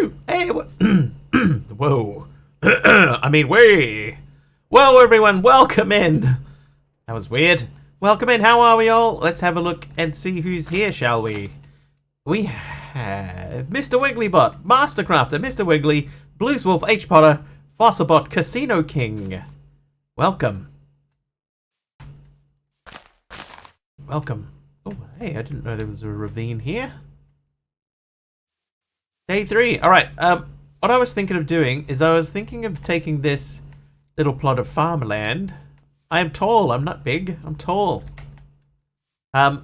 Woo! Hey, whoa. I mean, way. Whoa, everyone, welcome in. That was weird. Welcome in, how are we all? Let's have a look and see who's here, shall we? We have Mr. Wigglybot, Mastercrafter, Mr. Wiggly, Blues Wolf, H. Potter, Fossilbot, Casino King. Welcome. Welcome. Oh, hey, I didn't know there was a ravine here. Day 3. Alright, what I was thinking of doing is I was thinking of taking this little plot of farmland. I am tall, I'm not big, I'm tall. Yeah,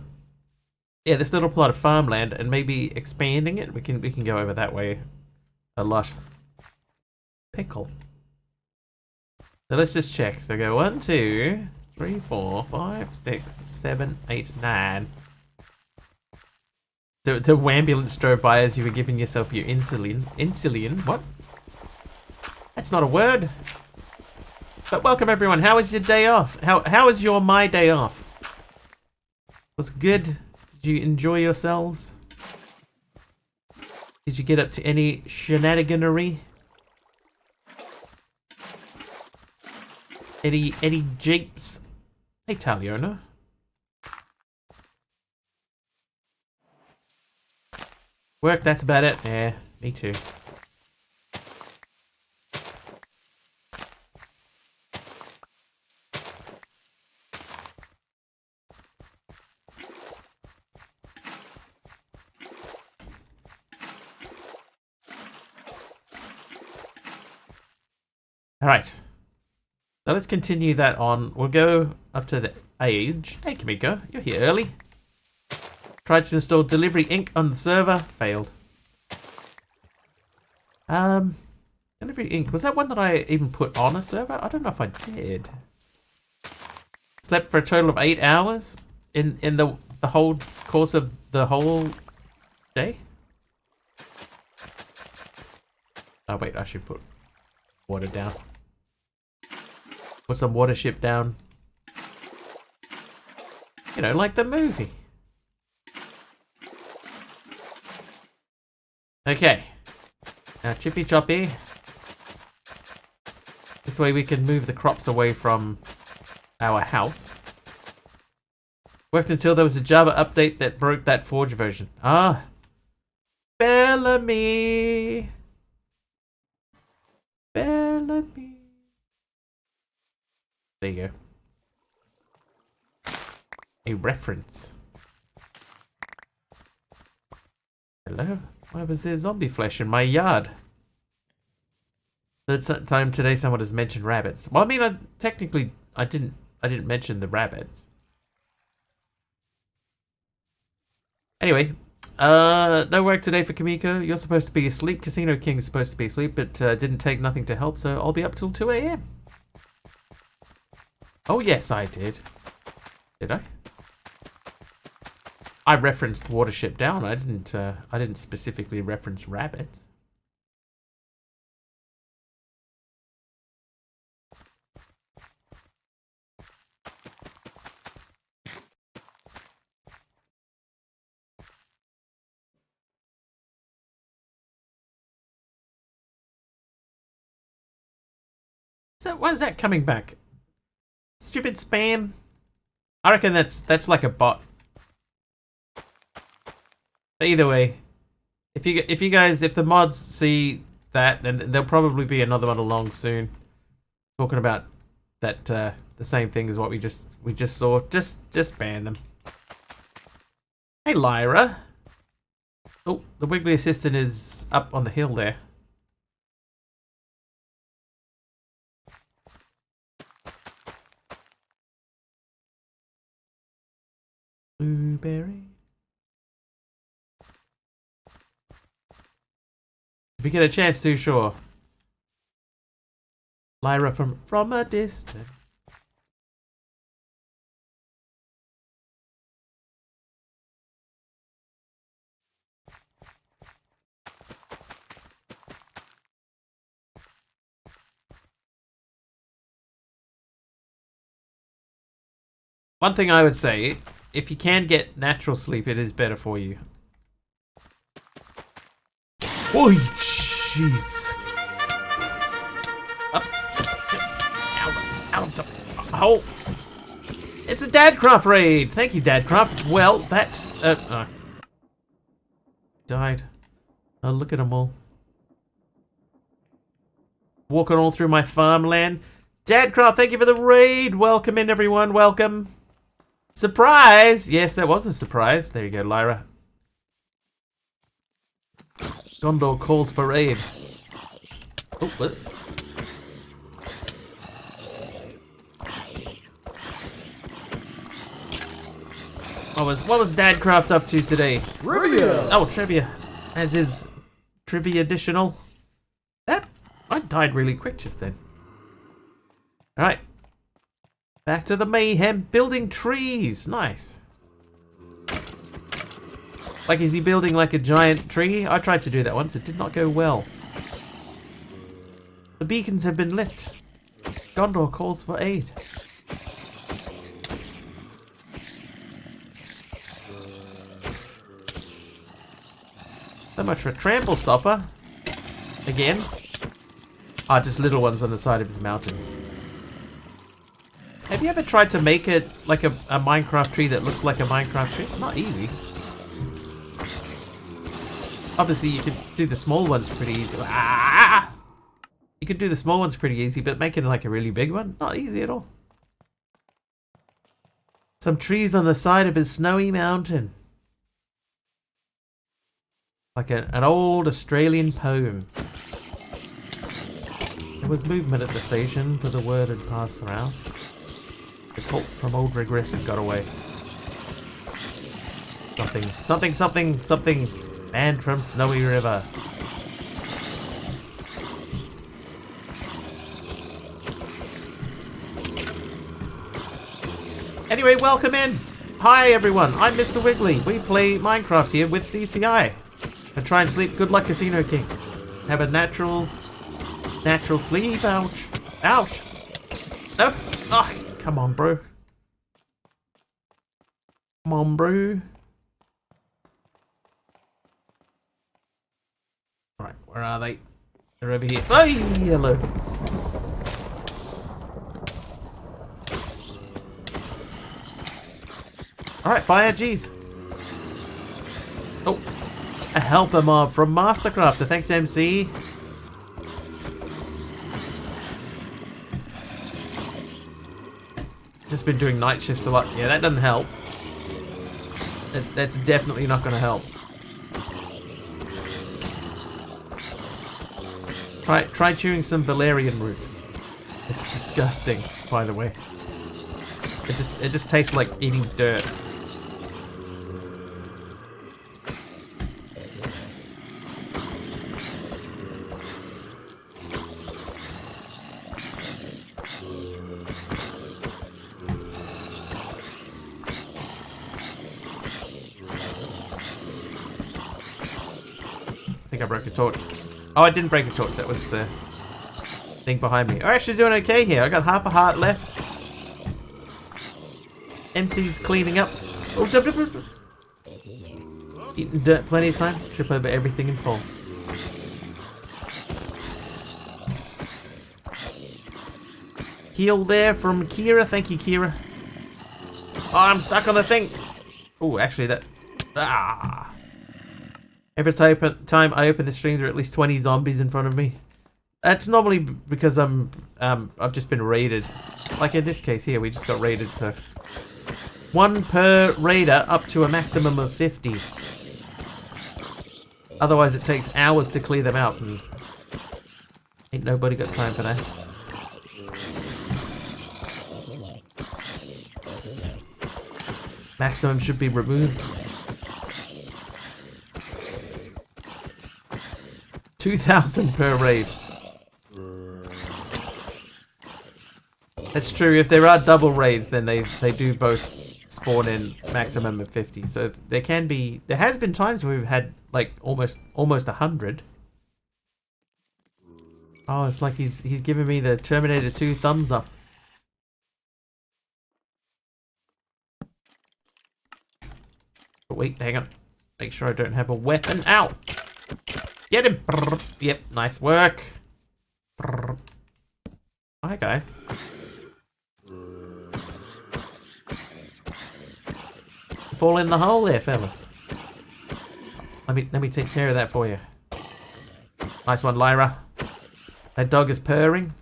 this little plot of farmland and maybe expanding it. We can go over that way a lot. Pickle. So let's just check. So go 1, 2, 3, 4, 5, 6, 7, 8, 9. The ambulance drove by as you were giving yourself your insulin. Insulin? What? That's not a word. But welcome everyone. How was your day off? How was my day off? Was it good? Did you enjoy yourselves? Did you get up to any shenaniganery? Any jeeps? Hey Taliona. Work, that's about it. Yeah, me too. Alright. So let's continue that on. We'll go up to the age. Hey Kamiko, you're here early. Tried to install Delivery Inc. on the server. Failed. Delivery Inc. Was that one that I even put on a server? I don't know if I did. Slept for a total of 8 hours in the whole course of the whole day. Oh wait, I should put water down. Put some watership down. You know, like the movie. Okay. Now Chippy Choppy. This way we can move the crops away from our house. Worked until there was a Java update that broke that Forge version. Ah. Bellamy. Bellamy. There you go. A reference. Hello? Why was there zombie flesh in my yard? Third time today someone has mentioned rabbits. Well, I mean, I didn't mention the rabbits. Anyway, no work today for Kamiko. You're supposed to be asleep. Casino King's supposed to be asleep, but didn't take nothing to help, so I'll be up till 2 AM. Oh yes, I did. Did I? I referenced Watership Down. I didn't specifically reference rabbits. So why is that coming back? Stupid spam. I reckon that's like a bot. Either way, if the mods see that, then there'll probably be another one along soon, talking about that the same thing as what we just saw. Just ban them. Hey Lyra. Oh, the Wiggly assistant is up on the hill there. Blueberry. If you get a chance to, sure. Lyra from a distance. One thing I would say, if you can get natural sleep, it is better for you. Oich! jeez. Out of the hole. It's a Dadcraft raid. Thank you, Dadcraft. Well, that died. Oh, look at them all. Walking all through my farmland. Dadcraft, thank you for the raid. Welcome in, everyone. Welcome. Surprise! Yes, that was a surprise. There you go, Lyra. Gondor calls for raid. Oh, what? What was Dadcraft up to today? Trivia! Oh, trivia. As is trivia additional. I died really quick just then. Alright. Back to the mayhem. Building trees. Nice. Like, is he building like a giant tree? I tried to do that once. It did not go well. The beacons have been lit. Gondor calls for aid. So much for trample stopper. Again. Ah, just little ones on the side of his mountain. Have you ever tried to make it like a Minecraft tree that looks like a Minecraft tree? It's not easy. Obviously, you could do the small ones pretty easy. Ah! You could do the small ones pretty easy, but making like a really big one, not easy at all. Some trees on the side of his snowy mountain. Like an old Australian poem. There was movement at the station, but the word had passed around. The cult from old regret had got away. Something. Man from Snowy River. Anyway, welcome in. Hi everyone, I'm Mr. Wiggly. We play Minecraft here with CCI. And try and sleep. Good luck, Casino King. Have a natural sleep. Ouch. Ouch. Nope. Oh, come on, bro. Come on, bro. Alright, where are they? They're over here. Hey, hello. Alright, fire, jeez. Oh. A helper mob from Mastercrafter. Thanks, MC. Just been doing night shifts a lot. Yeah, that doesn't help. That's definitely not going to help. Try chewing some valerian root. It's disgusting, by the way. It just tastes like eating dirt. I think I broke a torch. Oh, I didn't break a torch. That was the thing behind me. I'm actually doing okay here. I got half a heart left. MC's cleaning up. Oh, eaten dirt plenty of times. Trip over everything and fall. Heal there from Kira. Thank you, Kira. Oh, I'm stuck on the thing. Oh, actually that... Ah. Every time I open the stream, there are at least 20 zombies in front of me. That's normally because I've just been raided. Like in this case here, we just got raided, so... 1 per raider, up to a maximum of 50. Otherwise it takes hours to clear them out, and... ain't nobody got time for that. Maximum should be removed. 2,000 per raid. That's true. If there are double raids, then they do both spawn in maximum of 50. So there has been times where we've had like almost 100. Oh, it's like he's giving me the Terminator 2 thumbs up. But wait, hang on. Make sure I don't have a weapon. Ow! Get him. Brr. Yep, nice work. Brr. Hi, guys. Fall in the hole there, fellas. Let me take care of that for you. Nice one, Lyra. That dog is purring.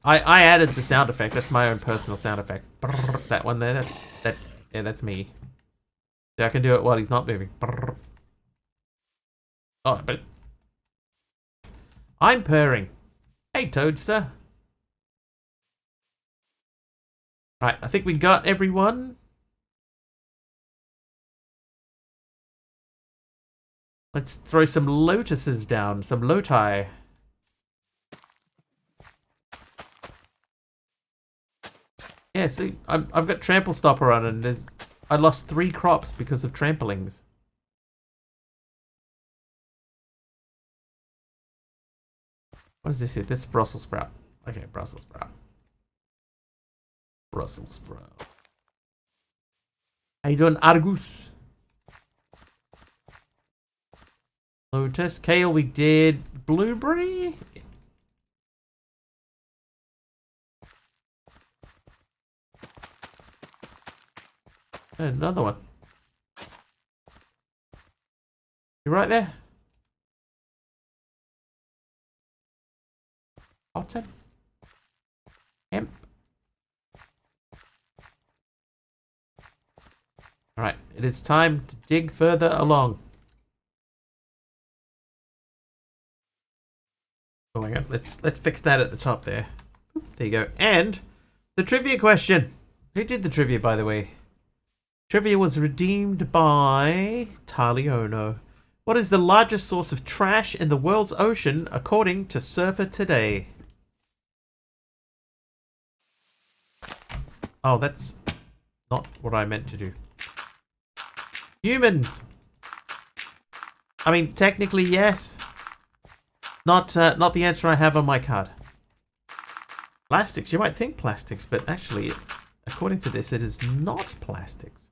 I added the sound effect. That's my own personal sound effect. Brr, that one there. Yeah, that's me. Yeah, I can do it while he's not moving. Brr. Oh, but I'm purring. Hey, Toadster. Right, I think we got everyone. Let's throw some lotuses down, some loti. Yeah, see, I've got trample stopper on, and I lost 3 crops because of tramplings. What is this here? This is Brussels sprout. Okay, Brussels sprout. Brussels sprout. How you doing, Argus? Lotus, kale, we did. Blueberry? Another one. You right there? Cotton? Hemp? Alright, it is time to dig further along. Oh my god, let's fix that at the top there. There you go. And the trivia question. Who did the trivia, by the way? Trivia was redeemed by Taliono. What is the largest source of trash in the world's ocean according to Surfer Today? Oh, that's not what I meant to do. Humans! I mean, technically, yes. Not the answer I have on my card. Plastics. You might think plastics, but actually, according to this, it is not plastics.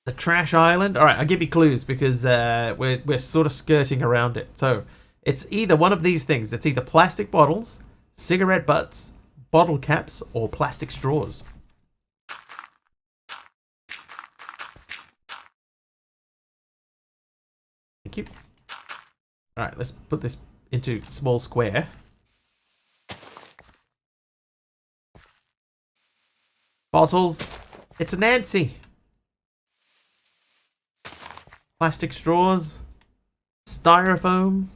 The trash island. All right, I'll give you clues because we're sort of skirting around it. So it's either one of these things. It's either plastic bottles, cigarette butts, bottle caps, or plastic straws. Thank you. All right, let's put this into small square. Bottles. It's Nancy. Plastic straws. Styrofoam.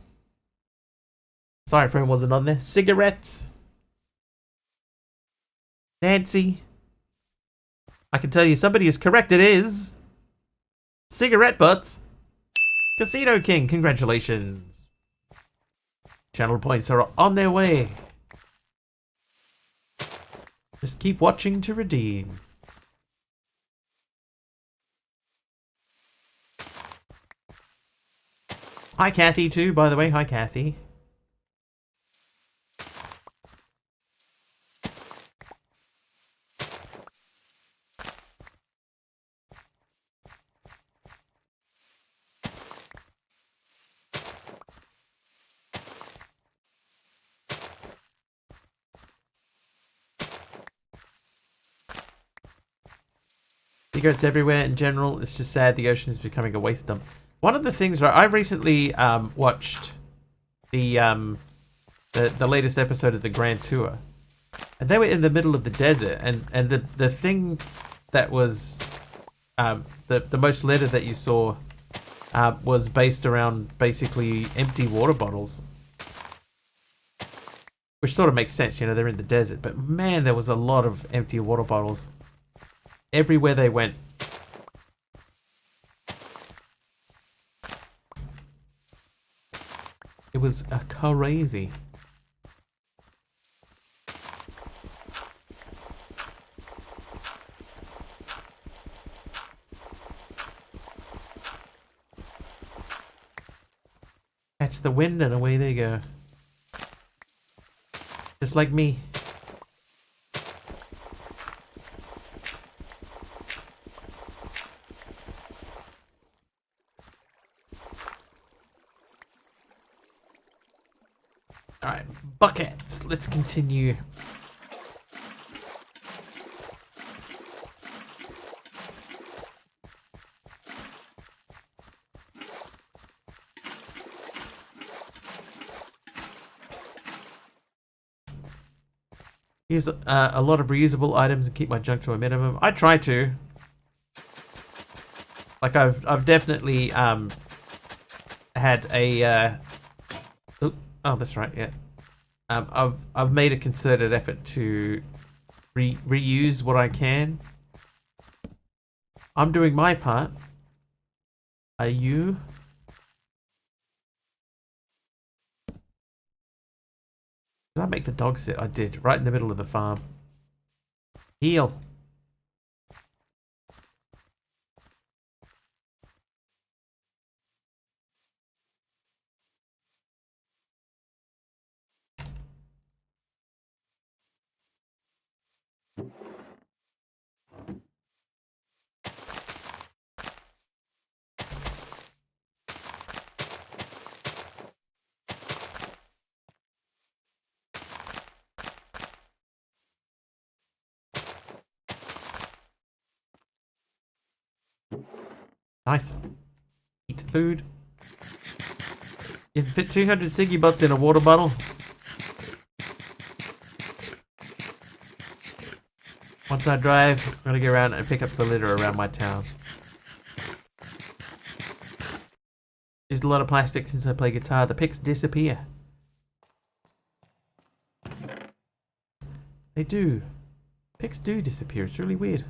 Styrofoam wasn't on there. Cigarettes. Nancy. I can tell you somebody is correct. It is cigarette butts. Casino King, congratulations. Channel points are on their way. Just keep watching to redeem. Hi Kathy too, by the way. Hi Kathy. Cigarettes everywhere in general. It's just sad the ocean is becoming a waste dump. One of the things, right, I recently watched the latest episode of the Grand Tour, and they were in the middle of the desert, and the thing that was the most litter that you saw was based around basically empty water bottles, which sort of makes sense, you know, they're in the desert. But man, there was a lot of empty water bottles everywhere they went. It was crazy. Catch the wind and away they go. Just like me. Alright, buckets. Let's continue. Use a lot of reusable items and keep my junk to a minimum. I try to. Like I've definitely had a oh, that's right, yeah. I've made a concerted effort to reuse what I can. I'm doing my part. Are you? Did I make the dog sit? I did, right in the middle of the farm. Heal. Nice. Eat food. You can fit 200 Siggy Butts in a water bottle. Once I drive, I'm gonna go around and pick up the litter around my town. Used a lot of plastic since I play guitar. The picks disappear. They do. Picks do disappear. It's really weird.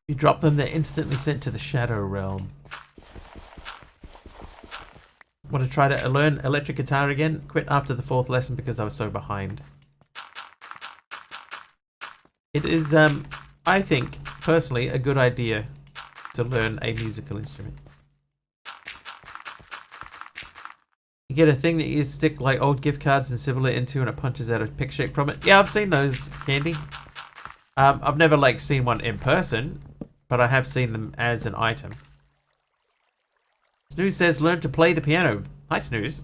You drop them, they're instantly sent to the Shadow Realm. Want to try to learn electric guitar again? Quit after the 4th lesson because I was so behind. It is, I think, personally, a good idea to learn a musical instrument. You get a thing that you stick like old gift cards and similar into and it punches out a pick shape from it. Yeah, I've seen those, Candy. I've never like seen one in person, but I have seen them as an item. Snooze says, learn to play the piano. Hi, Snooze.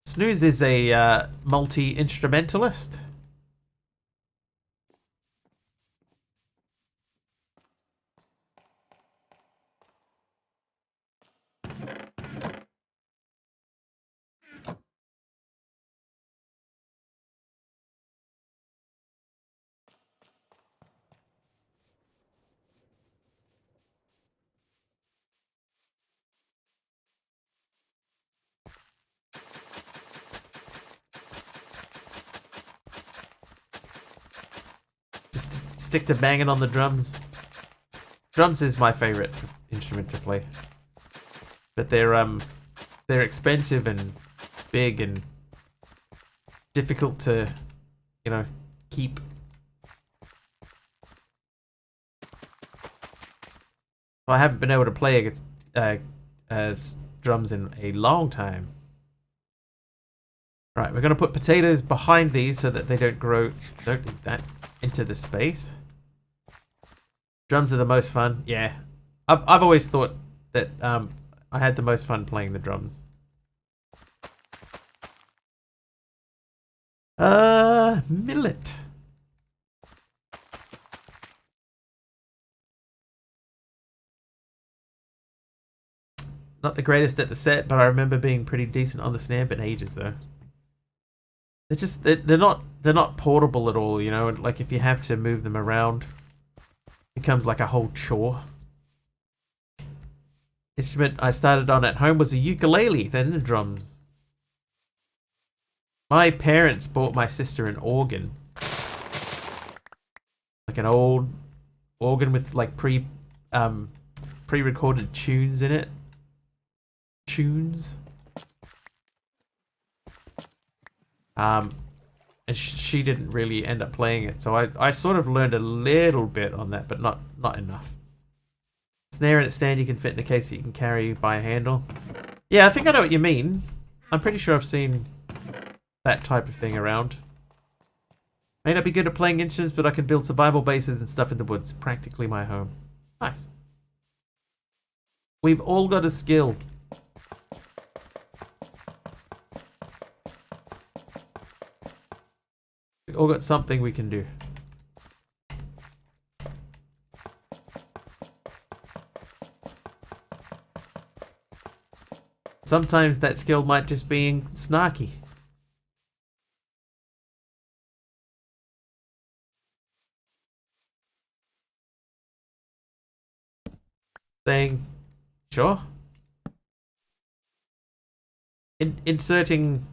Snooze is a multi-instrumentalist. Just stick to banging on the drums. Drums is my favorite instrument to play. But they're expensive and big and difficult to, you know, keep. I haven't been able to play drums in a long time. Right, we're going to put potatoes behind these so that they don't grow, don't leave that, into the space. Drums are the most fun. Yeah. I've always thought that I had the most fun playing the drums. Millet. Not the greatest at the set, but I remember being pretty decent on the snare. Been ages though. They're not portable at all, you know. Like if you have to move them around, it becomes like a whole chore. Instrument I started on at home was a ukulele, then the drums. My parents bought my sister an organ, like an old organ with like pre-recorded tunes in it. tunes. And she didn't really end up playing it, so I sort of learned a little bit on that, but not enough. Snare and its stand you can fit in a case that you can carry by a handle. Yeah, I think I know what you mean. I'm pretty sure I've seen that type of thing around. May not be good at playing instruments, but I can build survival bases and stuff in the woods. Practically my home. Nice. We've all got a skill. We've all got something we can do. Sometimes that skill might just be snarky. Saying, sure. Inserting,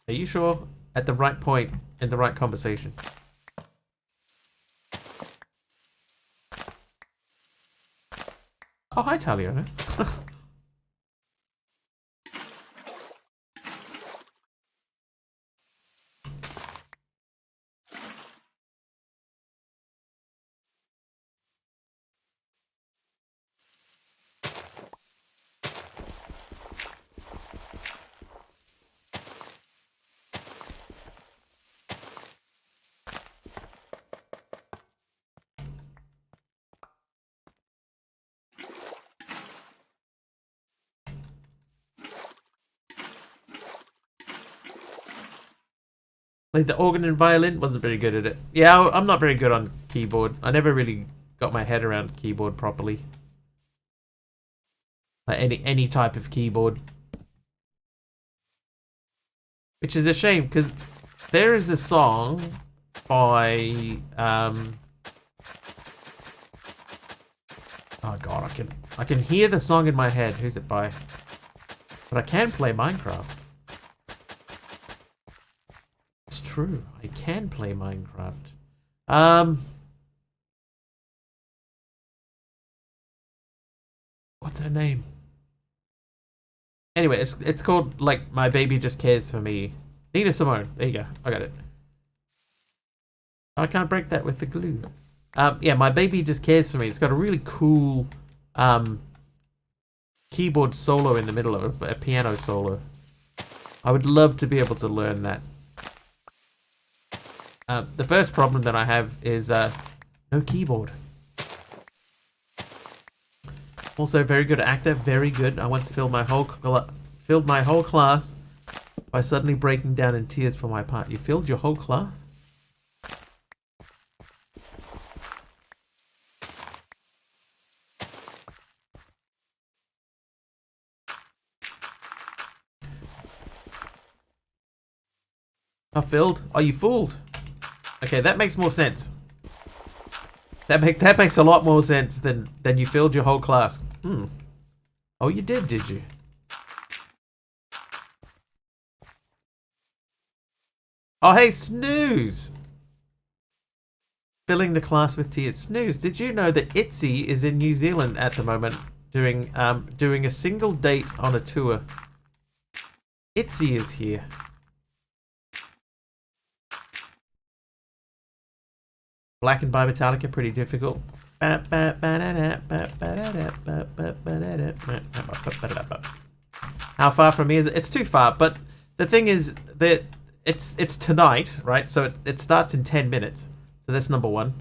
are you sure? At the right point in the right conversations. Oh, hi, Taliona. Like the organ and violin, wasn't very good at it. Yeah, I'm not very good on keyboard. I never really got my head around keyboard properly. Like any type of keyboard. Which is a shame, because there is a song by oh god, I can hear the song in my head. Who's it by? But I can play Minecraft. It's true. I can play Minecraft. What's her name? Anyway, it's called like My Baby Just Cares for Me. Nina Simone. There you go. I got it. I can't break that with the glue. Yeah, My Baby Just Cares for Me. It's got a really cool keyboard solo in the middle of it, a piano solo. I would love to be able to learn that. The first problem that I have is no keyboard. Also, very good actor, very good. I once filled my whole class by suddenly breaking down in tears for my part. You filled your whole class? I filled? Are you fooled? Okay, that makes more sense. That makes a lot more sense than you filled your whole class. Oh, you did you? Oh, hey, Snooze! Filling the class with tears. Snooze, did you know that Itzy is in New Zealand at the moment doing a single date on a tour? Itzy is here. Blackened by Metallica, pretty difficult. How far from me is it? It's too far, but the thing is that it's tonight, right? So it starts in 10 minutes. So that's number one.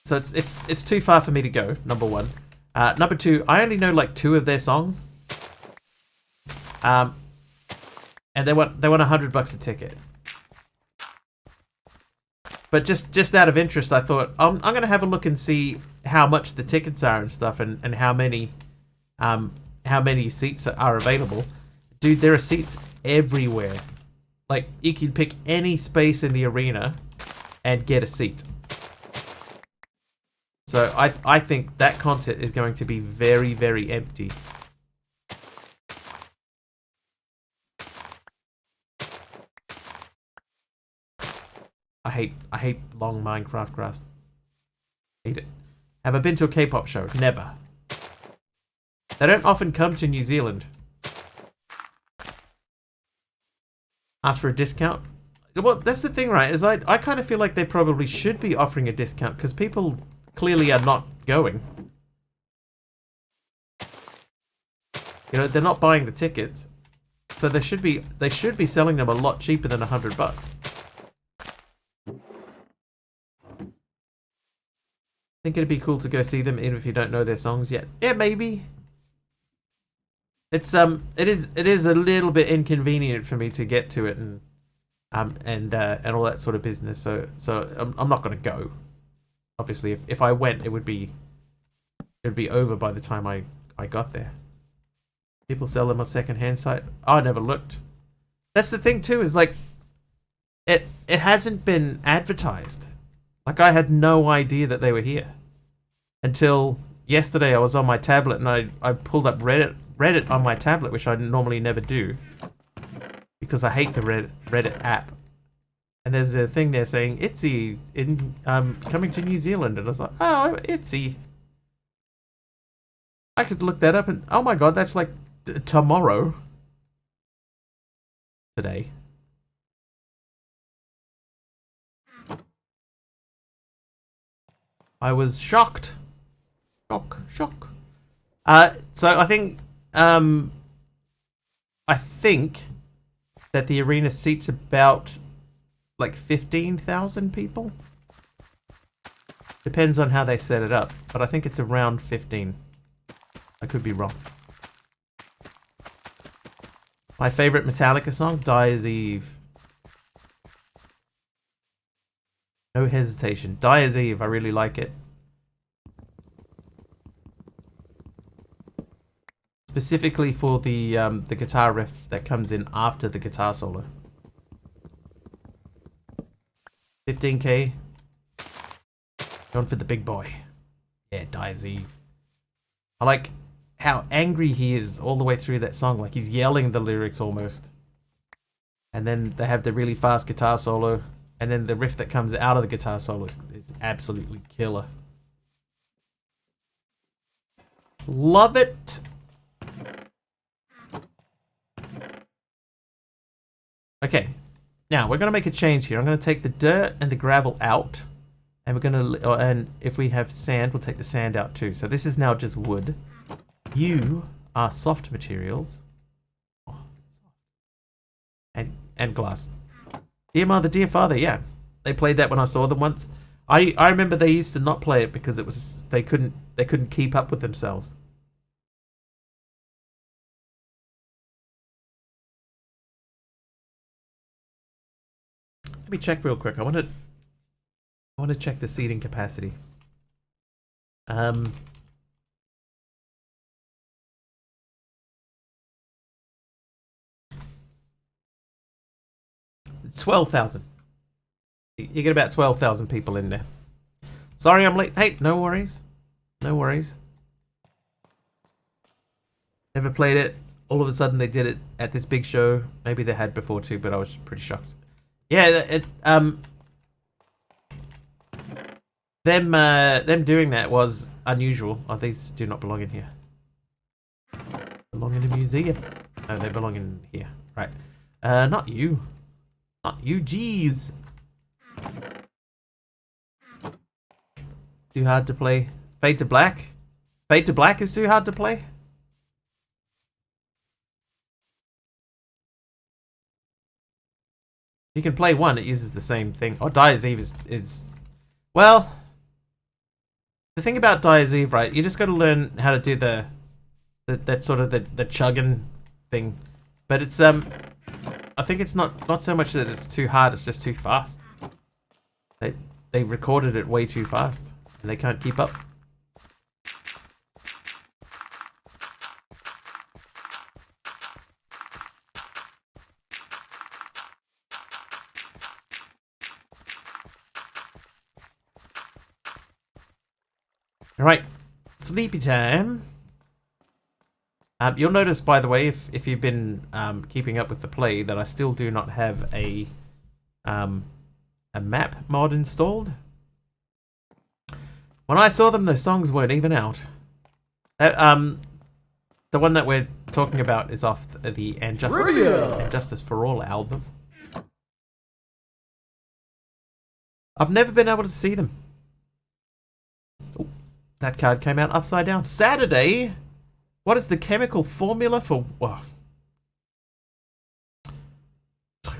So it's too far for me to go, number one. Number two, I only know like 2 of their songs. And they want $100 a ticket. But just out of interest, I thought I'm gonna have a look and see how much the tickets are and stuff, and how many seats are available. Dude, there are seats everywhere. Like, you can pick any space in the arena and get a seat. So I think that concert is going to be very, very empty. I hate long Minecraft grass. Hate it. Have I been to a K-pop show? Never. They don't often come to New Zealand. Ask for a discount. Well, that's the thing, right? Is I kind of feel like they probably should be offering a discount because people clearly are not going. You know, they're not buying the tickets, so they should be selling them a lot cheaper than $100. Think it'd be cool to go see them even if you don't know their songs yet. Yeah, maybe. It's it is a little bit inconvenient for me to get to it and all that sort of business. So I'm not gonna go. Obviously, if I went, it would be over by the time I got there. People sell them on secondhand site. I never looked. That's the thing too. Is like it hasn't been advertised. Like I had no idea that they were here until yesterday. I was on my tablet and I pulled up Reddit on my tablet, which I normally never do because I hate the Reddit app. And there's a thing there saying Itzy in coming to New Zealand, and I was like, oh, Itzy. I could look that up, and oh my god, that's like tomorrow. Today. I was shocked. Shock. So I think that the arena seats about like 15,000 people. Depends on how they set it up, but I think it's around 15. I could be wrong. My favorite Metallica song, Dyer's Eve. No hesitation. Dyer's Eve, I really like it. Specifically for the guitar riff that comes in after the guitar solo. 15k. Going for the big boy. Yeah, Dyer's Eve. I like how angry he is all the way through that song. Like he's yelling the lyrics almost. And then they have the really fast guitar solo. And then the riff that comes out of the guitar solo is absolutely killer. Love it. Okay. Now, we're going to make a change here. I'm going to take the dirt and the gravel out. And we're going to... And if we have sand, we'll take the sand out too. So this is now just wood. You are soft materials. Oh, soft. And glass. Dear Mother, Dear Father, yeah. They played that when I saw them once. I remember they used to not play it because it was... They couldn't keep up with themselves. Let me check real quick. I want to check the seating capacity. 12,000. You get about 12,000 people in there. Sorry I'm late. Hey, no worries. No worries. Never played it. All of a sudden they did it at this big show. Maybe they had before too, but I was pretty shocked. Yeah, them doing that was unusual. Oh, these do not belong in here. Belong in a museum. No, they belong in here. Right. Not you. Not you, jeez. Too hard to play. Fade to Black? Fade to Black is too hard to play? You can play one, it uses the same thing. Oh, Dyer's Eve is... Well... The thing about Dyer's Eve, right, you just gotta learn how to do that sort of the chugging thing. But it's, I think it's not so much that it's too hard, it's just too fast. They recorded it way too fast, and they can't keep up. Alright, sleepy time. You'll notice, by the way, if you've been keeping up with the play, that I still do not have a map mod installed. When I saw them, the songs weren't even out. the one that we're talking about is off the And Justice for All album. I've never been able to see them. Ooh, that card came out upside down. Saturday. What is the chemical formula for... Whoa.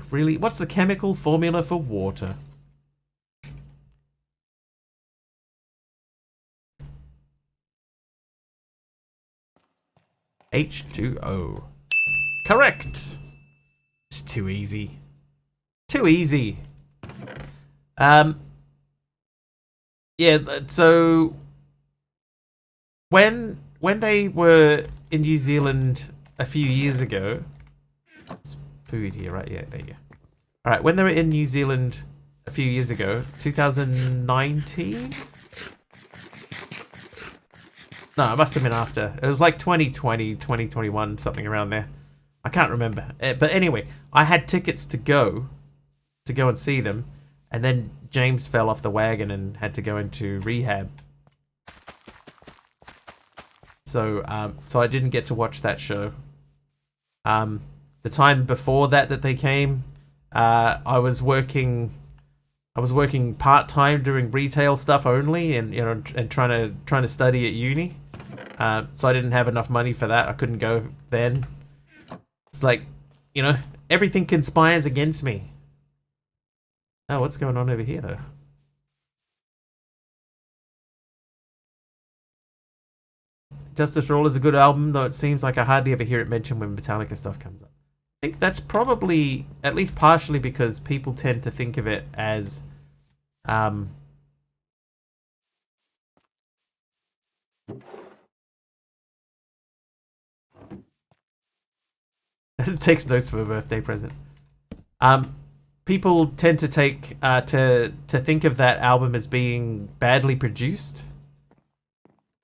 Really? What's the chemical formula for water? H2O. Correct. It's too easy. Too easy. Yeah, so when they were in New Zealand a few years ago, it's food here, right? Yeah, there you go. All right, when they were in New Zealand a few years ago, 2019? No, it must have been after. It was like 2020, 2021, something around there. I can't remember. But anyway, I had tickets to go and see them, and then James fell off the wagon and had to go into rehab. So I didn't get to watch that show. The time before that they came, I was working part-time doing retail stuff only, and and trying to study at uni. So I didn't have enough money for that. I couldn't go then. It's like, everything conspires against me. Oh, what's going on over here though? Justice for All is a good album, though it seems like I hardly ever hear it mentioned when Metallica stuff comes up. I think that's probably, at least partially, because people tend to think of it as it takes notes for a birthday present. People tend to take to think of that album as being badly produced,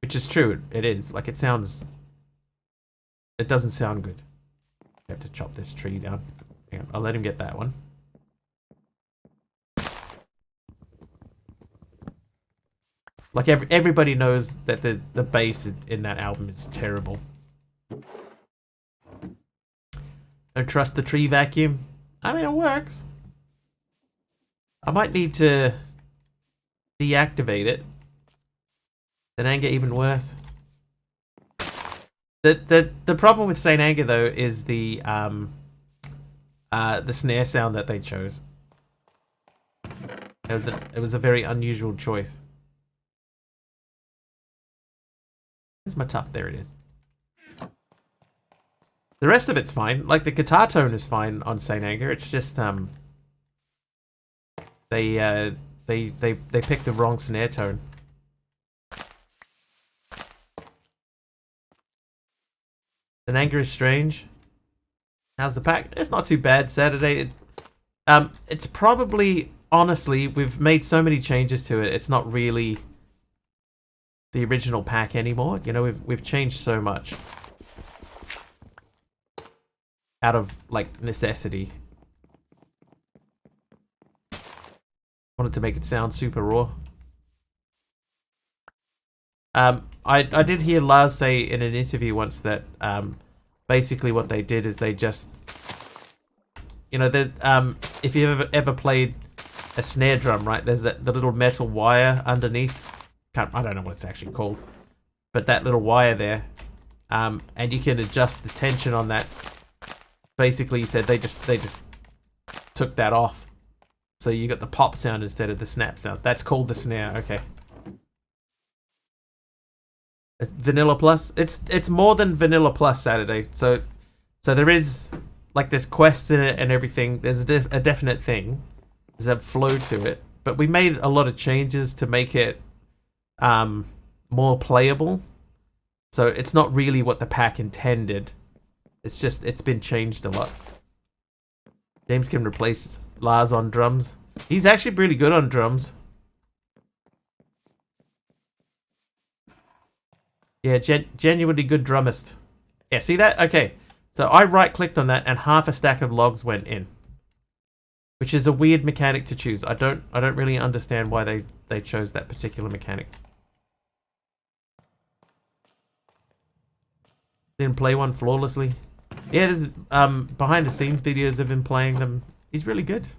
which is true. It is. Like, it doesn't sound good. I have to chop this tree down. Hang on, I'll let him get that one. Like, everybody knows that the bass in that album is terrible. Don't trust the tree vacuum. I mean, it works. I might need to deactivate it. Then anger even worse. The problem with Saint Anger though is the snare sound that they chose. It was a very unusual choice. Where's my tuff? There it is. The rest of it's fine. Like, the guitar tone is fine on Saint Anger. It's just they picked the wrong snare tone. Saint Anger is strange. How's the pack? It's not too bad. Saturday. It's probably, honestly, we've made so many changes to it. It's not really the original pack anymore. We've changed so much out of, like, necessity. Wanted to make it sound super raw. I did hear Lars say in an interview once that basically what they did is they just, if you've ever played a snare drum, right? There's the little metal wire underneath. I don't know what it's actually called, but that little wire there, and you can adjust the tension on that. Basically, he said they just took that off, so you got the pop sound instead of the snap sound. That's called the snare. Okay. It's Vanilla Plus. It's more than Vanilla Plus Saturday. So there is, like, there's quests in it and everything. There's a definite thing. There's a flow to it. But we made a lot of changes to make it more playable. So it's not really what the pack intended. It's just, it's been changed a lot. James can replace Lars on drums. He's actually really good on drums. Yeah, genuinely good drummist. Yeah, see that? Okay. So I right-clicked on that and half a stack of logs went in. Which is a weird mechanic to choose. I don't really understand why they chose that particular mechanic. Didn't play one flawlessly. Yeah, there's behind the scenes videos of him playing them. He's really good.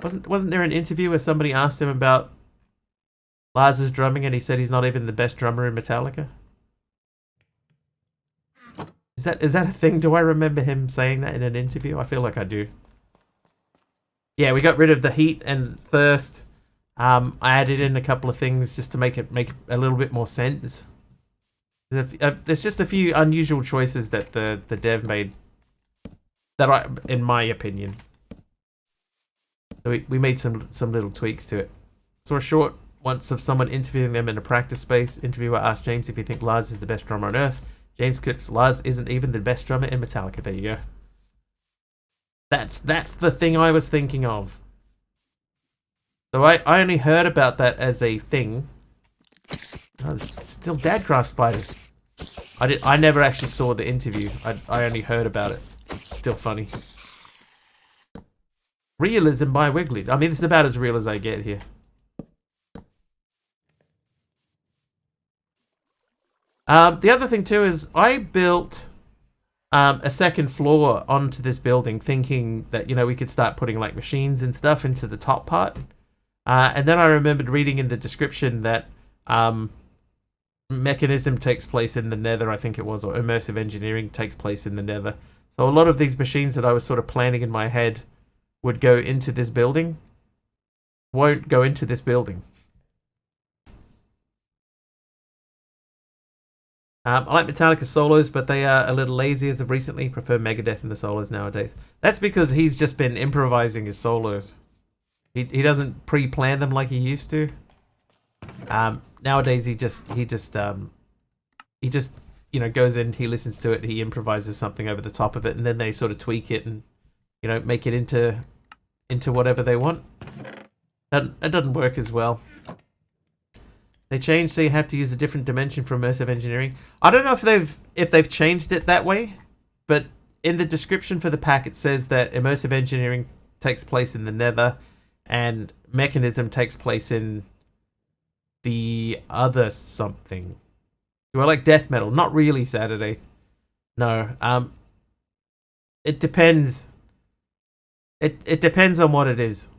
Wasn't there an interview where somebody asked him about Lars's drumming and he said he's not even the best drummer in Metallica? Is that a thing? Do I remember him saying that in an interview? I feel like I do. Yeah, we got rid of the heat and thirst. I added in a couple of things just to make a little bit more sense. There's just a few unusual choices that the dev made that in my opinion. So we made some little tweaks to it. Saw a short once of someone interviewing them in a practice space. Interviewer asked James if he thinks Lars is the best drummer on earth. James clips, Lars isn't even the best drummer in Metallica. There you go. That's the thing I was thinking of. So I only heard about that as a thing. Oh, there's still Dadcraft spiders. I never actually saw the interview. I only heard about it. Still funny. Realism by Wiggly. I mean, it's about as real as I get here. The other thing too is I built a second floor onto this building, thinking that we could start putting like machines and stuff into the top part. And then I remembered reading in the description that mechanism takes place in the Nether, I think it was, or immersive engineering takes place in the Nether. So a lot of these machines that I was sort of planning in my head would go into this building, won't go into this building. I like Metallica solos, but they are a little lazy as of recently. Prefer Megadeth in the solos nowadays. That's because he's just been improvising his solos. He doesn't pre-plan them like he used to. Nowadays he just goes in, he listens to it, he improvises something over the top of it, and then they sort of tweak it and make it into whatever they want. It doesn't work as well. They changed, so you have to use a different dimension for immersive engineering. I don't know if they've changed it that way, but in the description for the pack it says that immersive engineering takes place in the Nether, and mechanism takes place in the other something. Do I like death metal? Not really, Saturday. No. It depends. It depends on what it is.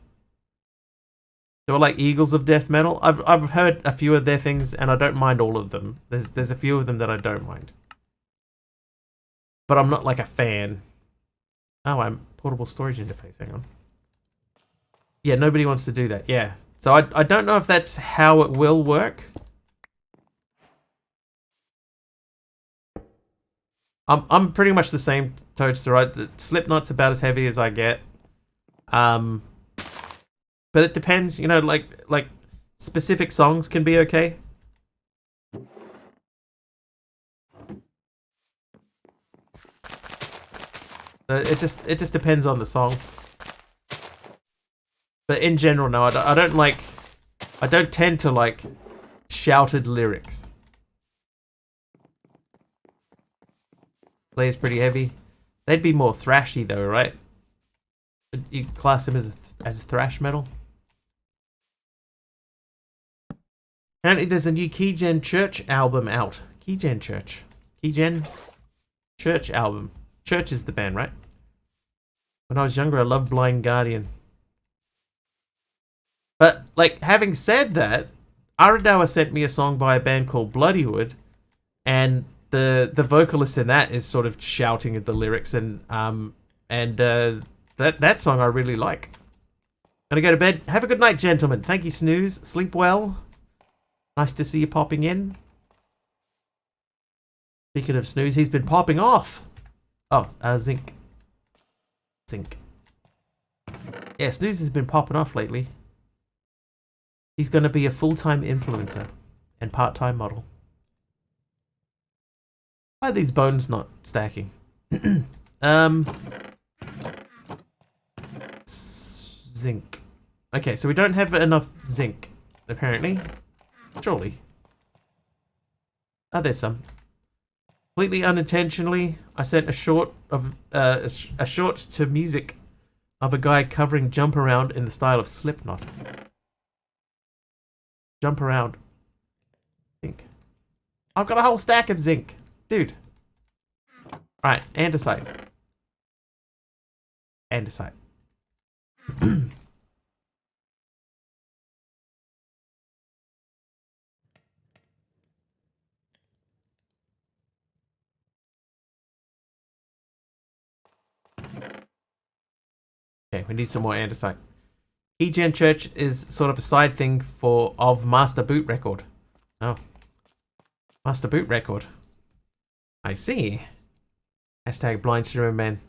Do I like Eagles of Death Metal? I've heard a few of their things, and I don't mind all of them. There's a few of them that I don't mind, but I'm not like a fan. Oh, I'm portable storage interface. Hang on. Yeah, nobody wants to do that. Yeah, so I don't know if that's how it will work. I'm pretty much the same, Toadster. Right? Slipknot's about as heavy as I get. But it depends, like specific songs can be okay. It just depends on the song. But in general, no, I don't tend to like shouted lyrics. Plays pretty heavy. They'd be more thrashy though, right? You class them as thrash metal. Apparently there's a new Keygen Church album out. Keygen Church album. Church is the band, right? When I was younger, I loved Blind Guardian. But, like, having said that, Aradawa sent me a song by a band called Bloodywood, and the vocalist in that is sort of shouting at the lyrics, and that song I really like. Gonna go to bed. Have a good night, gentlemen. Thank you, Snooze. Sleep well. Nice to see you popping in. Speaking of Snooze, he's been popping off. Oh, Zinc. Yeah, Snooze has been popping off lately. He's going to be a full-time influencer and part-time model. Why are these bones not stacking? Zinc. Okay, so we don't have enough zinc, apparently. Surely. Oh, there's some. Completely unintentionally, I sent a short to music of a guy covering Jump Around in the style of Slipknot. Jump Around. Zinc. I've got a whole stack of zinc. Dude. Alright, andesite. Andesite. Okay, we need some more andesite. Egen Church is sort of a side thing of Master Boot Record. Oh. Master Boot Record. I see. Hashtag blind streamer man.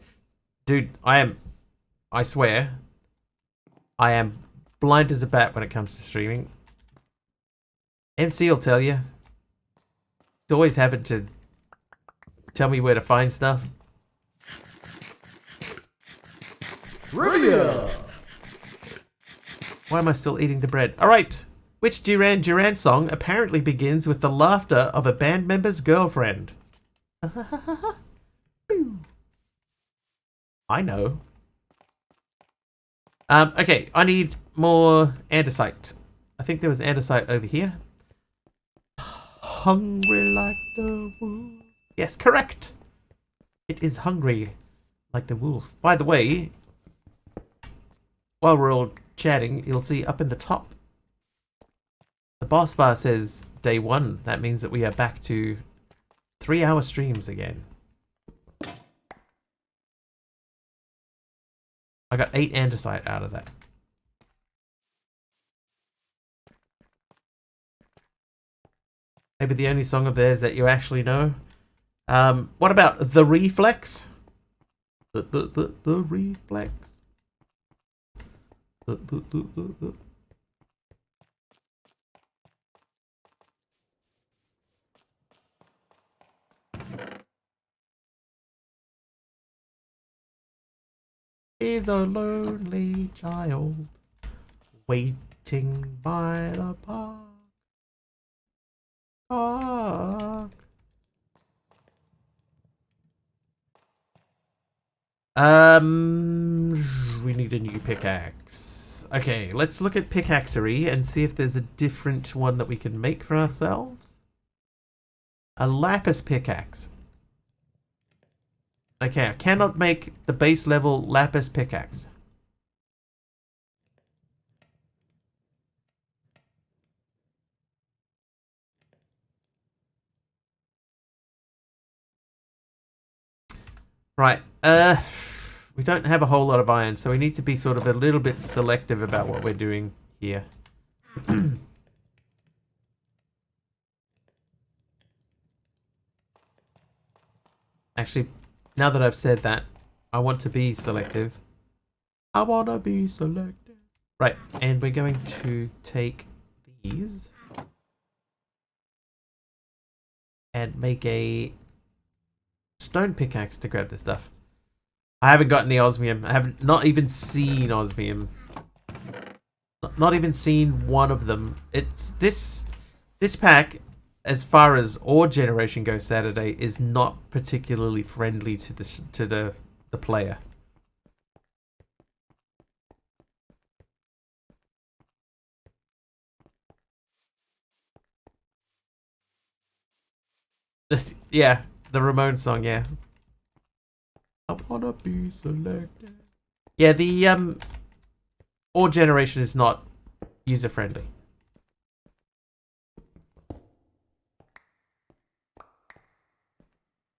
Dude, I swear, I am blind as a bat when it comes to streaming. MC will tell you. He's always having to tell me where to find stuff. Trivia! Why am I still eating the bread? Alright. Which Duran Duran song apparently begins with the laughter of a band member's girlfriend? I know. Okay, I need more andesite. I think there was andesite over here. Hungry like the wolf. Yes, correct. It is hungry like the wolf. By the way, while we're all chatting, you'll see up in the top, the boss bar says day 1. That means that we are back to 3-hour streams again. I got 8 andesite out of that. Maybe the only song of theirs that you actually know. What about The Reflex? The Reflex. Is a lonely child waiting by the park. We need a new pickaxe. Okay, let's look at pickaxery and see if there's a different one that we can make for ourselves. A lapis pickaxe. Okay, I cannot make the base level lapis pickaxe. Right, we don't have a whole lot of iron, so we need to be sort of a little bit selective about what we're doing here. Actually, now that I've said that, I want to be selective. I want to be selective. Right, and we're going to take these and make a stone pickaxe to grab this stuff. I haven't got any osmium. I have not even seen osmium. Not even seen one of them. It's this pack, as far as ore generation goes Saturday, is not particularly friendly to the player. Yeah, the Ramones song, yeah. I wanna be selected. Yeah, the ore generation is not user friendly.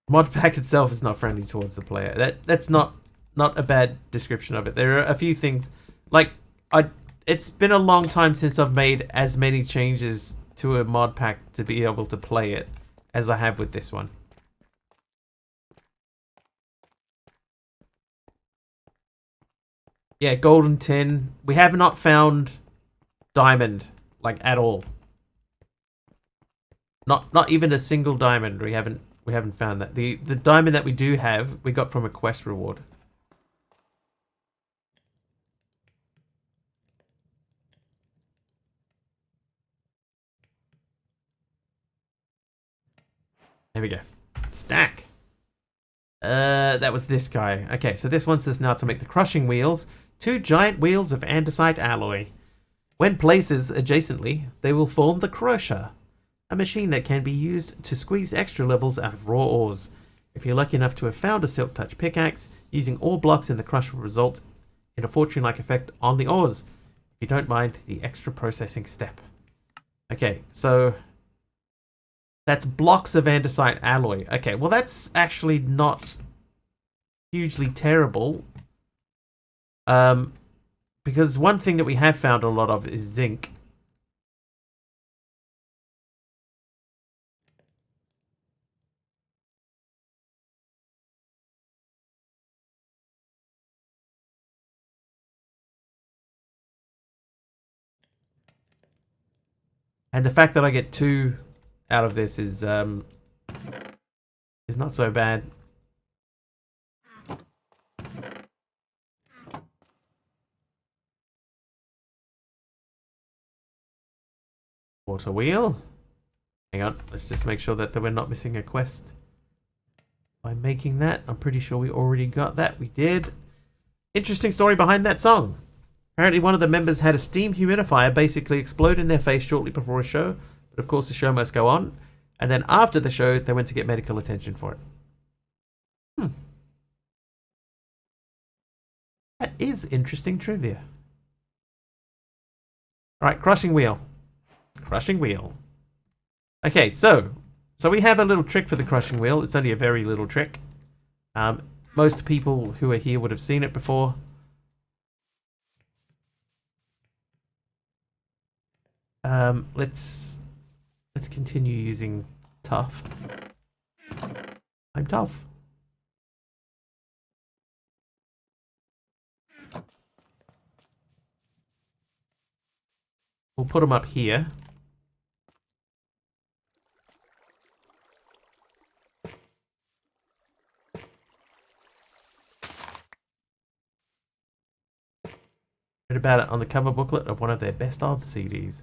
Mod pack itself is not friendly towards the player. That's not a bad description of it. There are a few things like it's been a long time since I've made as many changes to a mod pack to be able to play it as I have with this one. Yeah, golden tin. We have not found diamond, like, at all. Not even a single diamond. We haven't found that. The diamond that we do have, we got from a quest reward. There we go. Stack. That was this guy. Okay, so this wants us now to make the crushing wheels. 2 giant wheels of andesite alloy. When placed adjacently, they will form the crusher, a machine that can be used to squeeze extra levels out of raw ores. If you're lucky enough to have found a Silk Touch pickaxe, using ore blocks in the crusher will result in a fortune-like effect on the ores. If you don't mind the extra processing step. Okay, so that's blocks of andesite alloy. Okay, well that's actually not hugely terrible. Because one thing that we have found a lot of is zinc. And the fact that I get 2 out of this is not so bad. Water wheel. Hang on, let's just make sure that we're not missing a quest by making that. I'm pretty sure we already got that. We did. Interesting story behind that song. Apparently one of the members had a steam humidifier basically explode in their face shortly before a show. But of course the show must go on. And then after the show, they went to get medical attention for it. That is interesting trivia. Alright, crushing wheel. Crushing wheel. Okay, so we have a little trick for the crushing wheel. It's only a very little trick. Most people who are here would have seen it before. Let's continue using tough. I'm tough. We'll put them up here. Read about it on the cover booklet of one of their best of CDs.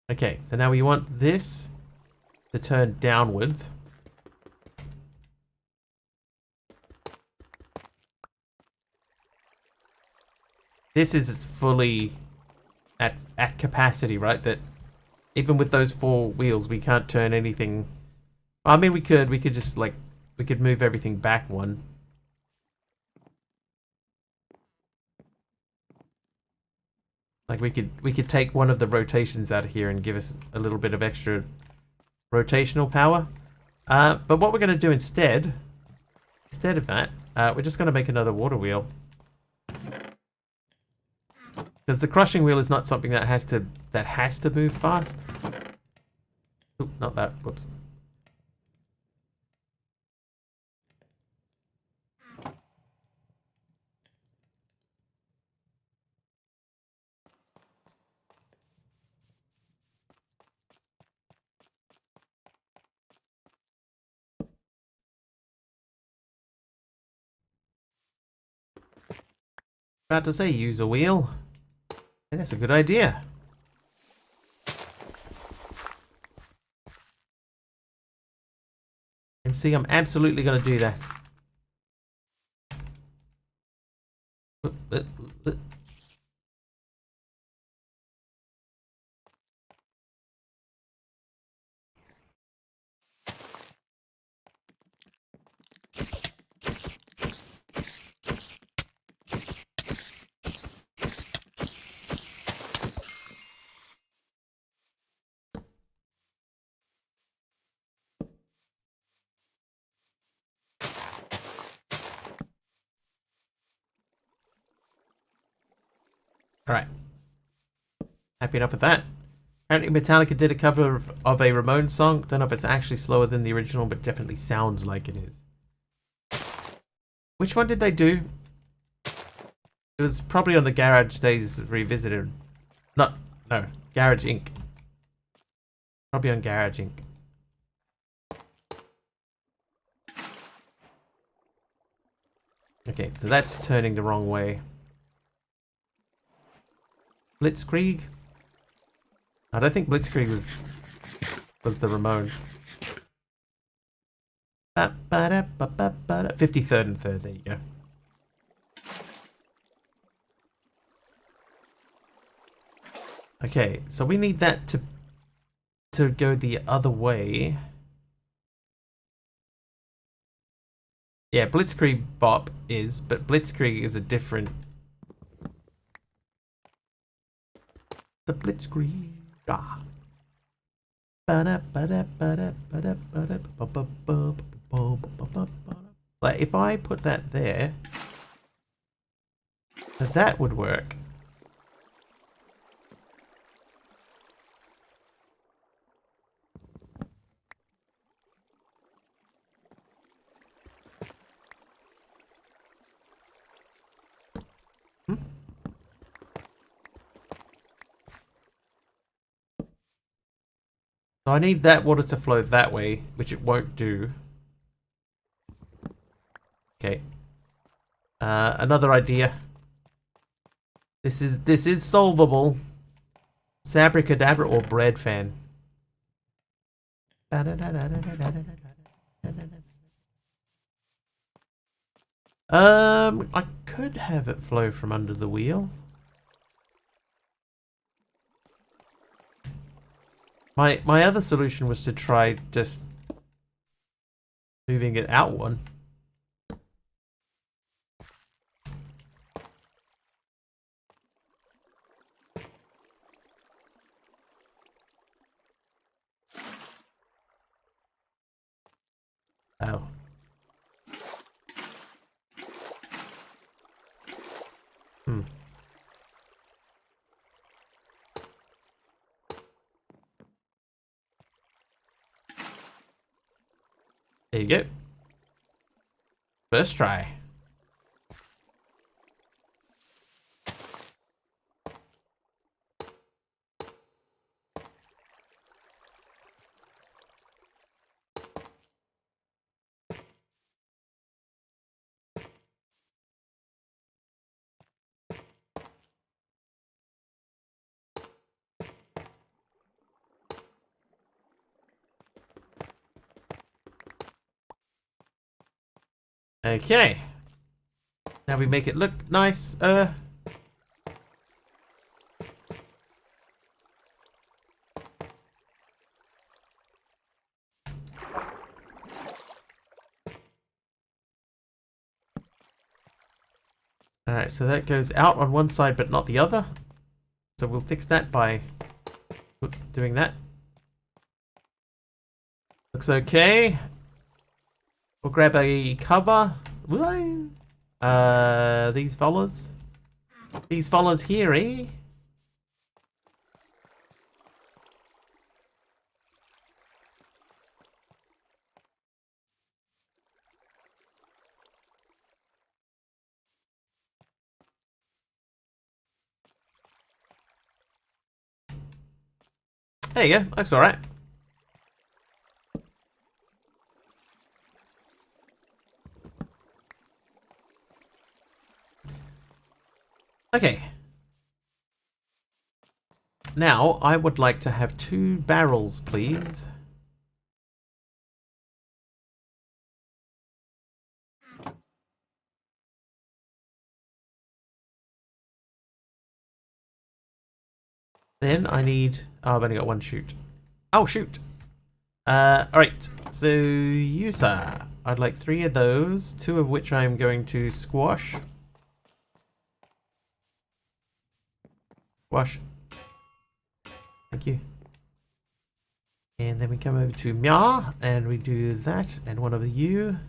Okay, so now we want this to turn downwards. This is fully at capacity, right? That even with those 4 wheels, we can't turn anything. I mean, we could just like, we could move everything back 1. Like we could take one of the rotations out of here and give us a little bit of extra rotational power. But what we're going to do instead of that, we're just going to make another water wheel. Because the crushing wheel is not something that has to move fast. Oop, not that. Whoops. About to say use a wheel. And that's a good idea. And see, I'm absolutely going to do that. Alright. Happy enough with that. Apparently Metallica did a cover of a Ramones song. Don't know if it's actually slower than the original, but definitely sounds like it is. Which one did they do? It was probably on the Garage Days Revisited. No, Garage Inc. Probably on Garage Inc. Okay, so that's turning the wrong way. Blitzkrieg? I don't think Blitzkrieg was the Ramones. 53rd and 3rd, there you go. Okay, so we need that to go the other way. Yeah, Blitzkrieg Bop is, but Blitzkrieg is a different... The Blitzkrieg. Ah. Like, if I put that there, that would work. So I need that water to flow that way, which it won't do. Okay. Another idea. This is solvable. Sabracadabra or bread fan. I could have it flow from under the wheel. My other solution was to try just moving it out one. Oh. Hmm. There you go. First try. Okay. Now we make it look nice. Alright, so that goes out on one side but not the other. So we'll fix that by doing that. Looks okay. We'll grab a cover. These fellas. These fellas here, eh? There you go. Looks alright. Okay. Now, I would like to have 2 barrels, please. Then I need... Oh, I've only got 1 chute. Oh, shoot. Alright. So, you, sir. I'd like 3 of those, 2 of which I'm going to squash. Squash. Thank you. And then we come over to Mya, and we do that, and 1 of you.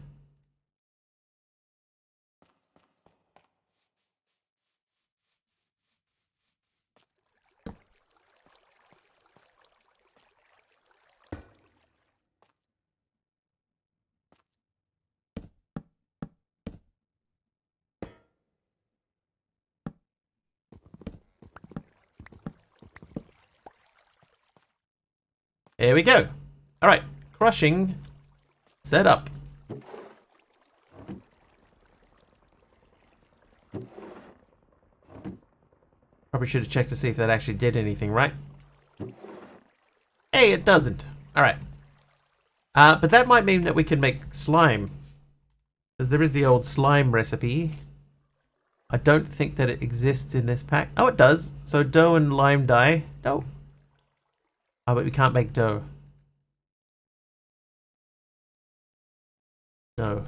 There we go. All right, crushing set up. Probably should have checked to see if that actually did anything, right? Hey, it doesn't. All right. But that might mean that we can make slime. Because there is the old slime recipe. I don't think that it exists in this pack. Oh, it does. So dough and lime dye. Dough. Oh, but we can't make dough. No.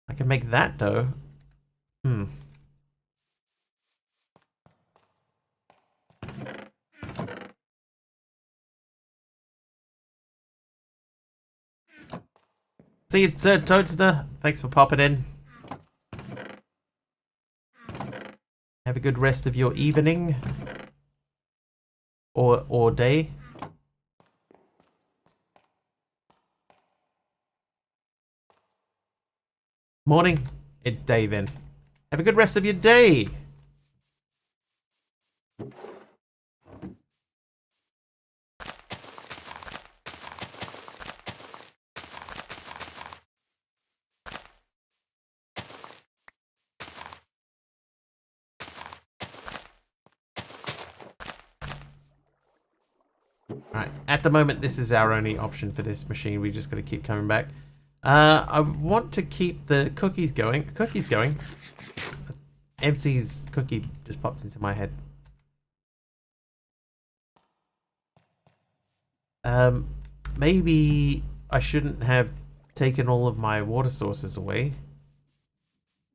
I can make that dough. See you, Sir Toadster. Thanks for popping in. Have a good rest of your evening. Or day. Morning. Day then. Have a good rest of your day. Alright, at the moment this is our only option for this machine. We just got to keep coming back. I want to keep the cookies going. MC's cookie just popped into my head. Maybe I shouldn't have taken all of my water sources away.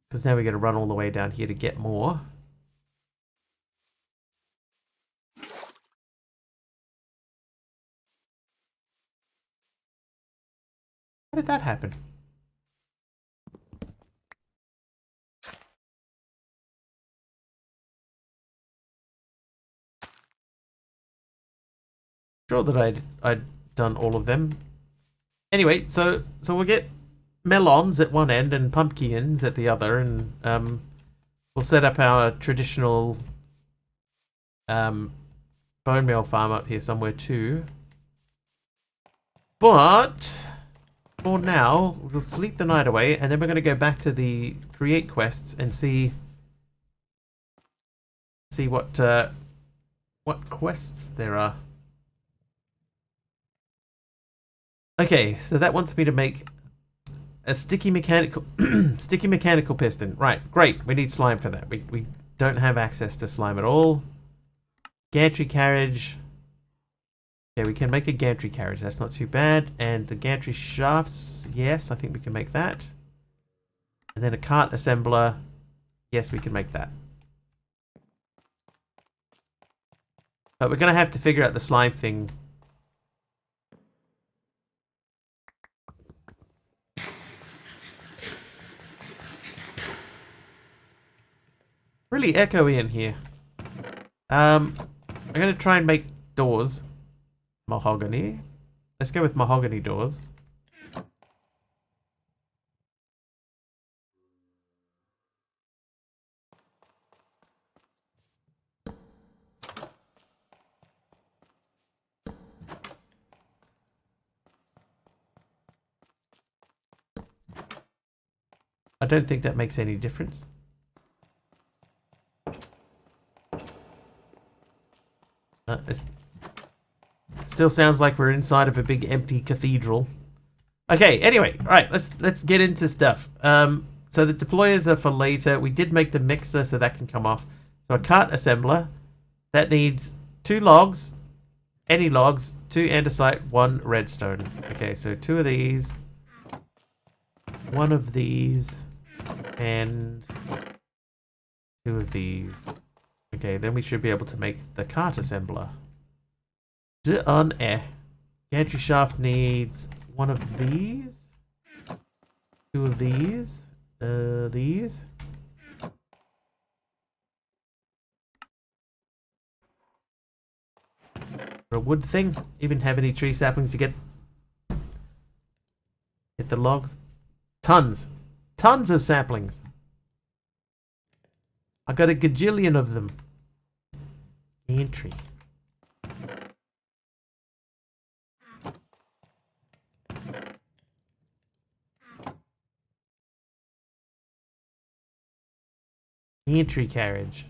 Because now we got to run all the way down here to get more. How did that happen? Sure that I'd done all of them. Anyway, so we'll get melons at one end and pumpkins at the other, and we'll set up our traditional bone meal farm up here somewhere too. But for now, we'll sleep the night away, and then we're going to go back to the create quests and see what quests there are. Okay, so that wants me to make a sticky mechanical piston. Right, great. We need slime for that. We don't have access to slime at all. Gantry carriage. Okay, we can make a gantry carriage. That's not too bad. And the gantry shafts, yes, I think we can make that. And then a cart assembler. Yes, we can make that. But we're going to have to figure out the slime thing. Really echoey in here. I'm going to try and make doors. Mahogany. Let's go with mahogany doors. I don't think that makes any difference. It still sounds like we're inside of a big empty cathedral. Okay, anyway, alright, let's get into stuff. So the deployers are for later. We did make the mixer, so that can come off. So a cart assembler, that needs 2 logs, any logs, 2 andesite, 1 redstone. Okay, so 2 of these, 1 of these, and 2 of these. Okay, then we should be able to make the cart assembler. Done. Gantry shaft needs 1 of these, 2 of these, these. For a wood thing, even have any tree saplings to get the logs. Tons of saplings. I got a gajillion of them. Gantry. Entry carriage.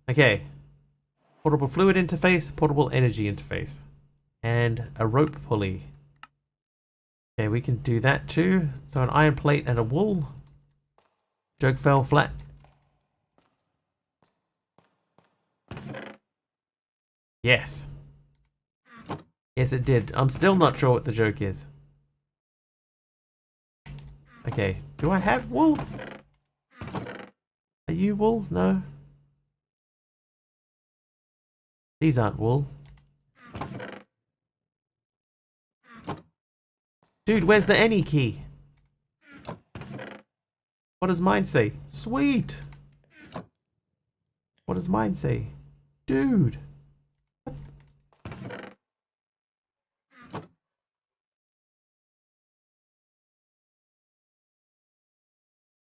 Okay. Portable fluid interface, portable energy interface. And a rope pulley. Okay, we can do that too. So an iron plate and a wool. Joke fell flat. Yes. Yes, it did. I'm still not sure what the joke is. Okay, do I have wool? Are you wool? No. These aren't wool. Dude, where's the any key? What does mine say? Sweet! What does mine say? Dude!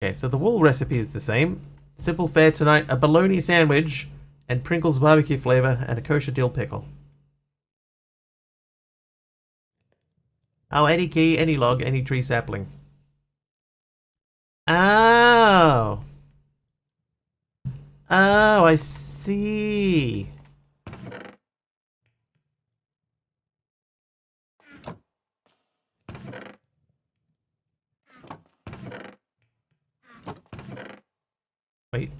Okay, so the wool recipe is the same. Simple fare tonight, a bologna sandwich, and Pringles barbecue flavor, and a kosher dill pickle. Oh, any key, any log, any tree sapling. Oh! Oh, I see. Wait.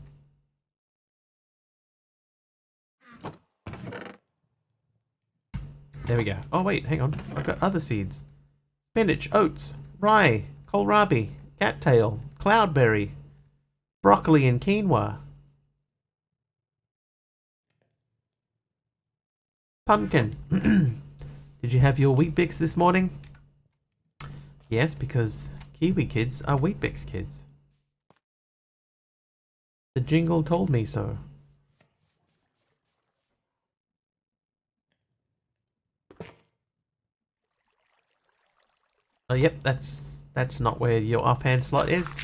There we go. Oh, wait, hang on. I've got other seeds. Spinach, oats, rye, kohlrabi, cattail, cloudberry, broccoli, and quinoa. Pumpkin. Did you have your Weet-Bix this morning? Yes, because Kiwi kids are Weet-Bix kids. The jingle told me so. Oh, yep, that's not where your offhand slot is.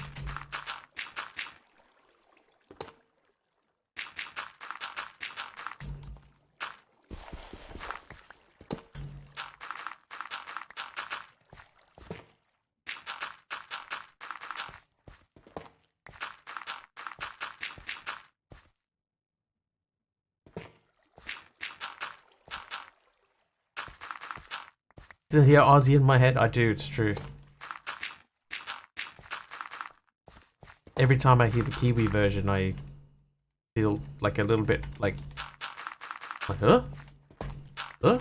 Still hear Aussie in my head? I do, it's true. Every time I hear the Kiwi version, I feel like a little bit like huh? Huh?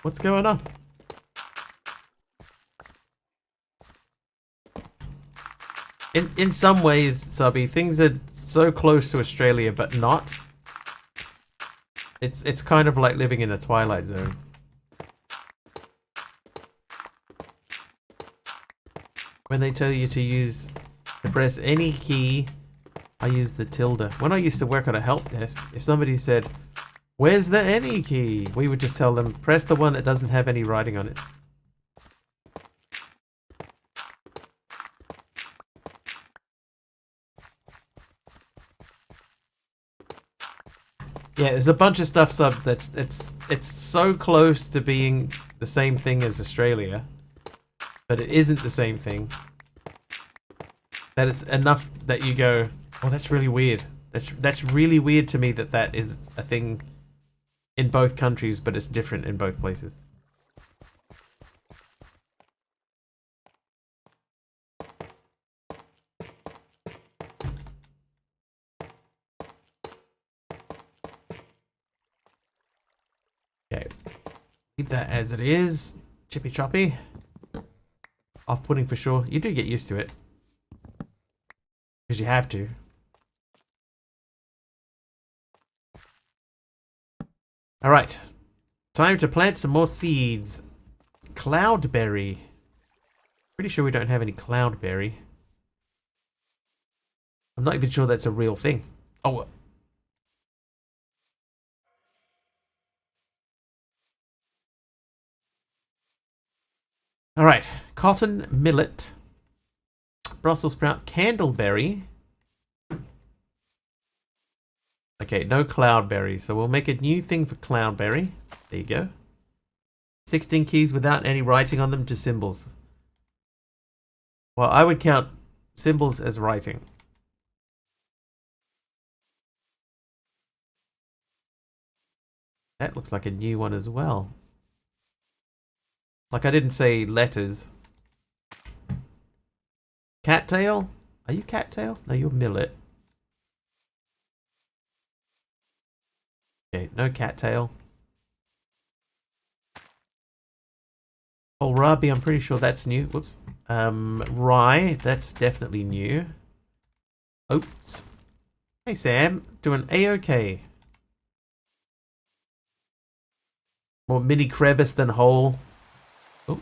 What's going on? In some ways, Subby, things are so close to Australia, but not. It's kind of like living in a Twilight Zone. When they tell you to press any key, I use the tilde. When I used to work on a help desk, if somebody said, "Where's the any key?" we would just tell them, press the one that doesn't have any writing on it. Yeah, there's a bunch of stuff, Sub, that's it's so close to being the same thing as Australia, but it isn't the same thing. That it's enough that you go, oh, that's really weird. That's really weird to me that is a thing in both countries, but it's different in both places. Okay, keep that as it is. Chippy choppy. Off-putting for sure. You do get used to it. Because you have to. Alright. Time to plant some more seeds. Cloudberry. Pretty sure we don't have any cloudberry. I'm not even sure that's a real thing. Oh. Alright. Cotton millet. Brussels sprout, candleberry. Okay, no cloudberry, so we'll make a new thing for cloudberry. There you go. 16 keys without any writing on them, just symbols. Well, I would count symbols as writing. That looks like a new one as well. Like I didn't say letters. Cattail? Are you cattail? No, you're millet. Okay, no cattail. Kohlrabi, I'm pretty sure that's new. Whoops. Rye, that's definitely new. Oats. Hey Sam, doing A-OK. More mini crevice than whole. Oh.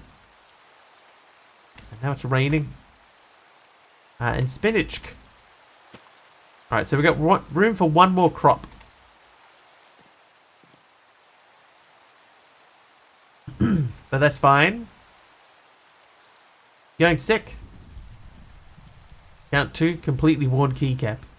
And now it's raining. And spinach. Alright, so we've got room for one more crop. But that's fine. Going sick. Count 2 completely worn keycaps.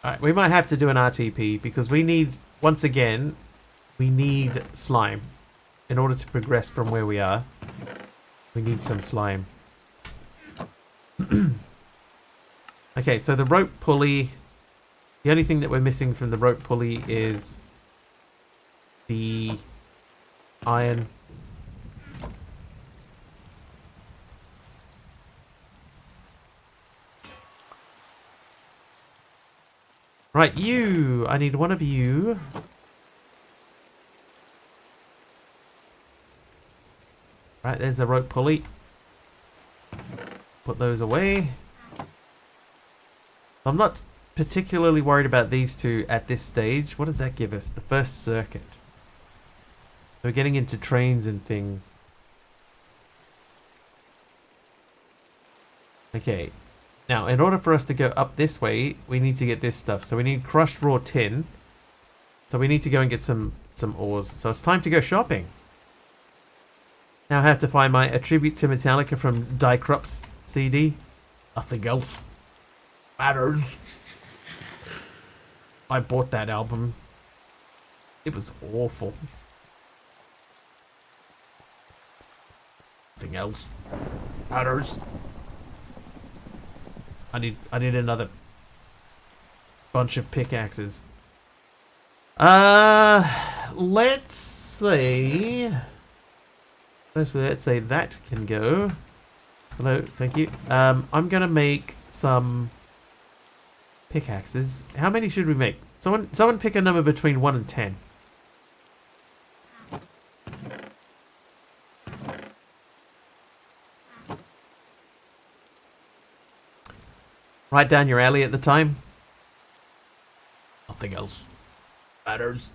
Alright, we might have to do an RTP because we need, once again, we need slime. In order to progress from where we are, we need some slime. Okay, so the rope pulley, the only thing that we're missing from the rope pulley is the iron. Right, you! I need one of you. Right, there's the rope pulley. Put those away. I'm not particularly worried about these two at this stage. What does that give us? The first circuit. We're getting into trains and things. Okay. Now, in order for us to go up this way, we need to get this stuff. So we need crushed raw tin. So we need to go and get some ores. So it's time to go shopping. Now I have to find my A Tribute to Metallica from Dicrups CD. Nothing else matters. I bought that album. It was awful. Nothing else matters. I need another bunch of pickaxes. Let's see. Let's say that can go. Hello, thank you. I'm gonna make some pickaxes. How many should we make? Someone pick a number between 1 and 10. Right down your alley at the time. Nothing else matters.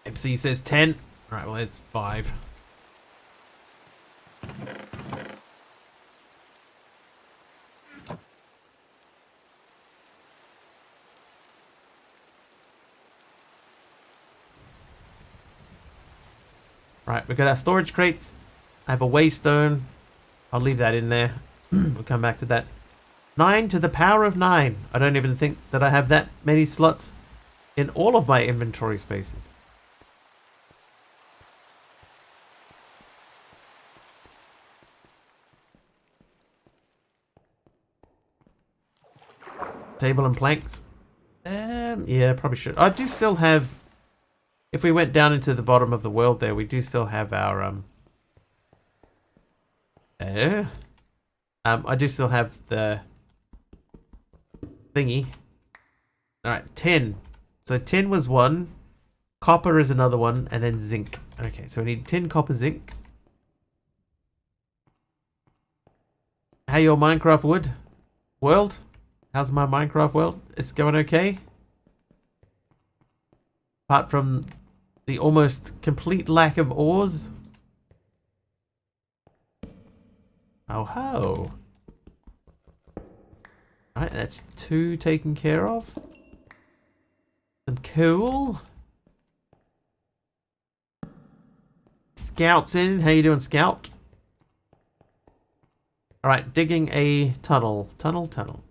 MC says 10. Alright, well, it's 5. Right, we've got our storage crates. I have a waystone. I'll leave that in there. We'll come back to that. 9 to the power of 9. I don't even think that I have that many slots in all of my inventory spaces. Table and planks. Yeah, probably should. I do still have... If we went down into the bottom of the world there, we do still have our... I do still have the... thingy. Alright, 10. So 10 was 1. Copper is another one. And then zinc. Okay, so we need 10 copper, zinc. How your Minecraft world? How's my Minecraft world? It's going okay. Apart from the almost complete lack of ores. Oh ho. Alright, that's 2 taken care of. Some cool. Scout's in. How you doing, Scout? Alright, digging a tunnel. Tunnel.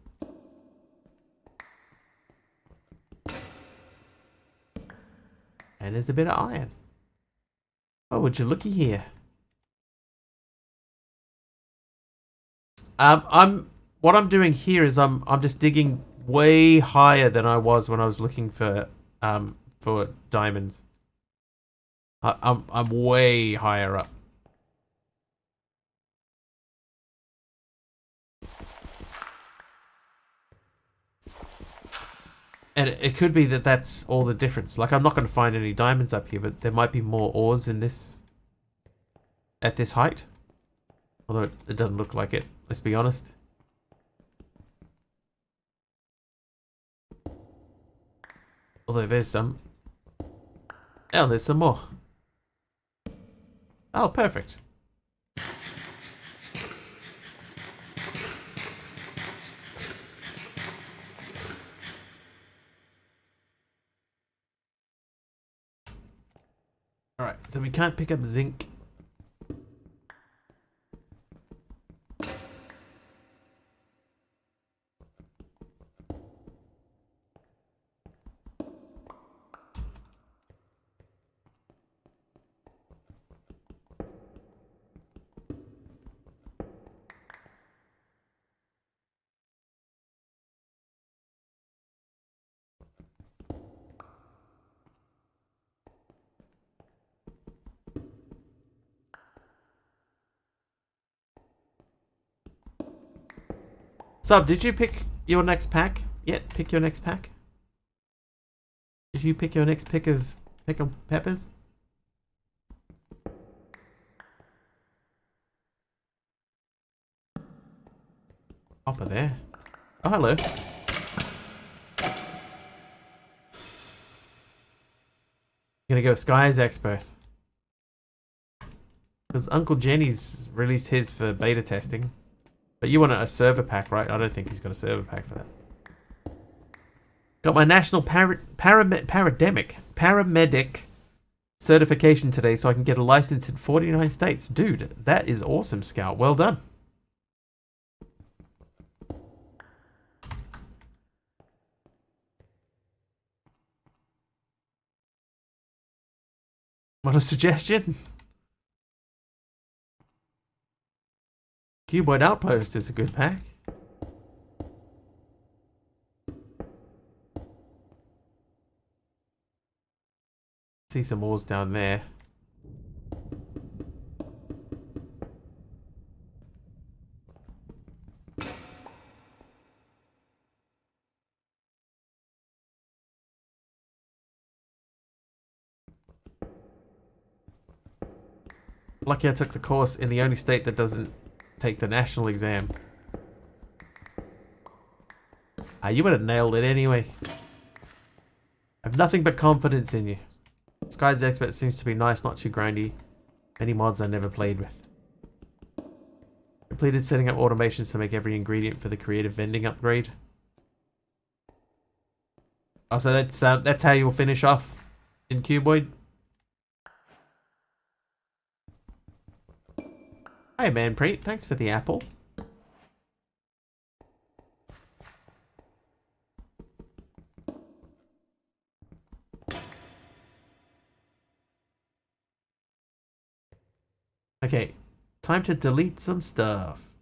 And there's a bit of iron. Oh, would you looky here? What I'm doing here is I'm just digging way higher than I was when I was looking for diamonds. I'm way higher up. And it could be that that's all the difference. Like, I'm not going to find any diamonds up here, but there might be more ores in this at this height. Although it doesn't look like it, let's be honest. Although there's some. Oh, there's some more. Oh, perfect. Alright, so we can't pick up zinc. Sub, did you pick your next pack yet? Pick your next pack? Did you pick your next pick of pickled peppers? Hopper there. Oh, hello. Gonna go Sky's Expert. Because Uncle Jenny's released his for beta testing. But you want a server pack, right? I don't think he's got a server pack for that. Got my national paramedic certification today so I can get a license in 49 states. Dude, that is awesome, Scout. Well done. What a suggestion. Cuboid Outpost is a good pack. See some ores down there. Lucky I took the course in the only state that doesn't take the national exam. Ah, you would have nailed it anyway. I have nothing but confidence in you. Sky's Expert seems to be nice, not too grindy. Any mods I never played with. Completed setting up automations to make every ingredient for the creative vending upgrade. Oh, so that's how you'll finish off in Cuboid. Hey Manpreet, thanks for the apple. Okay, time to delete some stuff.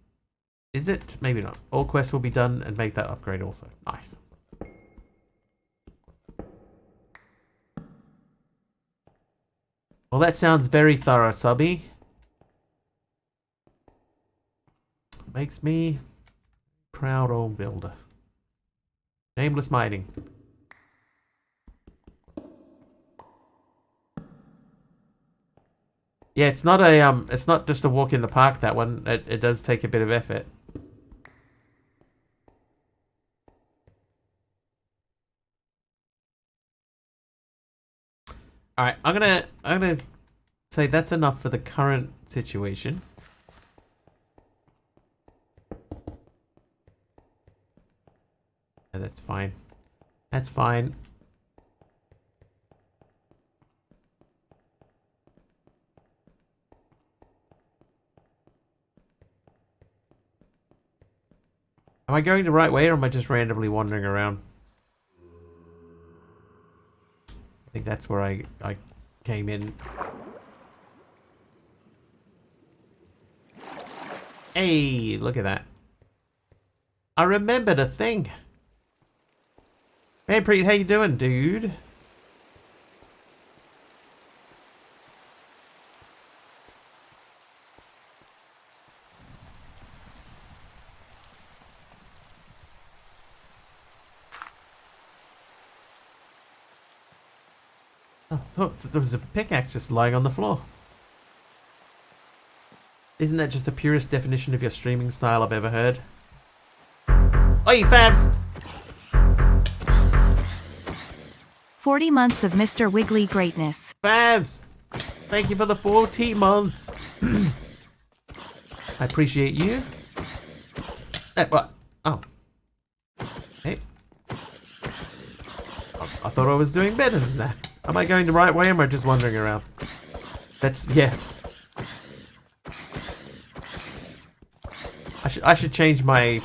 Is it? Maybe not. All quests will be done and make that upgrade also. Nice. Well, that sounds very thorough, Subby. Makes me proud old builder. Nameless mining. Yeah, it's not just a walk in the park, that one. It does take a bit of effort. Alright, I'm gonna say that's enough for the current situation. Yeah, that's fine. That's fine. Am I going the right way or am I just randomly wandering around? I think that's where I came in. Hey, look at that. I remembered a thing. Hey, Preet, how you doing, dude? Oh, I thought there was a pickaxe just lying on the floor. Isn't that just the purest definition of your streaming style I've ever heard? Oi, Fabs! 40 months of Mr. Wiggly greatness. Fabs! Thank you for the 40 months. I appreciate you. What? Oh. Hey. I thought I was doing better than that. Am I going the right way or am I just wandering around? That's, yeah. I should change my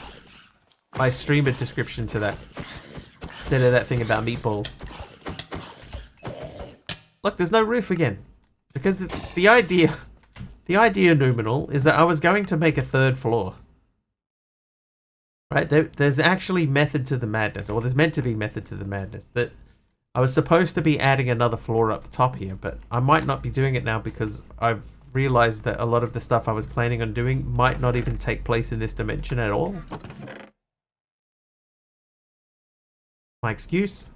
streamer description to that. Instead of that thing about meatballs. Look, there's no roof again. Because the idea Numinal, is that I was going to make a third floor. Right? There's actually method to the madness. Or there's meant to be method to the madness. That I was supposed to be adding another floor up the top here, but I might not be doing it now because I've realized that a lot of the stuff I was planning on doing might not even take place in this dimension at all. My excuse?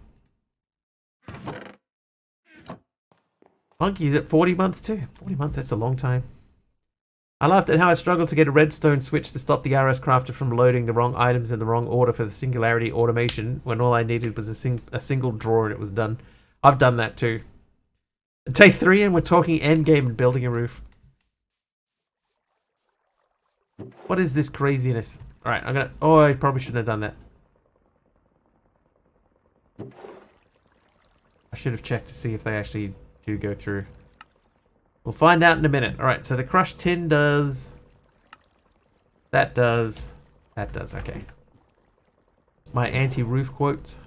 Monkey's at 40 months too. 40 months, that's a long time. I laughed at how I struggled to get a redstone switch to stop the RS crafter from loading the wrong items in the wrong order for the singularity automation when all I needed was a single drawer and it was done. I've done that too. Take 3 and we're talking endgame and building a roof. What is this craziness? Alright, I'm gonna... Oh, I probably shouldn't have done that. I should have checked to see if they actually do go through. We'll find out in a minute. Alright, so the crushed tin does... That does... That does, okay. My anti-roof quotes.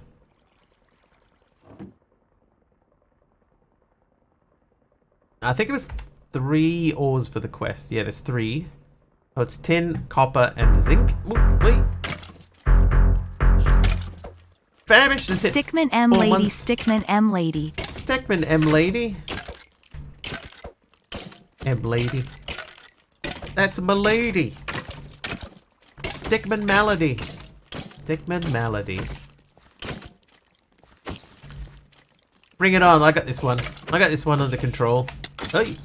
I think it was 3 ores for the quest. Yeah, there's 3. So it's tin, copper, and zinc. Ooh, wait. Famished has hit Stickman M 4 lady, months. Stickman M lady. Stickman M lady. M lady. That's my lady. Stickman Malady. Stickman Malady. Bring it on. I got this one. I got this one under control. Hey.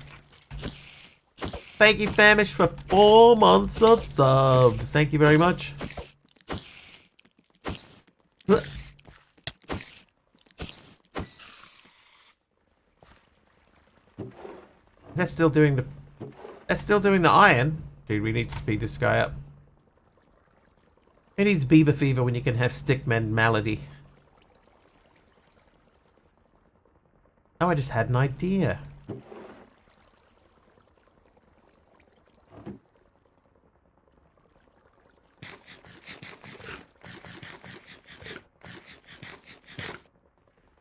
Thank you, Famish, for 4 months of subs. Thank you very much. That's still doing the... That's still doing the iron. Dude, we need to speed this guy up. Who needs Bieber fever when you can have Stickman Malady? Oh, I just had an idea.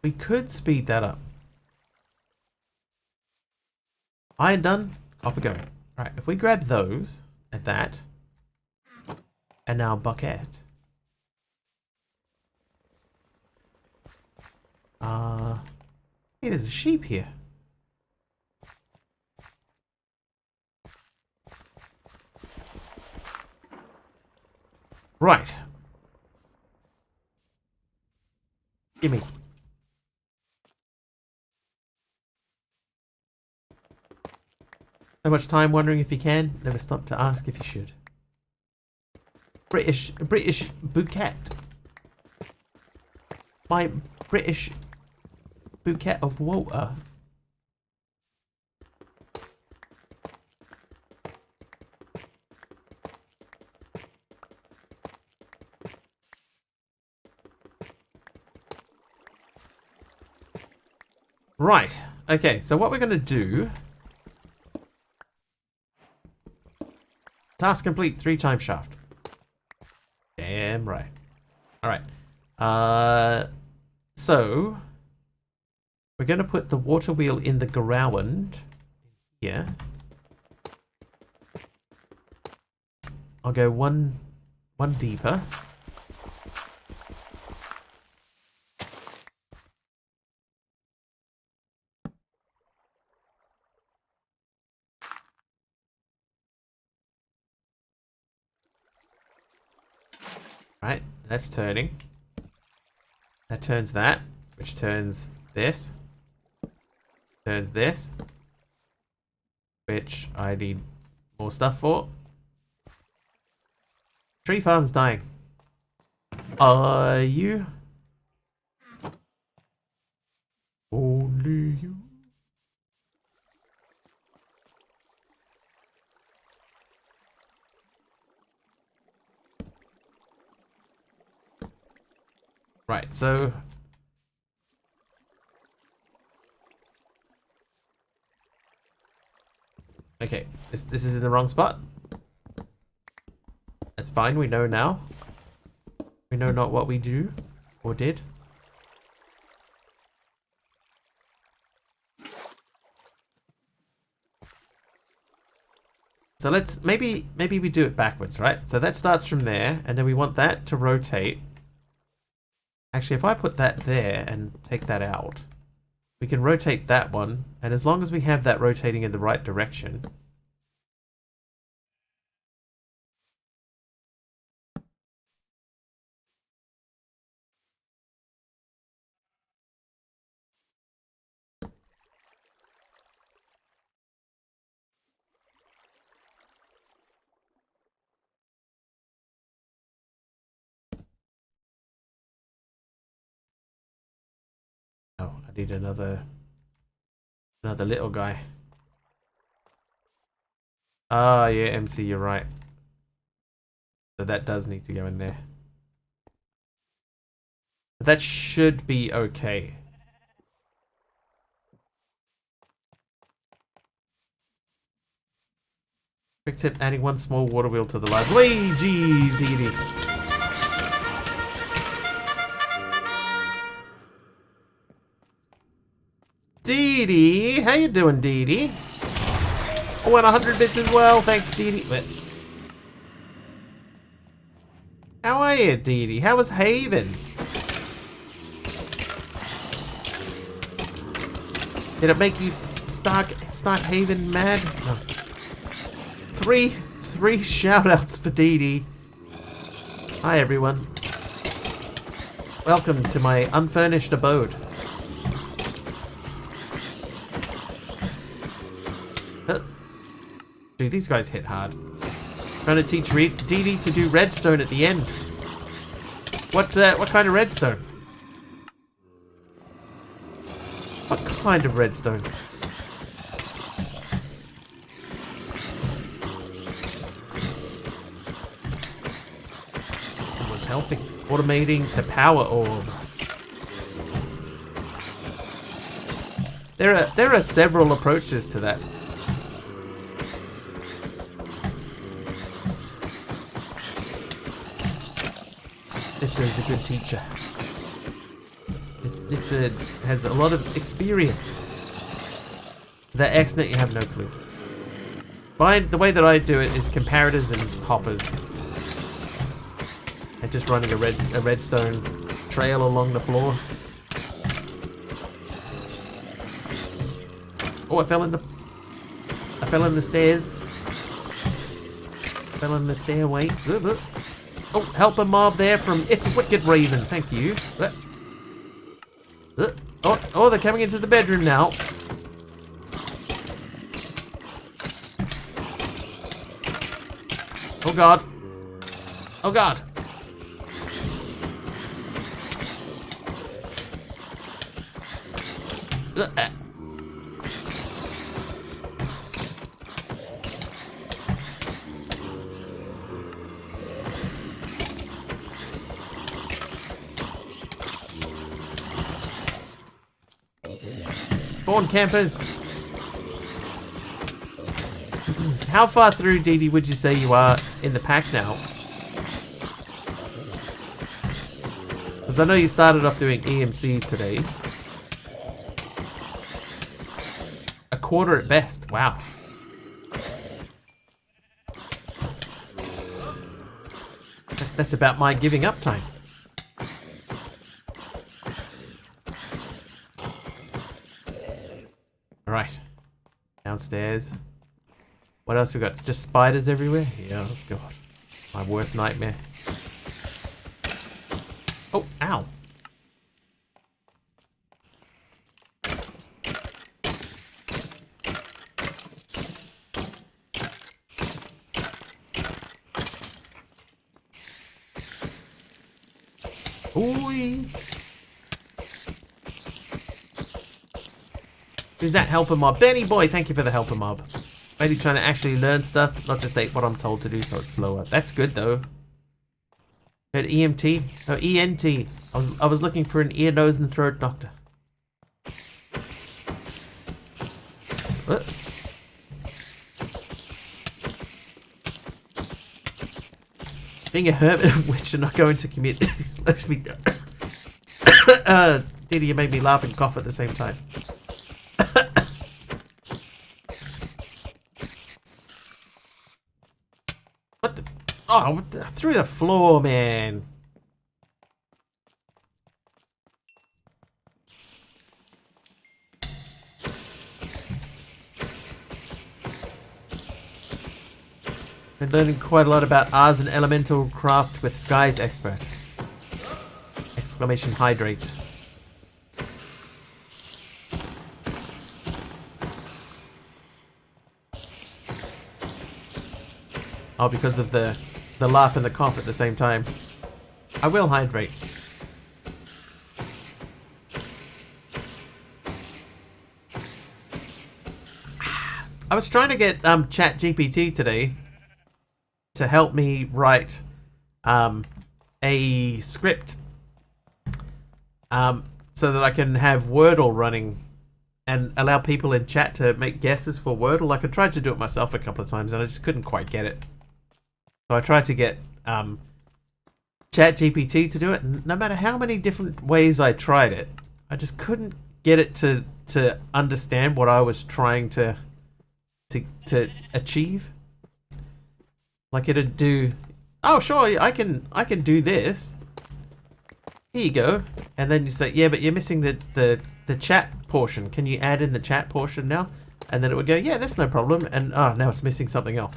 We could speed that up. Iron done, copper going. Alright, if we grab those and that, and now bucket. Hey, there's a sheep here. Right. Gimme. So much time wondering if you can, never stop to ask if you should. British bouquet. My British bouquet of water. Right. Okay, so what we're going to do... Task complete 3 times shaft. Damn right. Alright. So... We're going to put the water wheel in the ground. Here. I'll go one deeper. Right, that's turning. That turns that, which turns this. Turns this. Which I need more stuff for. Tree farm's dying. Are you? Only you. Right, so okay, this is in the wrong spot. That's fine, we know now. We know not what we do or did. So let's maybe we do it backwards, right? So that starts from there, and then we want that to rotate. Actually, if I put that there and take that out, we can rotate that one, and as long as we have that rotating in the right direction. Oh, I need another little guy. Ah, yeah, MC, you're right. So that does need to go in there. But that should be okay. Quick tip, adding one small water wheel to the line. Whee, geez, Dee Dee. Dee Dee, how you doing, Dee Dee? Oh, and 100 bits as well. Thanks, Dee Dee. But how are you, Dee Dee? How was Haven? Did it make you start Haven mad? No. Three shout-outs for Dee Dee. Hi, everyone. Welcome to my unfurnished abode. Dude, these guys hit hard. Trying to teach Dee Dee to do redstone at the end. What kind of redstone? What kind of redstone? Someone's helping. Automating the power orb. There are several approaches to that. It's a good teacher. Has a lot of experience. That XNet, you have no clue. The way that I do it is comparators and hoppers. And just running a redstone trail along the floor. Oh, I fell in the stairs. Fell in the stairway. Oh, help a mob there from It's Wicked Raven. Thank you. Oh, they're coming into the bedroom now. Oh god. Oh god. Spawn campers. How far through, Dee Dee, would you say you are in the pack now? Because I know you started off doing EMC today. quarter at best. Wow. That's about my giving up time. Alright. Downstairs. What else we got? Just spiders everywhere? Yeah, oh god. My worst nightmare. Oh, ow. Ooh. Who's that helper mob? Benny boy, thank you for the helper mob. Maybe trying to actually learn stuff, not just take what I'm told to do so it's slower. That's good though. Heard EMT? Oh, ENT. I was looking for an ear, nose, and throat doctor. What? Being a hermit of which and not going to commute slows me down. Diddy, you made me laugh and cough at the same time. What the? Oh, what the, through the floor, man. Been learning quite a lot about Ars and elemental craft with Sky's expert. Exclamation hydrate. Oh, because of the laugh and the cough at the same time. I will hydrate. I was trying to get ChatGPT today to help me write a script so that I can have Wordle running and allow people in chat to make guesses for Wordle. Like I tried to do it myself a couple of times and I just couldn't quite get it. So I tried to get ChatGPT to do it, and no matter how many different ways I tried it, I just couldn't get it to understand what I was trying to achieve. Like it'd do, oh sure, I can do this. Here you go. And then you say, yeah, but you're missing the chat portion. Can you add in the chat portion now? And then it would go, yeah, that's no problem. And oh, now it's missing something else.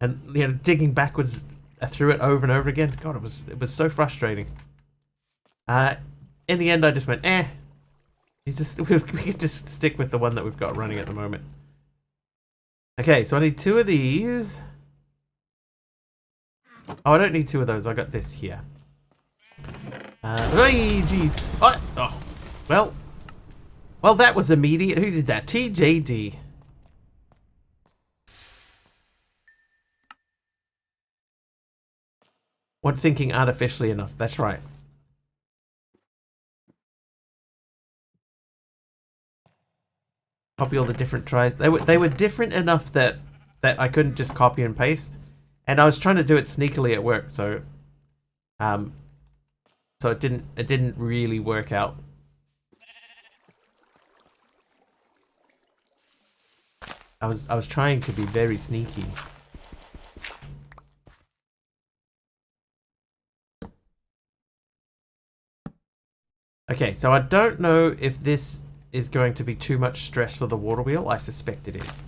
And you know, digging backwards through it over and over again. God, it was so frustrating. In the end, I just went, we could just stick with the one that we've got running at the moment. Okay, so I need 2 of these. Oh, I don't need 2 of those. I got this here. Hey, jeez. What? Oh, well, that was immediate. Who did that? TJD. What thinking artificially enough? That's right. Copy all the different tries. They were different enough that I couldn't just copy and paste, and I was trying to do it sneakily at work, so it didn't really work out. I was trying to be very sneaky. Okay, so I don't know if this is going to be too much stress for the water wheel. I suspect it is.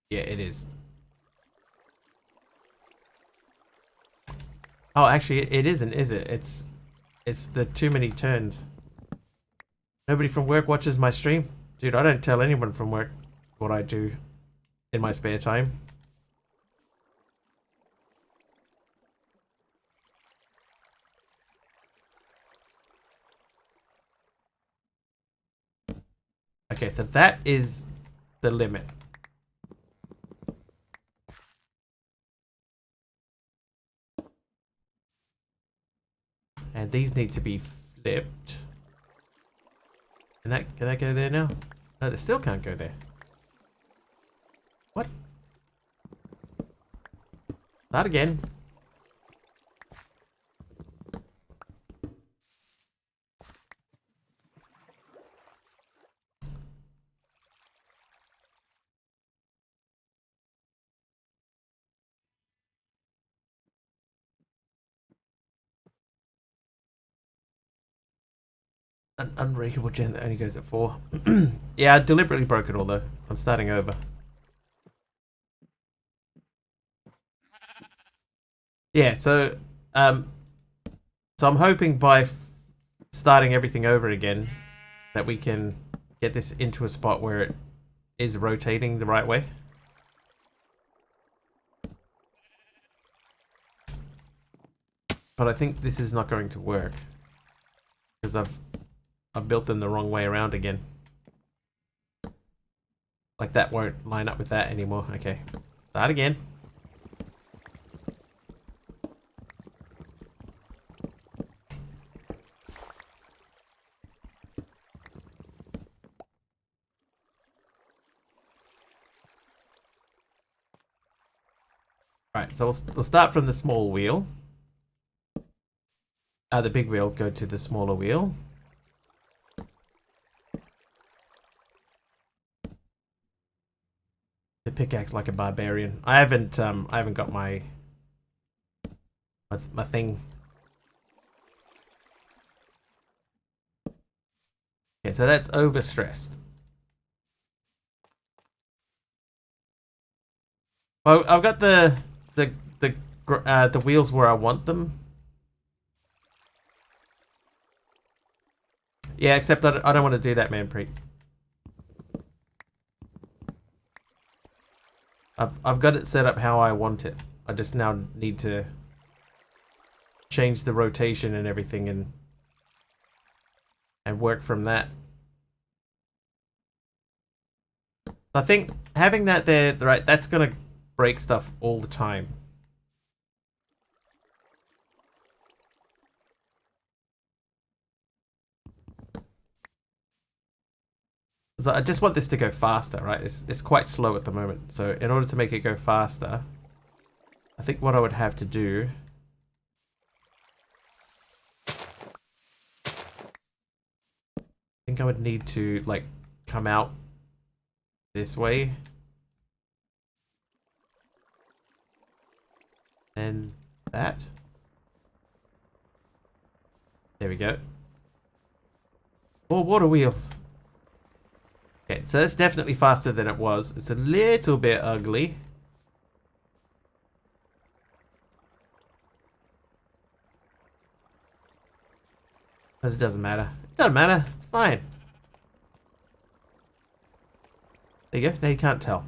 Yeah, it is. Oh, actually, it isn't, is it? It's the too many turns. Nobody from work watches my stream? Dude, I don't tell anyone from work what I do in my spare time. Okay, so that is the limit. And these need to be flipped. Can that go there now? No, they still can't go there. What? Start again. an unbreakable gen that only goes at 4. Yeah, I deliberately broke it all though. I'm starting over. Yeah, so I'm hoping by starting everything over again that we can get this into a spot where it is rotating the right way. But I think this is not going to work because I've built them the wrong way around again. Like that won't line up with that anymore. Okay, start again. Right, so we'll start from the small wheel. The big wheel, go to the smaller wheel. The pickaxe like a barbarian. I haven't got my thing. Okay, so that's overstressed. Well, I've got the wheels where I want them. Yeah, except I don't want to do that, Manpreet. I've got it set up how I want it. I just now need to change the rotation and everything and work from that. I think having that there, right, that's gonna break stuff all the time. So I just want this to go faster, right? It's quite slow at the moment. So in order to make it go faster, I think what I would have to do, I think I would need to like come out this way. And that. There we go. More water wheels. Okay, so that's definitely faster than it was. It's a little bit ugly. But it doesn't matter. It doesn't matter. It's fine. There you go. Now you can't tell.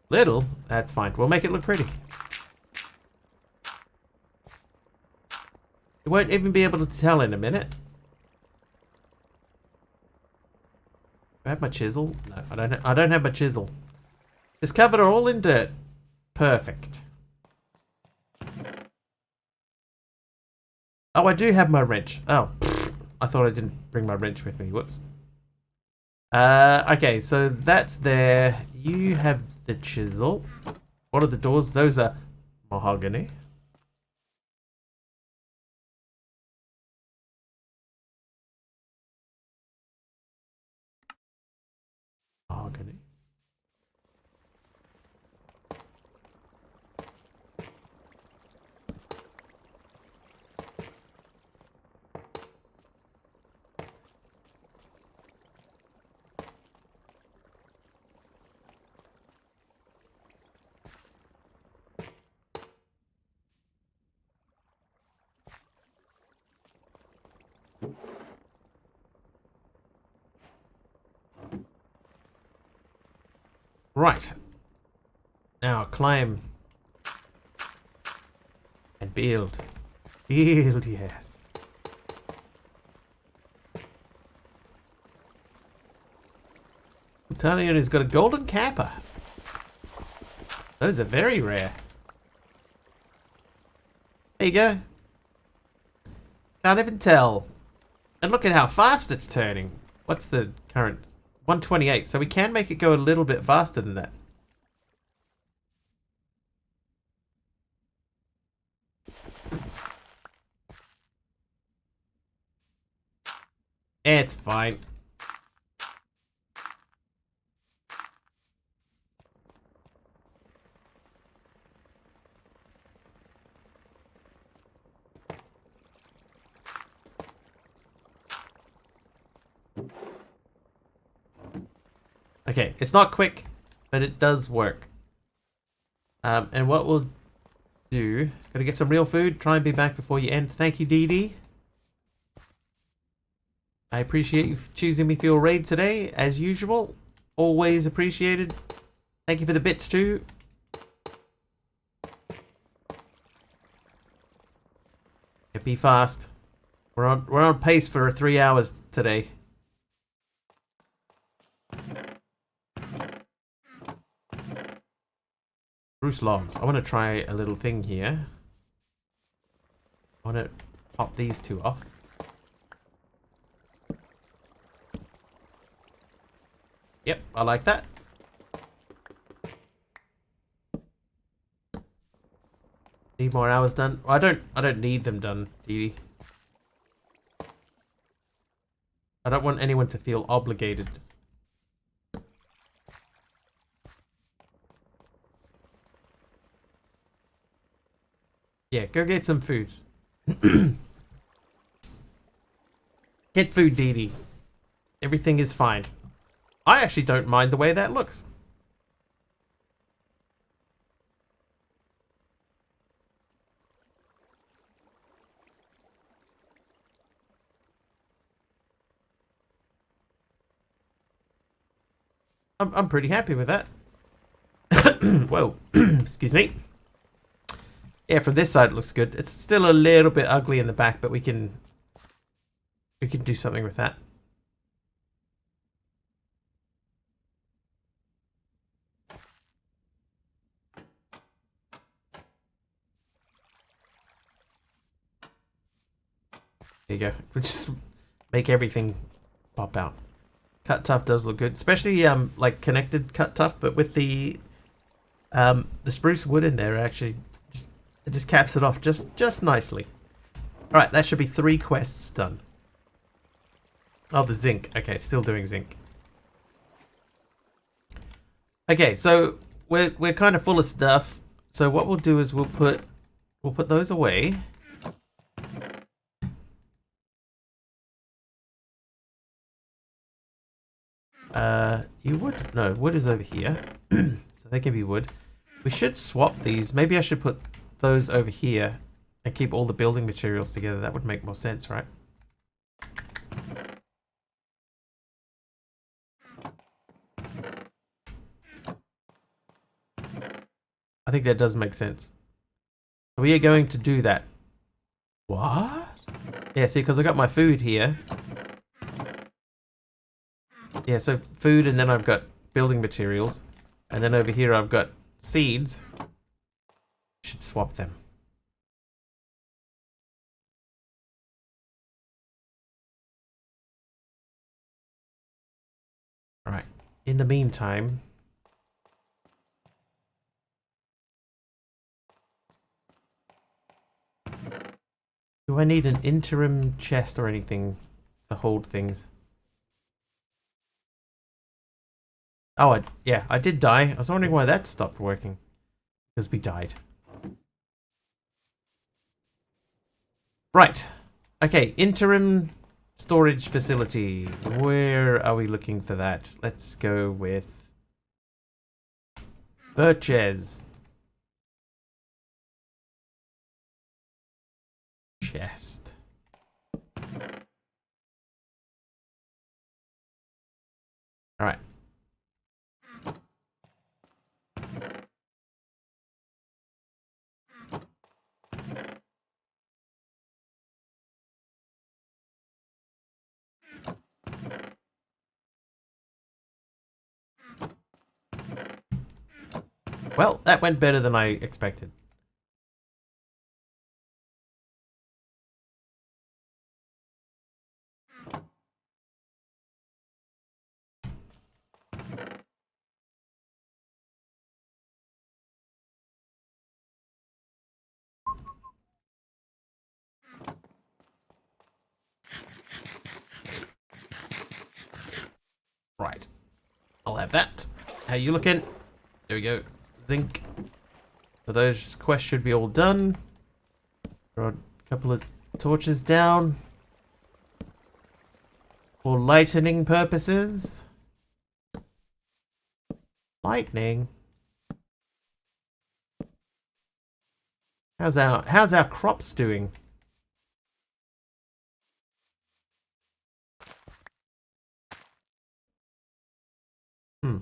Little? That's fine. We'll make it look pretty. You won't even be able to tell in a minute. Do I have my chisel? No, I don't. I don't have my chisel. Just covered her all in dirt. Perfect. Oh, I do have my wrench. Oh, I thought I didn't bring my wrench with me. Whoops. Okay, so that's there. You have the chisel. What are the doors? Those are mahogany. Mahogany. Right. Now climb. And build. Build, yes. Italian has got a golden kappa. Those are very rare. There you go. Can't even tell. And look at how fast it's turning. What's the current? 128. So we can make it go a little bit faster than that. It's fine. Okay, it's not quick, but it does work. And what we'll do... Gotta get some real food. Try and be back before you end. Thank you, Dee Dee. I appreciate you choosing me for your raid today, as usual. Always appreciated. Thank you for the bits, too. Yeah, be fast. We're on pace for 3 hours today. Bruce logs. I want to try a little thing here. I want to pop these two off. Yep, I like that. Need more hours done. Well, I don't need them done, Dee Dee. I don't want anyone to feel obligated. Yeah, go get some food. Get food, Dee Dee. Everything is fine. I actually don't mind the way that looks. I'm pretty happy with that. Whoa, excuse me. Yeah, from this side it looks good. It's still a little bit ugly in the back, but we can do something with that. There you go. We just make everything pop out. Cut tough does look good, especially like connected cut tough, but with the spruce wood in there, actually it just caps it off just nicely. All right, that should be 3 quests done. Oh, the zinc. Okay, still doing zinc. Okay, so we're kind of full of stuff. So what we'll do is we'll put those away. You wood? No, wood is over here. So they can be wood. We should swap these. Maybe I should put those over here and keep all the building materials together. That would make more sense, right? I think that does make sense. We are going to do that. What? Yeah, see, because I got my food here. Yeah, so food, and then I've got building materials. And then over here I've got seeds. Should swap them. Alright. In the meantime... do I need an interim chest or anything to hold things? Oh, yeah, I did die. I was wondering why that stopped working. Because we died. Right. Okay, interim storage facility. Where are we looking for that? Let's go with Birches. Chest. All right. Well, that went better than I expected. Right. I'll have that. How you looking? There we go. Zinc. So those quests should be all done. Throw a couple of torches down. For lightening purposes. Lightning. How's our crops doing? Hmm.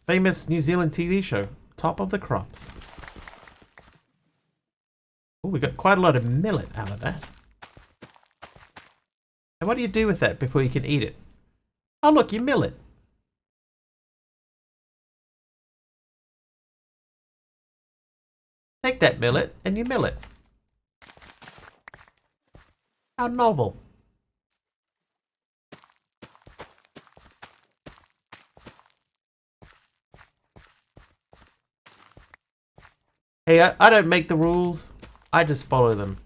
Famous New Zealand TV show, Top of the Crops. Oh, we got quite a lot of millet out of that. And what do you do with that before you can eat it? Oh, look, you mill it. Take that millet and you mill it. How novel. Hey, I don't make the rules. I just follow them.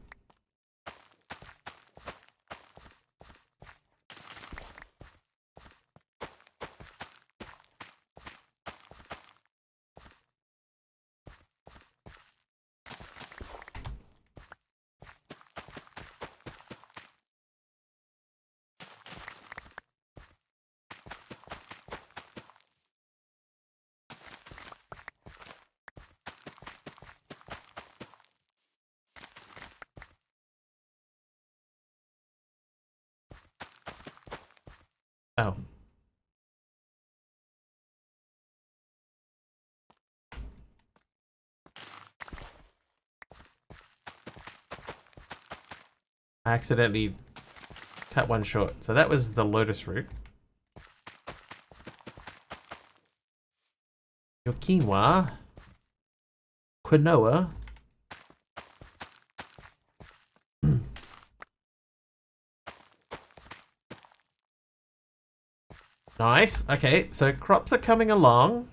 Oh. I accidentally cut one short. So that was the lotus root. Your quinoa. Quinoa. Nice. Okay, so crops are coming along.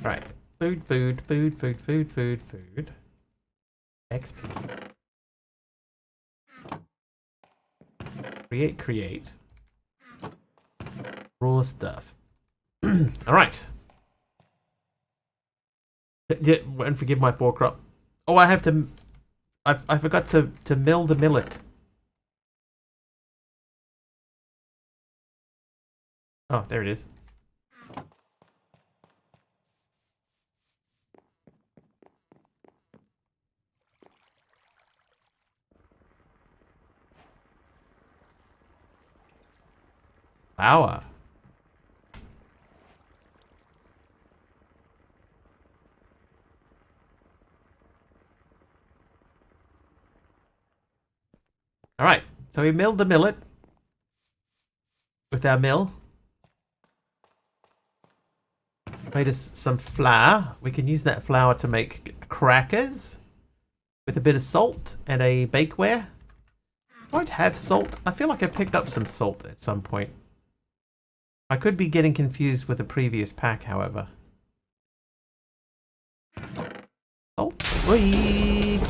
Right. Food, food, food, food, food, food, food. XP. Create, create. Raw stuff. All right. And forgive my poor crop. Oh, I have to. I forgot to mill the millet. Oh, there it is. Flour. All right. So we milled the millet with our mill. Made us some flour. We can use that flour to make crackers with a bit of salt and a bakeware. I don't have salt. I feel like I picked up some salt at some point. I could be getting confused with a previous pack, however. Salt. Whee!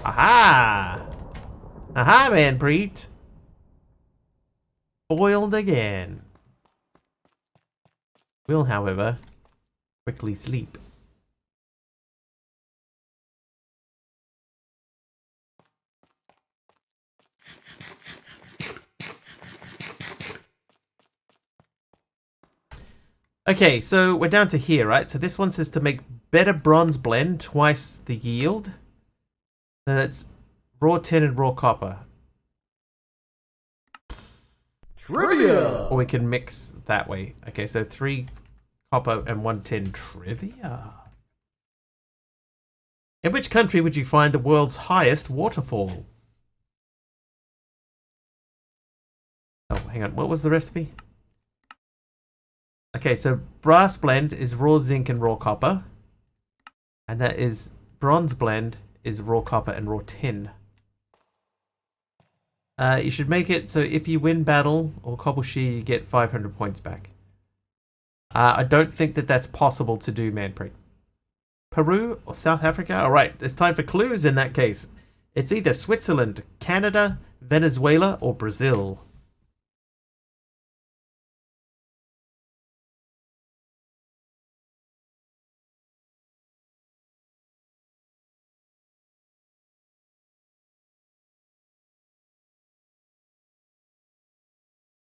Aha! Aha, man, Preet. Boiled again. Will, however, quickly sleep. Okay, so we're down to here, right? So this one says to make better bronze blend, twice the yield. So that's raw tin and raw copper. Trivia! Or we can mix that way. Okay, so 3 copper and 1 tin. Trivia. In which country would you find the world's highest waterfall? Oh, hang on. What was the recipe? Okay, so brass blend is raw zinc and raw copper. And that is bronze blend is raw copper and raw tin. You should make it so if you win battle or cobble shear, you get 500 points back. I don't think that that's possible to do, Manpreet. Peru or South Africa? Alright, it's time for clues in that case. It's either Switzerland, Canada, Venezuela, or Brazil.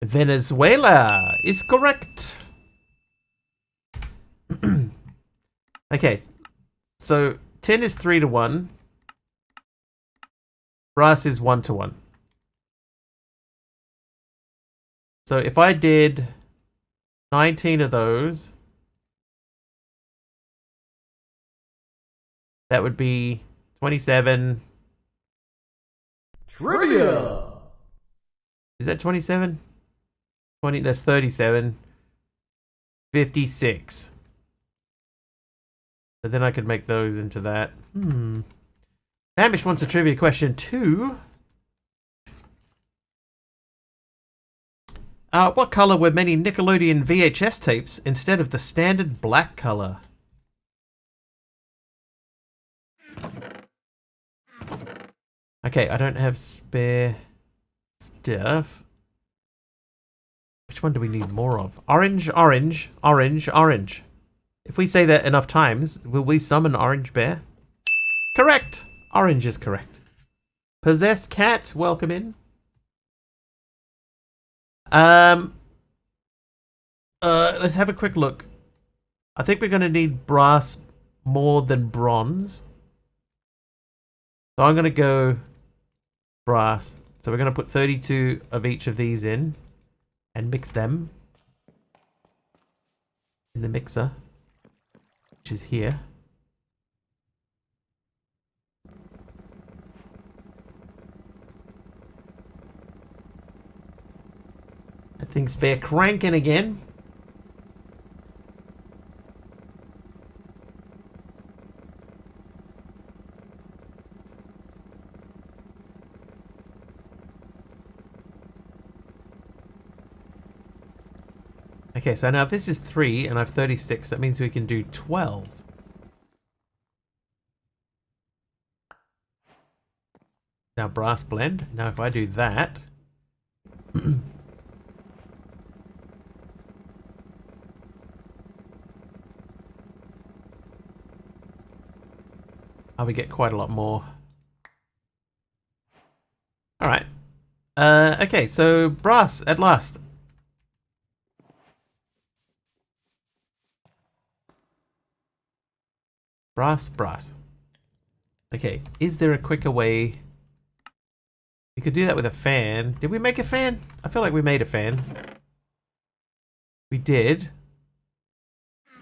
Venezuela is correct. Okay, so tin is 3-1. Brass is 1-1. So if I did 19 of those, that would be 27. Trivia. Is that 27? 20, that's 37. 56. So then I could make those into that. Bambish wants a trivia question too. What color were many Nickelodeon VHS tapes instead of the standard black color? Okay, I don't have spare stuff. Which one do we need more of? Orange, orange, orange, orange. If we say that enough times, will we summon Orange Bear? Correct! Orange is correct. Possessed Cat, welcome in. Let's have a quick look. I think we're going to need brass more than bronze. So I'm going to go brass. So we're going to put 32 of each of these in and mix them in the mixer, which is here. That thing's fair cranking again. Okay, so now if this is 3 and I have 36, that means we can do 12. Now brass blend. Now if I do that... we get quite a lot more. Alright. Okay, so brass at last. Brass, brass. Okay, is there a quicker way? We could do that with a fan. Did we make a fan? I feel like we made a fan. We did.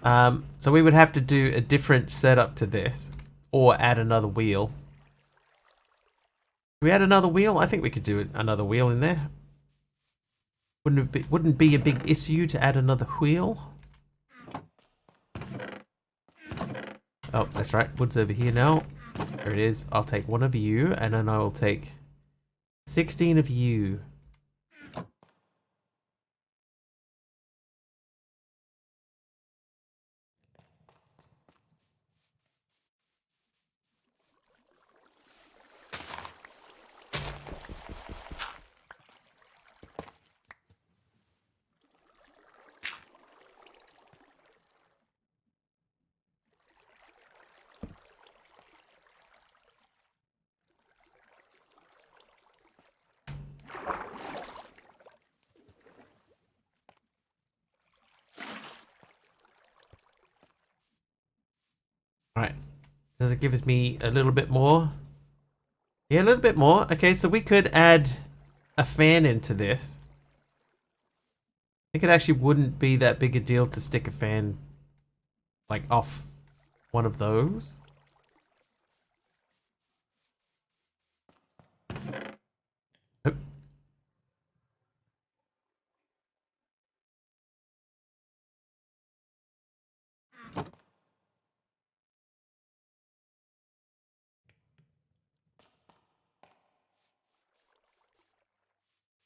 So we would have to do a different setup to this. Or add another wheel. Can we add another wheel? I think we could do another wheel in there. Wouldn't be a big issue to add another wheel. Oh, that's right. Wood's over here now. There it is. I'll take one of you, and then I will take 16 of you. Alright. Does it give me a little bit more? Yeah, a little bit more. Okay, so we could add a fan into this. I think it actually wouldn't be that big a deal to stick a fan like off one of those. Oop.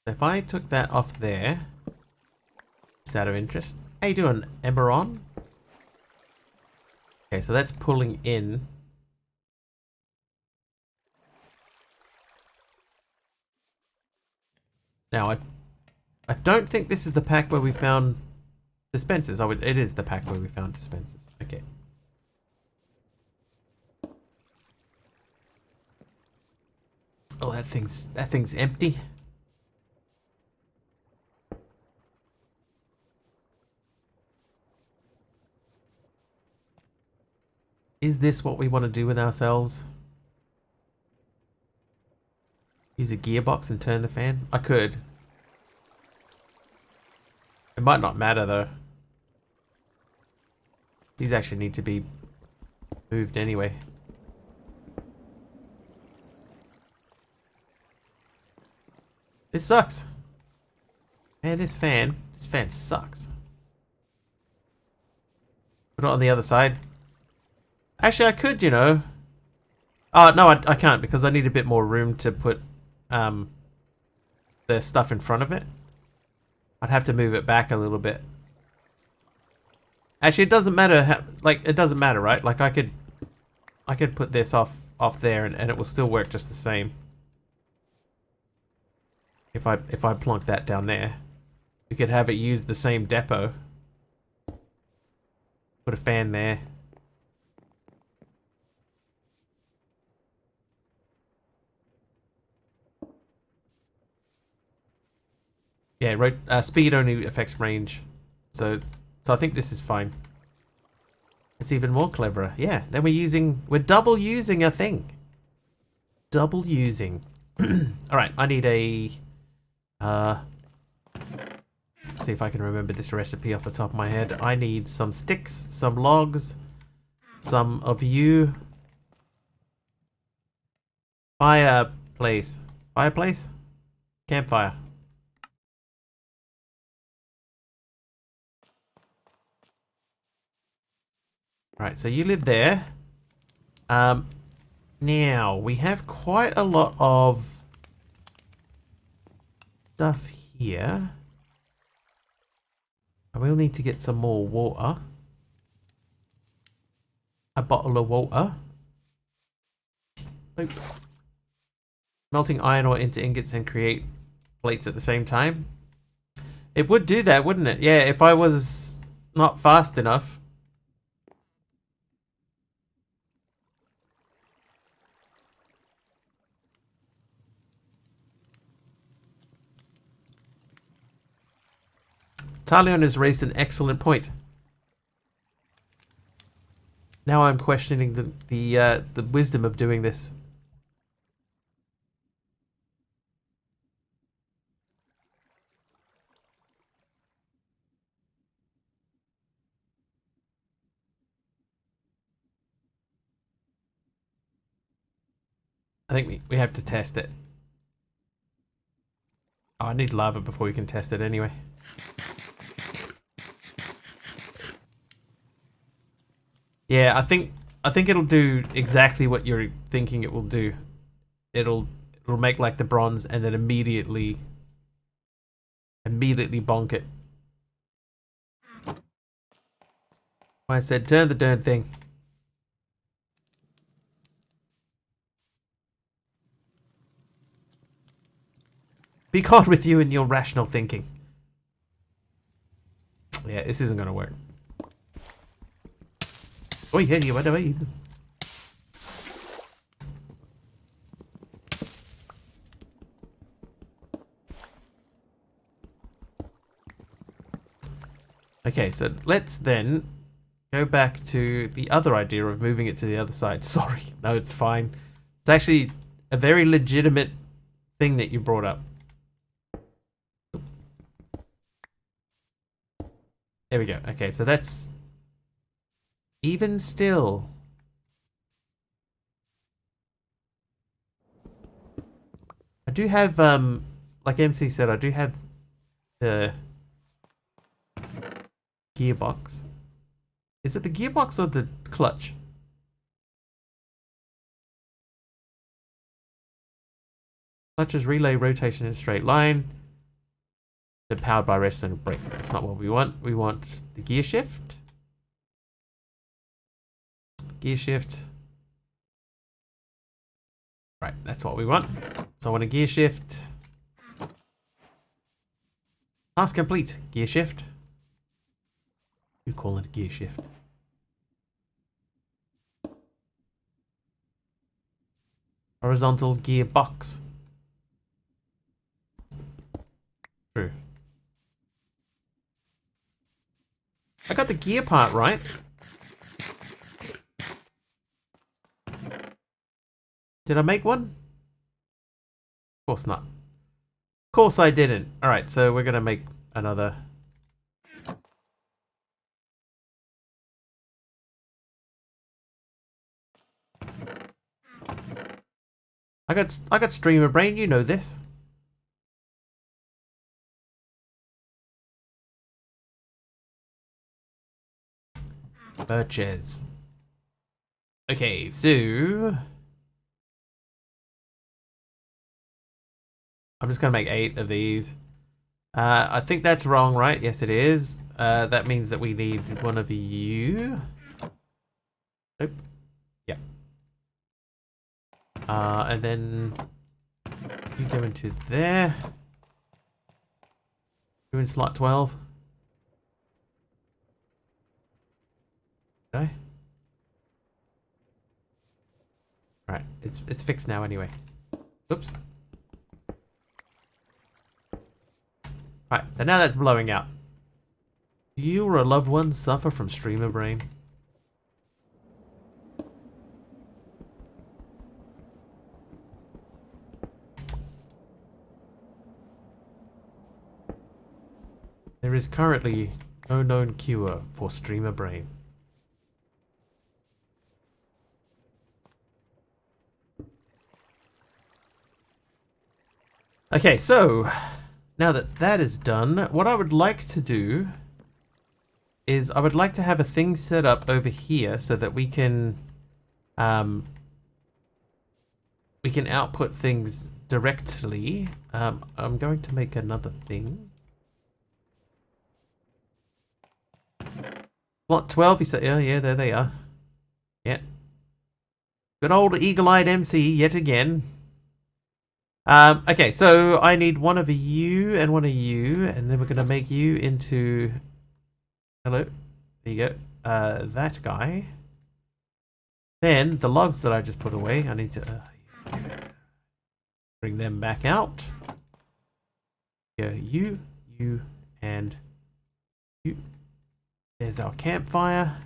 If I took that off there, just out of interest. How you doing, Eberron? Okay, so that's pulling in. Now, I don't think this is the pack where we found dispensers. Oh, it is the pack where we found dispensers. Okay. Oh, that thing's empty. Is this what we want to do with ourselves? Use a gearbox and turn the fan? I could. It might not matter though. These actually need to be moved anyway. This sucks. Man, this fan sucks. Put it on the other side. Actually, I could, you know. Oh, no, I can't because I need a bit more room to put the stuff in front of it. I'd have to move it back a little bit. Actually, it doesn't matter how, like, it doesn't matter, right? Like, I could put this off there and it will still work just the same. If I plonk that down there. We could have it use the same depot. Put a fan there. Yeah, speed only affects range. So I think this is fine. It's even more cleverer. Yeah, then we're double using a thing. Double using. Alright, I need a let's see if I can remember this recipe off the top of my head. I need some sticks, some logs, some of you. Fireplace. Fireplace? Campfire. Right, so you live there. Now, we have quite a lot of stuff here. I will need to get some more water. A bottle of water. Boop. Melting iron ore into ingots and create plates at the same time. It would do that, wouldn't it? Yeah, if I was not fast enough. Talion has raised an excellent point. Now I'm questioning the wisdom of doing this. I think we have to test it. Oh, I need lava before we can test it anyway. Yeah, I think it'll do exactly what you're thinking it will do. It'll make like the bronze and then immediately bonk it. I said turn the darn thing. Be gone with you and your rational thinking. Yeah, this isn't gonna work. Oi, hey, you went away. Okay, so let's then go back to the other idea of moving it to the other side. Sorry, no, it's fine. It's actually a very legitimate thing that you brought up. There we go. Okay, so that's even still. I do have, like MC said, I do have the gearbox. Is it the gearbox or the clutch? Clutches relay rotation in a straight line. They're powered by resting brakes. That's not what we want. We want the gear shift. Gear shift. Right, that's what we want. So I want a gear shift. Task complete. Gear shift. You call it a gear shift. Horizontal gearbox. True. I got the gear part right. Did I make one? Of course not. Of course I didn't. Alright, so we're gonna make another. I got streamer brain, you know this. Purchase. Okay, so I'm just gonna make 8 of these. I think that's wrong, right? Yes, it is. That means that we need one of you. Nope. Yeah. And then you go into there. You're in slot 12. Okay. Alright, it's fixed now anyway. Oops. Right, so now that's blowing out. Do you or a loved one suffer from streamer brain? There is currently no known cure for streamer brain. Okay, so now that that is done, what I would like to do is I would like to have a thing set up over here so that we can output things directly. I'm going to make another thing. Slot 12, you say? Oh yeah, there they are. Yeah. Good old eagle-eyed MC yet again. Okay, so I need one of you and one of you, and then we're gonna make you into. Hello, there you go. That guy. Then the logs that I just put away, I need to bring them back out. Yeah, you, and you. There's our campfire.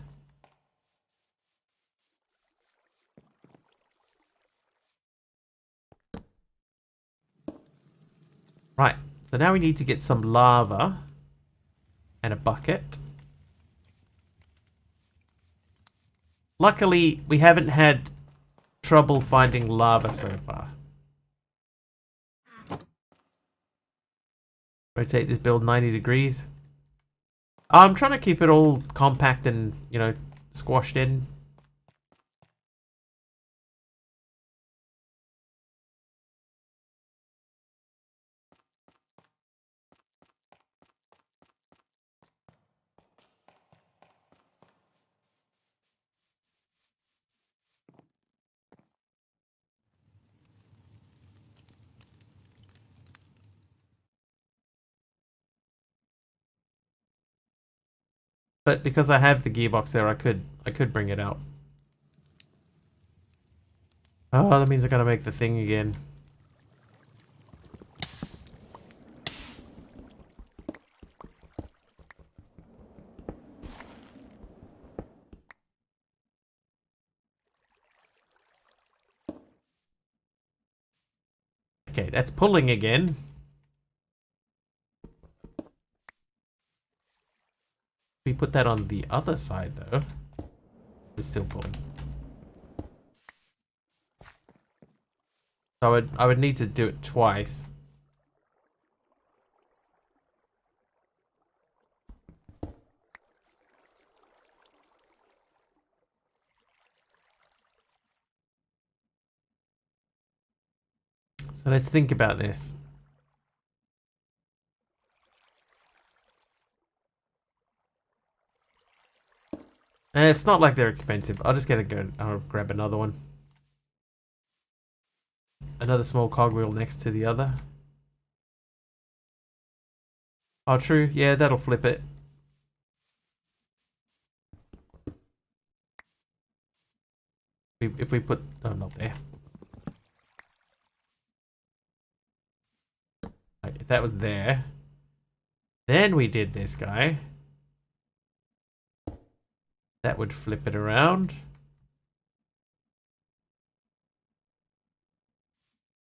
Right, so now we need to get some lava and a bucket. Luckily, we haven't had trouble finding lava so far. Rotate this build 90 degrees. I'm trying to keep it all compact and, you know, squashed in. But because I have the gearbox there, I could bring it out. Oh, that means I gotta make the thing again. Okay, that's pulling again. We put that on the other side though. It's still pulling. So I would need to do it twice. So let's think about this. It's not like they're expensive. I'll just I'll grab another one. Another small cogwheel next to the other. Oh, true. Yeah, that'll flip it. If we put... Oh, not there. Like, if that was there. Then we did this guy. That would flip it around.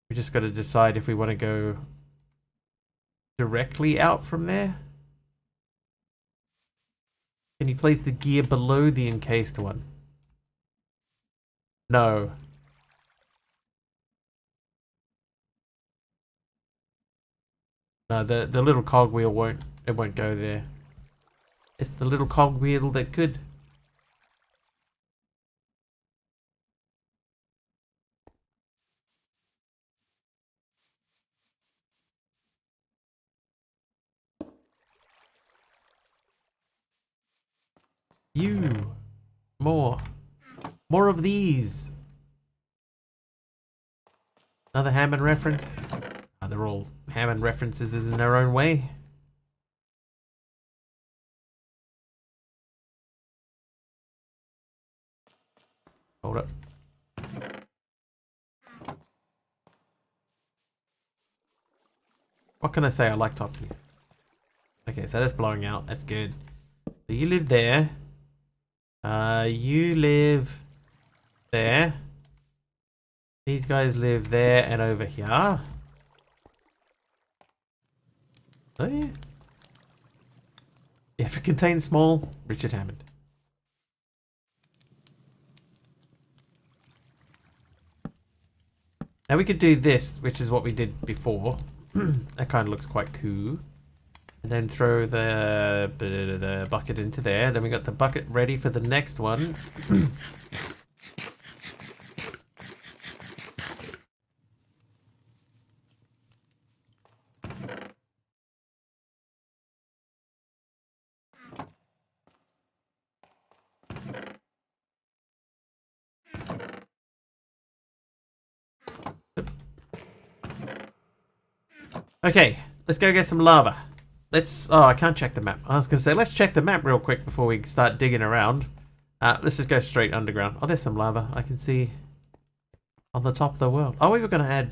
We just got to decide if we want to go directly out from there. Can you place the gear below the encased one? No. No, the little cogwheel won't go there. It's the little cogwheel that could. You. More. More of these. Another Hammond reference. Oh, they're all Hammond references in their own way. Hold up. What can I say? I like Top Gear. Okay, so that's blowing out. That's good. So you live there. You live there. These guys live there and over here. Oh yeah. Yeah, if it contains small, Richard Hammond. Now we could do this, which is what we did before. That kind of looks quite cool. And then throw the bucket into there. Then we got the bucket ready for the next one. Okay, let's go get some lava. Oh, I can't check the map. I was going to say, let's check the map real quick before we start digging around. Let's just go straight underground. Oh, there's some lava. I can see on the top of the world. Oh, we were going to add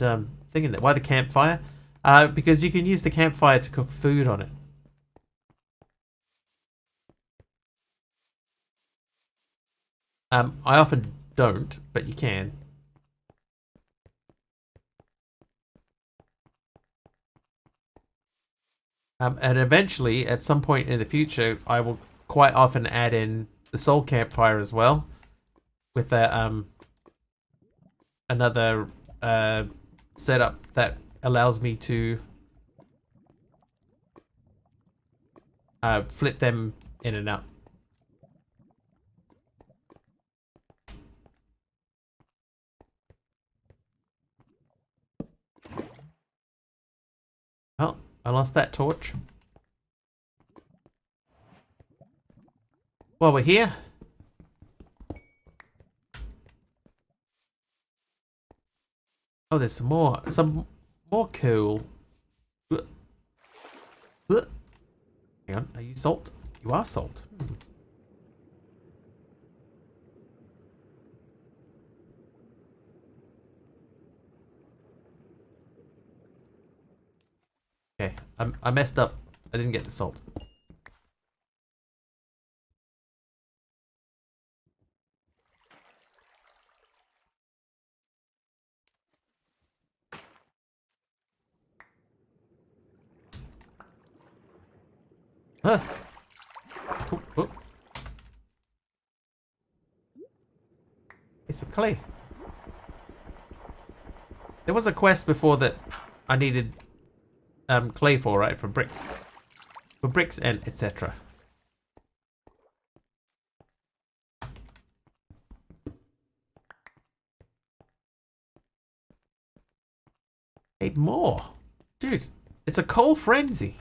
thing in there. Why the campfire? Because you can use the campfire to cook food on it. I often don't, but you can. And eventually, at some point in the future, I will quite often add in the soul campfire as well, with another setup that allows me to flip them in and out. Oh, I lost that torch. While we're here. Oh, there's some more coal. Hang on, are you salt? You are salt. Okay, I messed up. I didn't get the salt. Huh. Oh, oh. It's some clay. There was a quest before that I needed clay for, right? For bricks. For bricks and etc. Hey, more. Dude, it's a coal frenzy.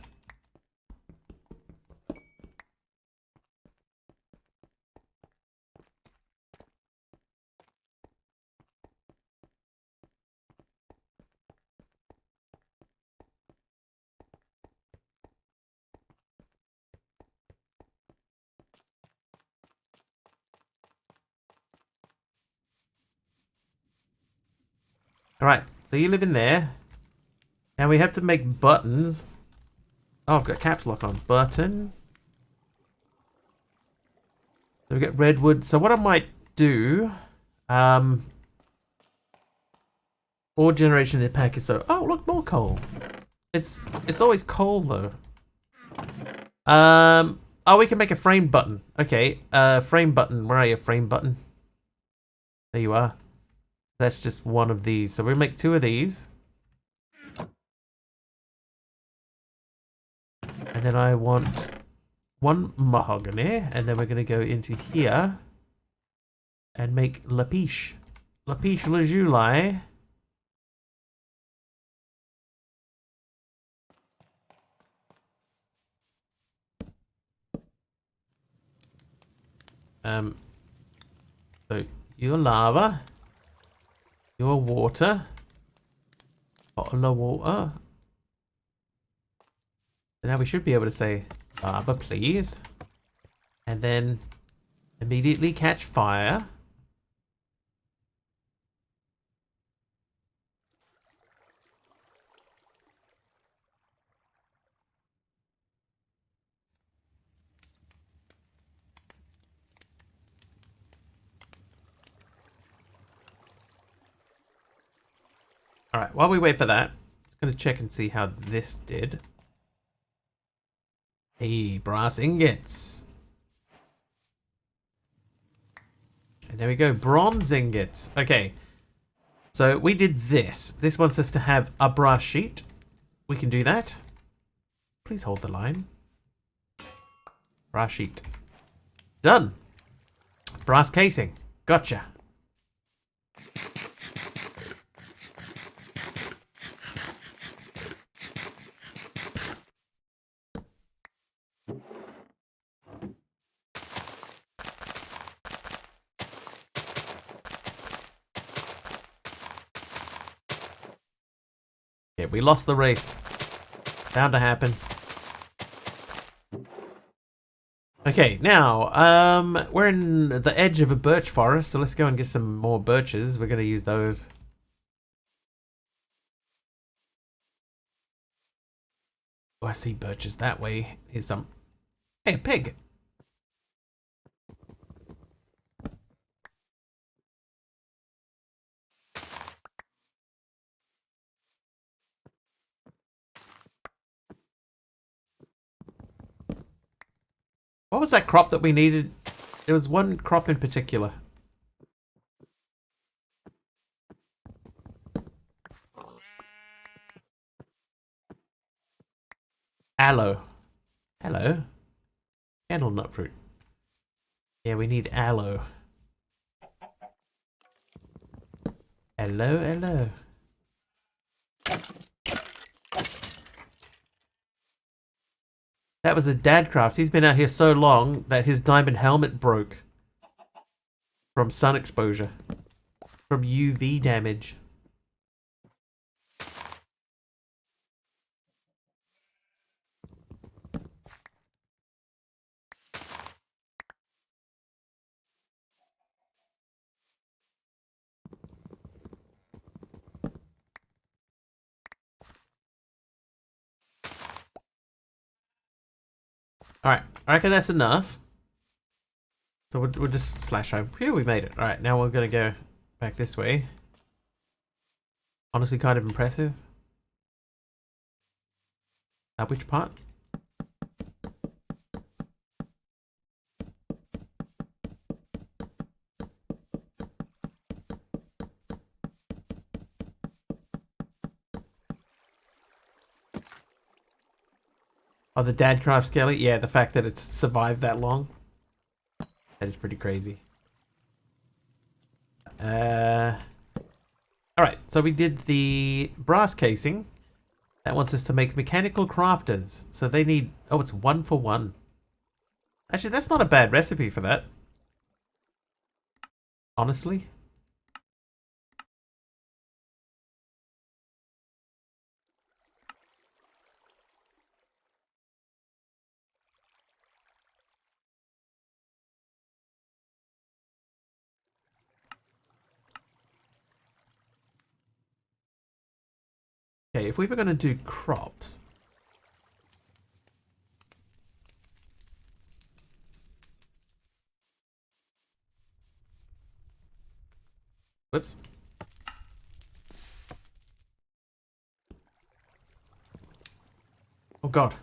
Alright, so you live in there. And we have to make buttons. Oh, I've got caps lock on. Button. So we get redwood. So what I might do... ore generation in the pack is so... Oh, look, more coal. It's always coal, though. Oh, we can make a frame button. Okay, frame button. Where are you, frame button? There you are. That's just one of these. So we'll make 2 of these. And then I want 1 mahogany. And then we're going to go into here and make lapiche. Lapiche lazuli. So your lava, your water, bottle of water. So now we should be able to say lava, please, and then immediately catch fire. Alright, while we wait for that, just going to check and see how this did. Hey, brass ingots. And there we go, bronze ingots. Okay, so we did this. This wants us to have a brass sheet. We can do that. Please hold the line. Brass sheet. Done. Brass casing. Gotcha. Yeah, we lost the race. Bound to happen. Okay, now, we're in the edge of a birch forest, so let's go and get some more birches. We're going to use those. Oh, I see birches that way. Here's some... Hey, a pig! What was that crop that we needed? There was one crop in particular. Aloe. Hello. Candle nut fruit. Yeah, we need aloe. Hello, hello. That was a Dadcraft. He's been out here so long that his diamond helmet broke. From sun exposure. From UV damage. Alright, I reckon that's enough. So we'll just slash home. Phew, we made it. Alright, now we're going to go back this way. Honestly, kind of impressive. Which part? Oh, the Dadcraft skelly? Yeah, the fact that it's survived that long. That is pretty crazy. Alright, So we did the brass casing. That wants us to make mechanical crafters. So they need... Oh, it's 1 for 1. Actually, that's not a bad recipe for that. Honestly. Okay, if we were going to do crops... Whoops. Oh god.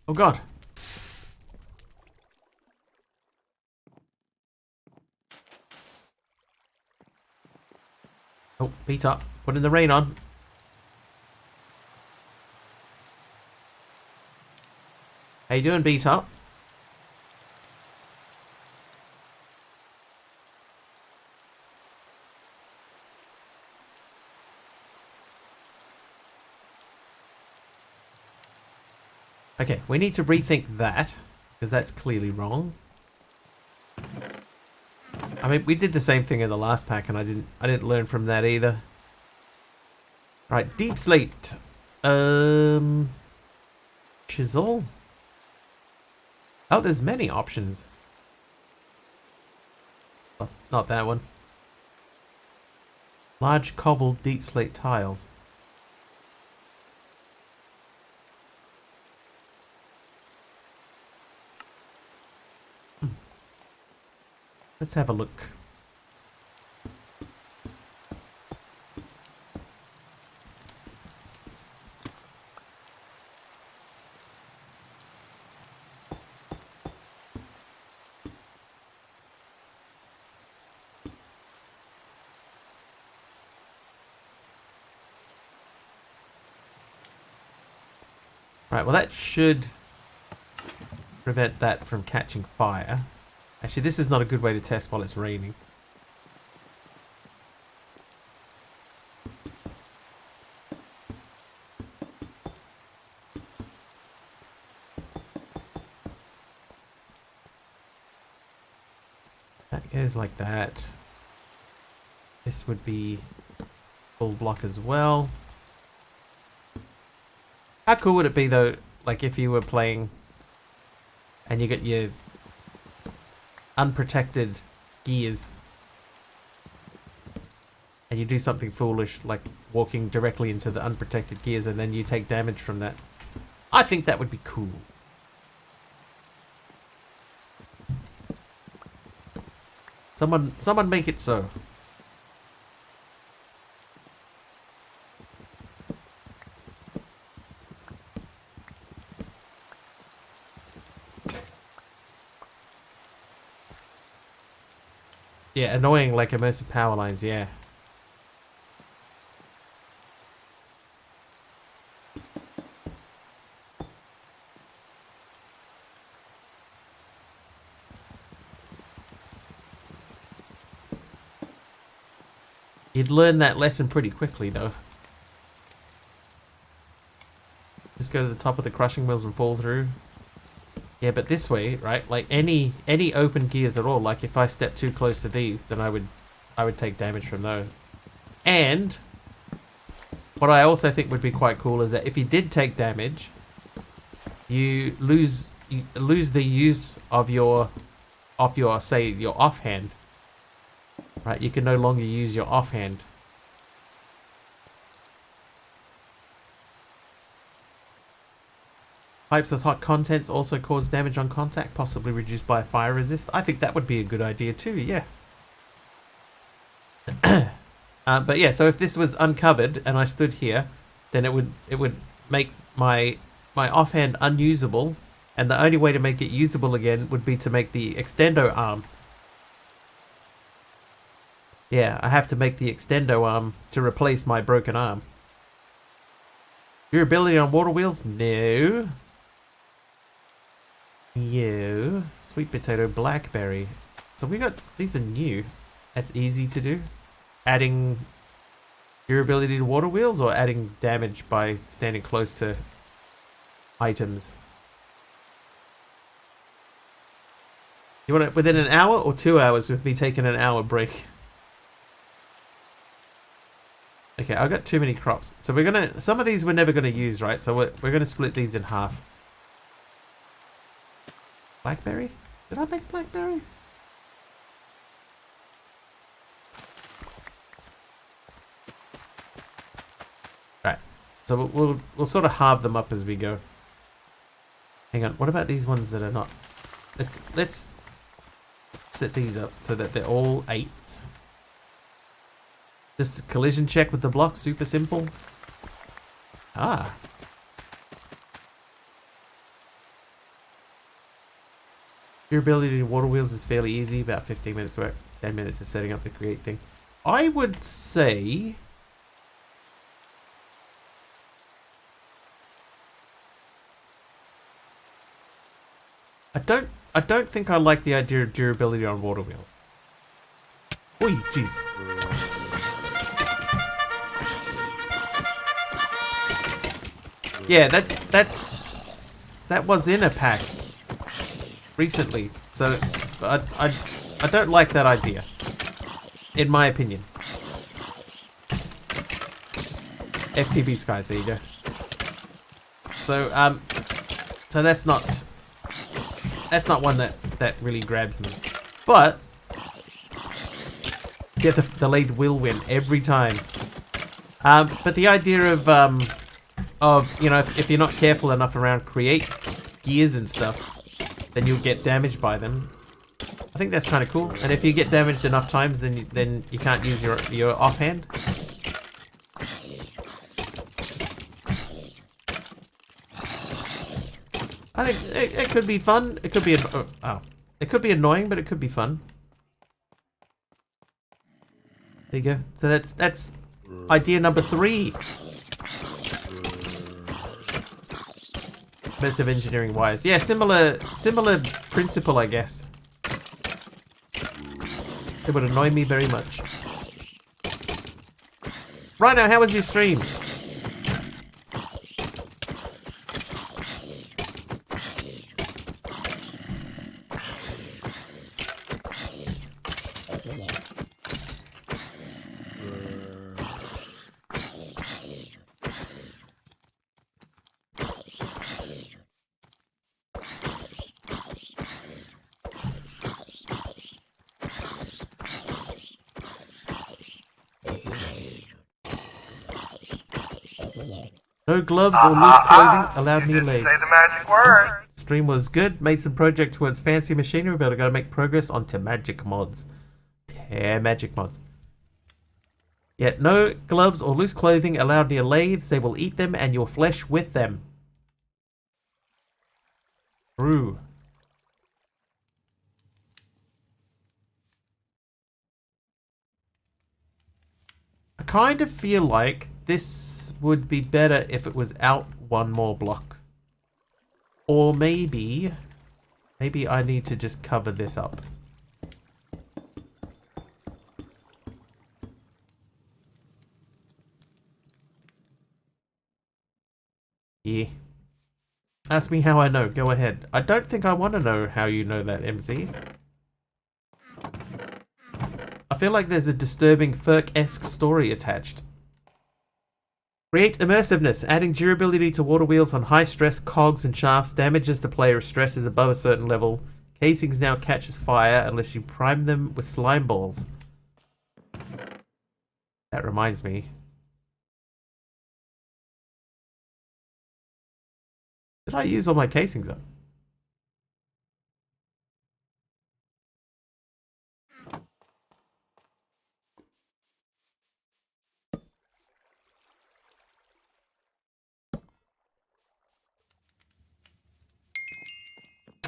Oh god. Oh, beat up. Putting the rain on. How you doing, beat up? Okay, we need to rethink that, because that's clearly wrong. I mean, we did the same thing in the last pack, and I didn't learn from that either. Right, deep slate. Chisel. Oh, there's many options. Oh, not that one. Large cobbled deep slate tiles. Let's have a look. Right, well that should prevent that from catching fire. Actually, this is not a good way to test while it's raining. That goes like that. This would be full block as well. How cool would it be though, like if you were playing and you get your unprotected gears and you do something foolish like walking directly into the unprotected gears and then you take damage from that. I think that would be cool. Someone make it so. Yeah, annoying like immersive power lines, yeah. You'd learn that lesson pretty quickly though. Just go to the top of the crushing wheels and fall through. Yeah, but this way, right? Like any open gears at all, like if I step too close to these, then I would take damage from those. And what I also think would be quite cool is that if you did take damage, you lose the use of your say your offhand. Right? You can no longer use your offhand. Pipes with hot contents also cause damage on contact, possibly reduced by fire resist. I think that would be a good idea too, yeah. But yeah, so if this was uncovered and I stood here, then it would make my offhand unusable, and the only way to make it usable again would be to make the extendo arm. Yeah, I have to make the extendo arm to replace my broken arm. Durability on water wheels? No. You sweet potato blackberry. So we got these are new. That's easy to do. adding durability to water wheels or adding damage by standing close to items? You want it within an hour or 2 hours with me taking an hour break? Okay, I've got too many crops. So we're gonna, some of these we're never gonna use, right? So we're gonna split these in half. Blackberry? Did I make blackberry? Right. So we'll sort of halve them up as we go. Hang on. What about these ones that are not? Let's set these up so that they're all 8s. Just a collision check with the block, super simple. Ah. Durability to water wheels is fairly easy, about 15 minutes work, 10 minutes of setting up the create thing. I would say I don't think I like the idea of durability on water wheels. Oi, jeez. Yeah, that was in a pack recently, so I don't like that idea, in my opinion. FTB skies, there you go. So that's not one that really grabs me, but yeah, the lathe will win every time. But the idea of you know, if you're not careful enough around create gears and stuff, then you'll get damaged by them. I think that's kind of cool. And if you get damaged enough times, then you can't use your offhand. I think it could be fun. It could be it could be annoying, but it could be fun. There you go. So that's idea number 3. Bits of engineering wise. Yeah, similar principle, I guess. It would annoy me very much. Rhino, how was your stream? No gloves or loose clothing allowed near legs. Say the magic word. Stream was good. Made some project towards fancy machinery, but I gotta make progress onto magic mods. Magic mods. Yeah, no gloves or loose clothing allowed near lathes. They will eat them and your flesh with them. True. I kind of feel like this would be better if it was out one more block. Or maybe I need to just cover this up. Yeah. Ask me how I know. Go ahead. I don't think I want to know how you know that, MC. I feel like there's a disturbing Ferk-esque story attached. Create immersiveness. Adding durability to water wheels on high stress cogs and shafts damages the player if stress is above a certain level. Casings now catches fire unless you prime them with slime balls. That reminds me. Did I use all my casings up?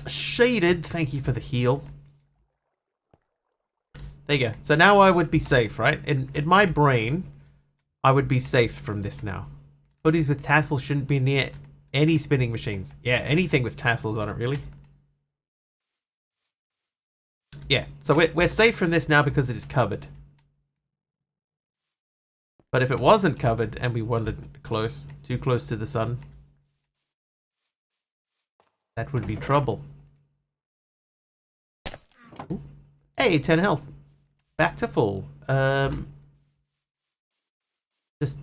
Shaded, thank you for the heal. There you go. So now I would be safe, right? In my brain, I would be safe from this now. Hoodies with tassels shouldn't be near any spinning machines. Yeah, anything with tassels on it, really. Yeah, so we're safe from this now because it is covered. But if it wasn't covered and we wanted close, too close to the sun, that would be trouble. Ooh. Hey, 10 health. Back to full.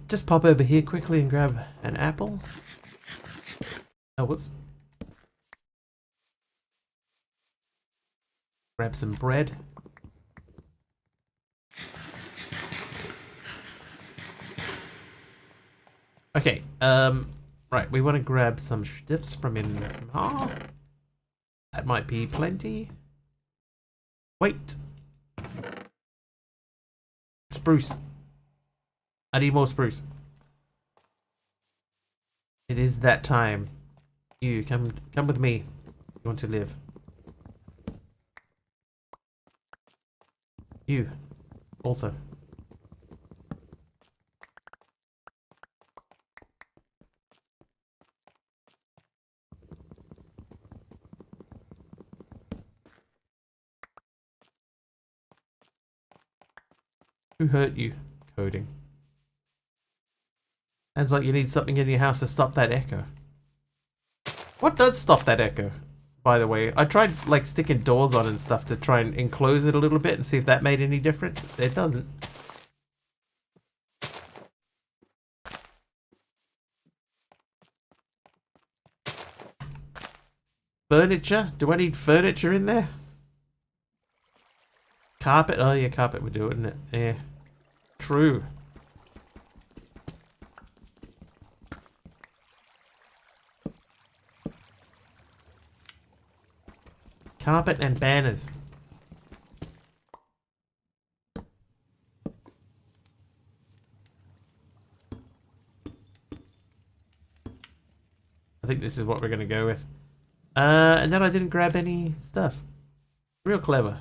Just pop over here quickly and grab an apple. Oh, whoops. Grab some bread. Okay, right, we want to grab some stiffs from in... Ah, that might be plenty. Wait. Spruce. I need more spruce. It is that time. You, come with me. You want to live. You, also. Who hurt you? Coding. Sounds like you need something in your house to stop that echo. What does stop that echo, by the way? I tried like sticking doors on and stuff to try and enclose it a little bit and see if that made any difference. It doesn't. Furniture? Do I need furniture in there? Carpet? Oh yeah, carpet would do it, wouldn't it? Yeah. True. Carpet and banners. I think this is what we're going to go with. And then I didn't grab any stuff. Real clever.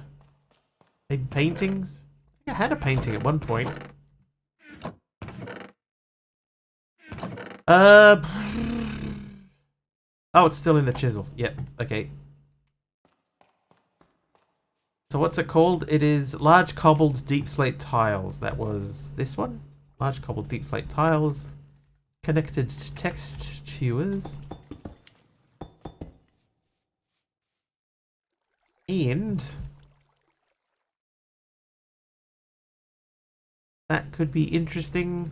Maybe paintings? I think I had a painting at one point. Oh, it's still in the chisel. Yep, okay. So what's it called? It is large cobbled deep slate tiles. That was this one. Large cobbled deep slate tiles. Connected textures. And that could be interesting.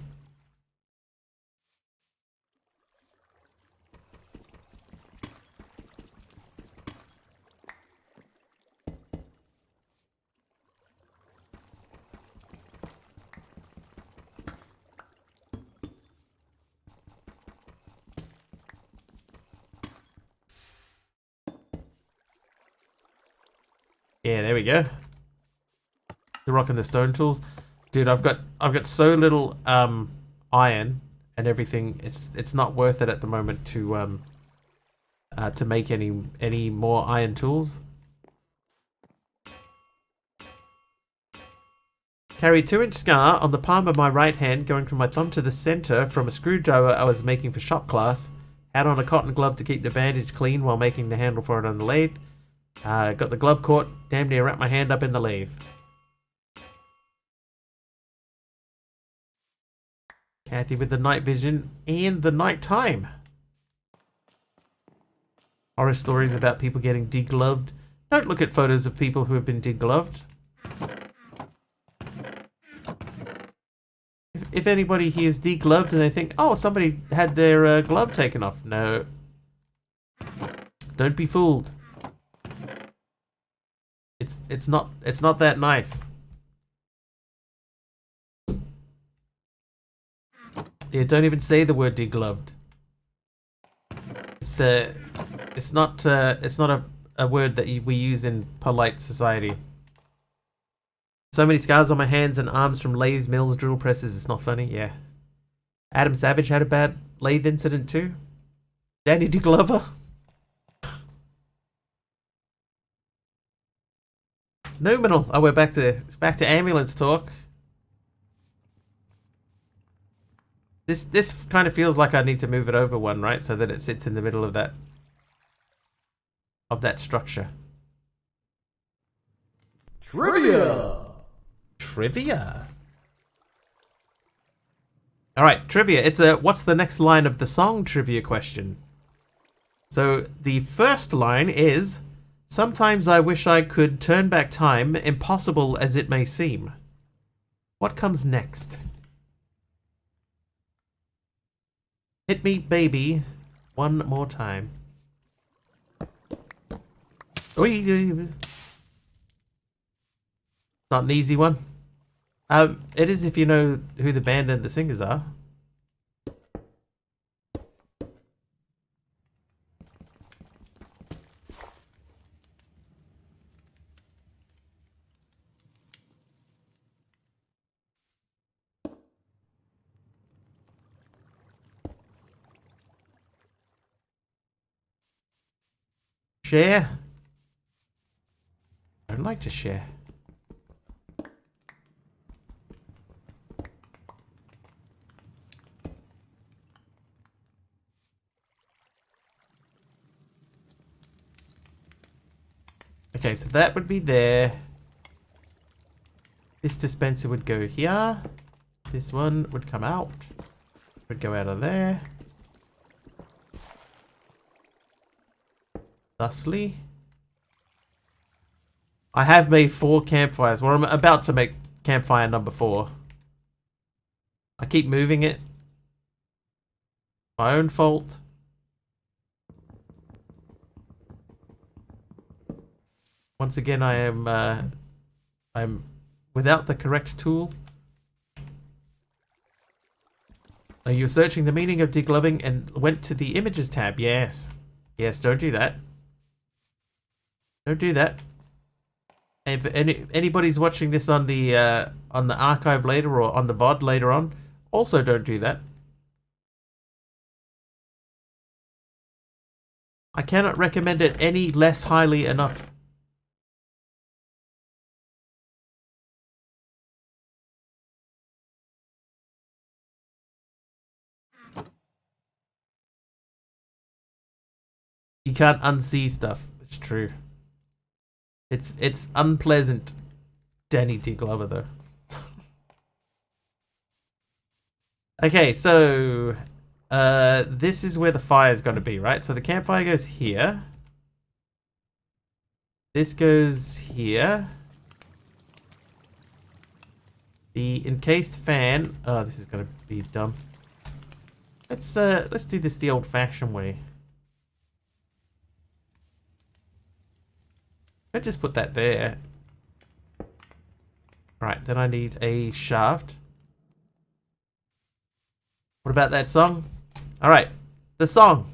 Yeah, there we go. The rock and the stone tools. Dude, I've got so little iron and everything. It's not worth it at the moment to make any more iron tools. Carry 2-inch scar on the palm of my right hand, going from my thumb to the center from a screwdriver I was making for shop class. Had on a cotton glove to keep the bandage clean while making the handle for it on the lathe. Got the glove caught, damn near wrapped my hand up in the lathe. Kathy with the night vision and the night time. Horror stories about people getting degloved. Don't look at photos of people who have been degloved. If anybody here is degloved and they think, oh, somebody had their glove taken off. No. Don't be fooled. It's not that nice. Yeah, don't even say the word degloved. It's not a word that we use in polite society. So many scars on my hands and arms from lathes, mills, drill presses. It's not funny. Yeah. Adam Savage had a bad lathe incident too. Danny DeGlover. Numinal. Oh, we're back to ambulance talk. This kind of feels like I need to move it over one, right? So that it sits in the middle of that structure. Trivia. Trivia. All right, trivia. It's a what's the next line of the song trivia question. So the first line is, sometimes I wish I could turn back time, impossible as it may seem. What comes next? Hit me, baby, one more time. Oy. Not an easy one. It is if you know who the band and the singers are. Share? I don't like to share. Okay, so that would be there. This dispenser would go here. This one would come out. Would go out of there. Thusly. I have made 4 campfires. Well, I'm about to make campfire number 4. I keep moving it. My own fault. Once again, I'm without the correct tool. Are you searching the meaning of degloving and went to the images tab? Yes. Yes, don't do that. Don't do that. And if anybody's watching this on the archive later or on the VOD later on, also don't do that. I cannot recommend it any less highly enough. You can't unsee stuff. It's true. It's unpleasant. Danny D. Glover, though. Okay, so this is where the fire is going to be, right? So the campfire goes here. This goes here. The encased fan. Oh, this is going to be dumb. Let's do this the old-fashioned way. I just put that there. Right, then I need a shaft. What about that song? Alright, the song.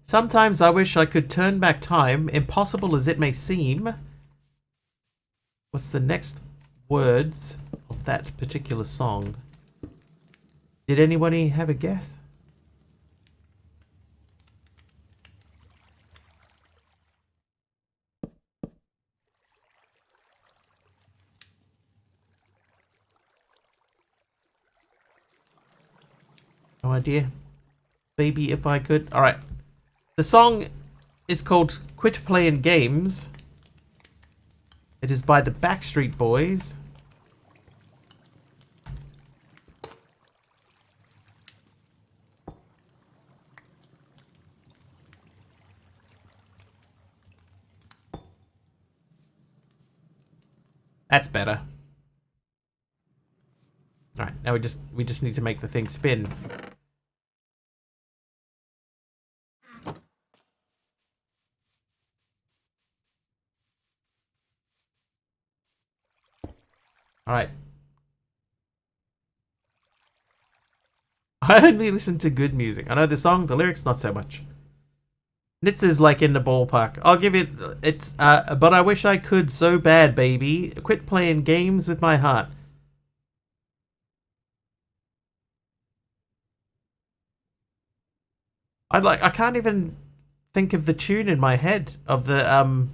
Sometimes I wish I could turn back time, impossible as it may seem. What's the next words of that particular song? Did anybody have a guess? No idea. Baby, if I could. Alright. The song is called Quit Playing Games. It is by the Backstreet Boys. That's better. Alright, now we just need to make the thing spin. Alright. I only listen to good music. I know the song, the lyrics, not so much. Nitz is like in the ballpark. I'll give it, it's, but I wish I could so bad, baby. Quit playing games with my heart. I can't even think of the tune in my head of the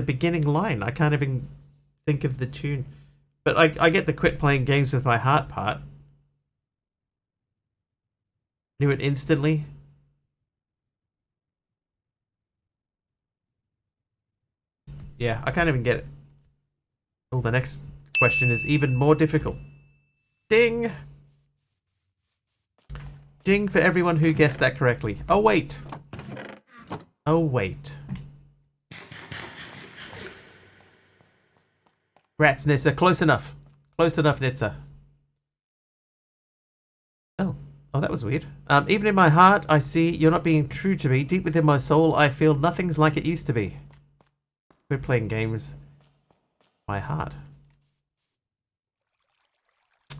beginning line. I can't even think of the tune. But I get the quit playing games with my heart part. Knew it instantly. Yeah, I can't even get it. Oh, the next question is even more difficult. Ding! Ding for everyone who guessed that correctly. Oh, wait. Oh, wait. Rats, Nitsa. Close enough. Close enough, Nitsa. Oh. Oh, that was weird. Even in my heart, I see you're not being true to me. Deep within my soul, I feel nothing's like it used to be. We're playing games. My heart.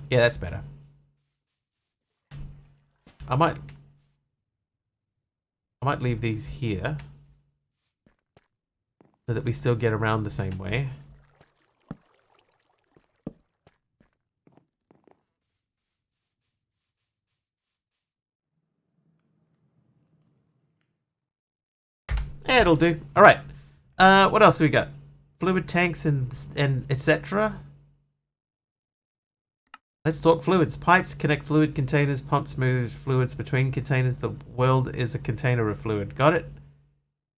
Yeah, that's better. I might leave these here so that we still get around the same way. Yeah, it'll do. All right. What else have we got? Fluid tanks and etc. Let's talk fluids. Pipes connect fluid containers. Pumps move fluids between containers. The world is a container of fluid. Got it?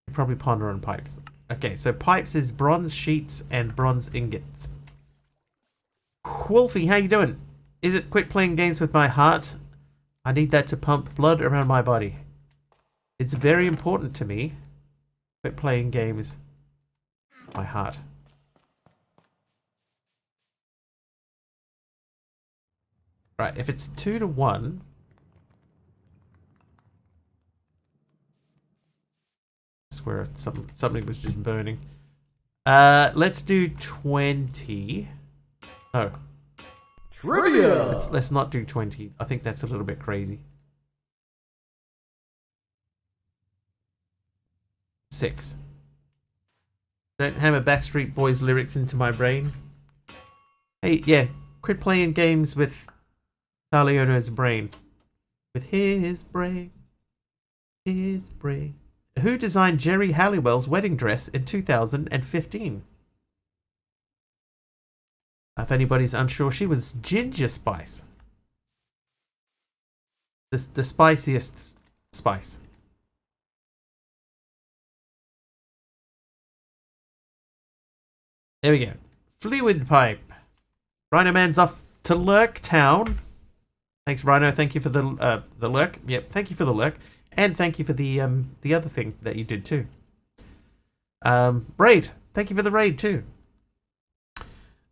You probably ponder on pipes. Okay, so pipes is bronze sheets and bronze ingots. Wolfie, how you doing? Is it quit playing games with my heart? I need that to pump blood around my body. It's very important to me. Quit playing games. My heart. Right, if it's 2 to 1. I swear something was just burning. Let's do 20. No. Trivia! Let's not do 20. I think that's a little bit crazy. 6. Don't hammer Backstreet Boys lyrics into my brain. Hey, yeah, quit playing games with Taliono's brain. With his brain. His brain. Who designed Jerry Halliwell's wedding dress in 2015? If anybody's unsure, she was Ginger Spice. The spiciest spice. There we go. Fluid pipe. Rhino Man's off to Lurk Town. Thanks, Rhino. Thank you for the lurk. Yep, thank you for the lurk. And thank you for the other thing that you did too. Raid. Thank you for the raid too.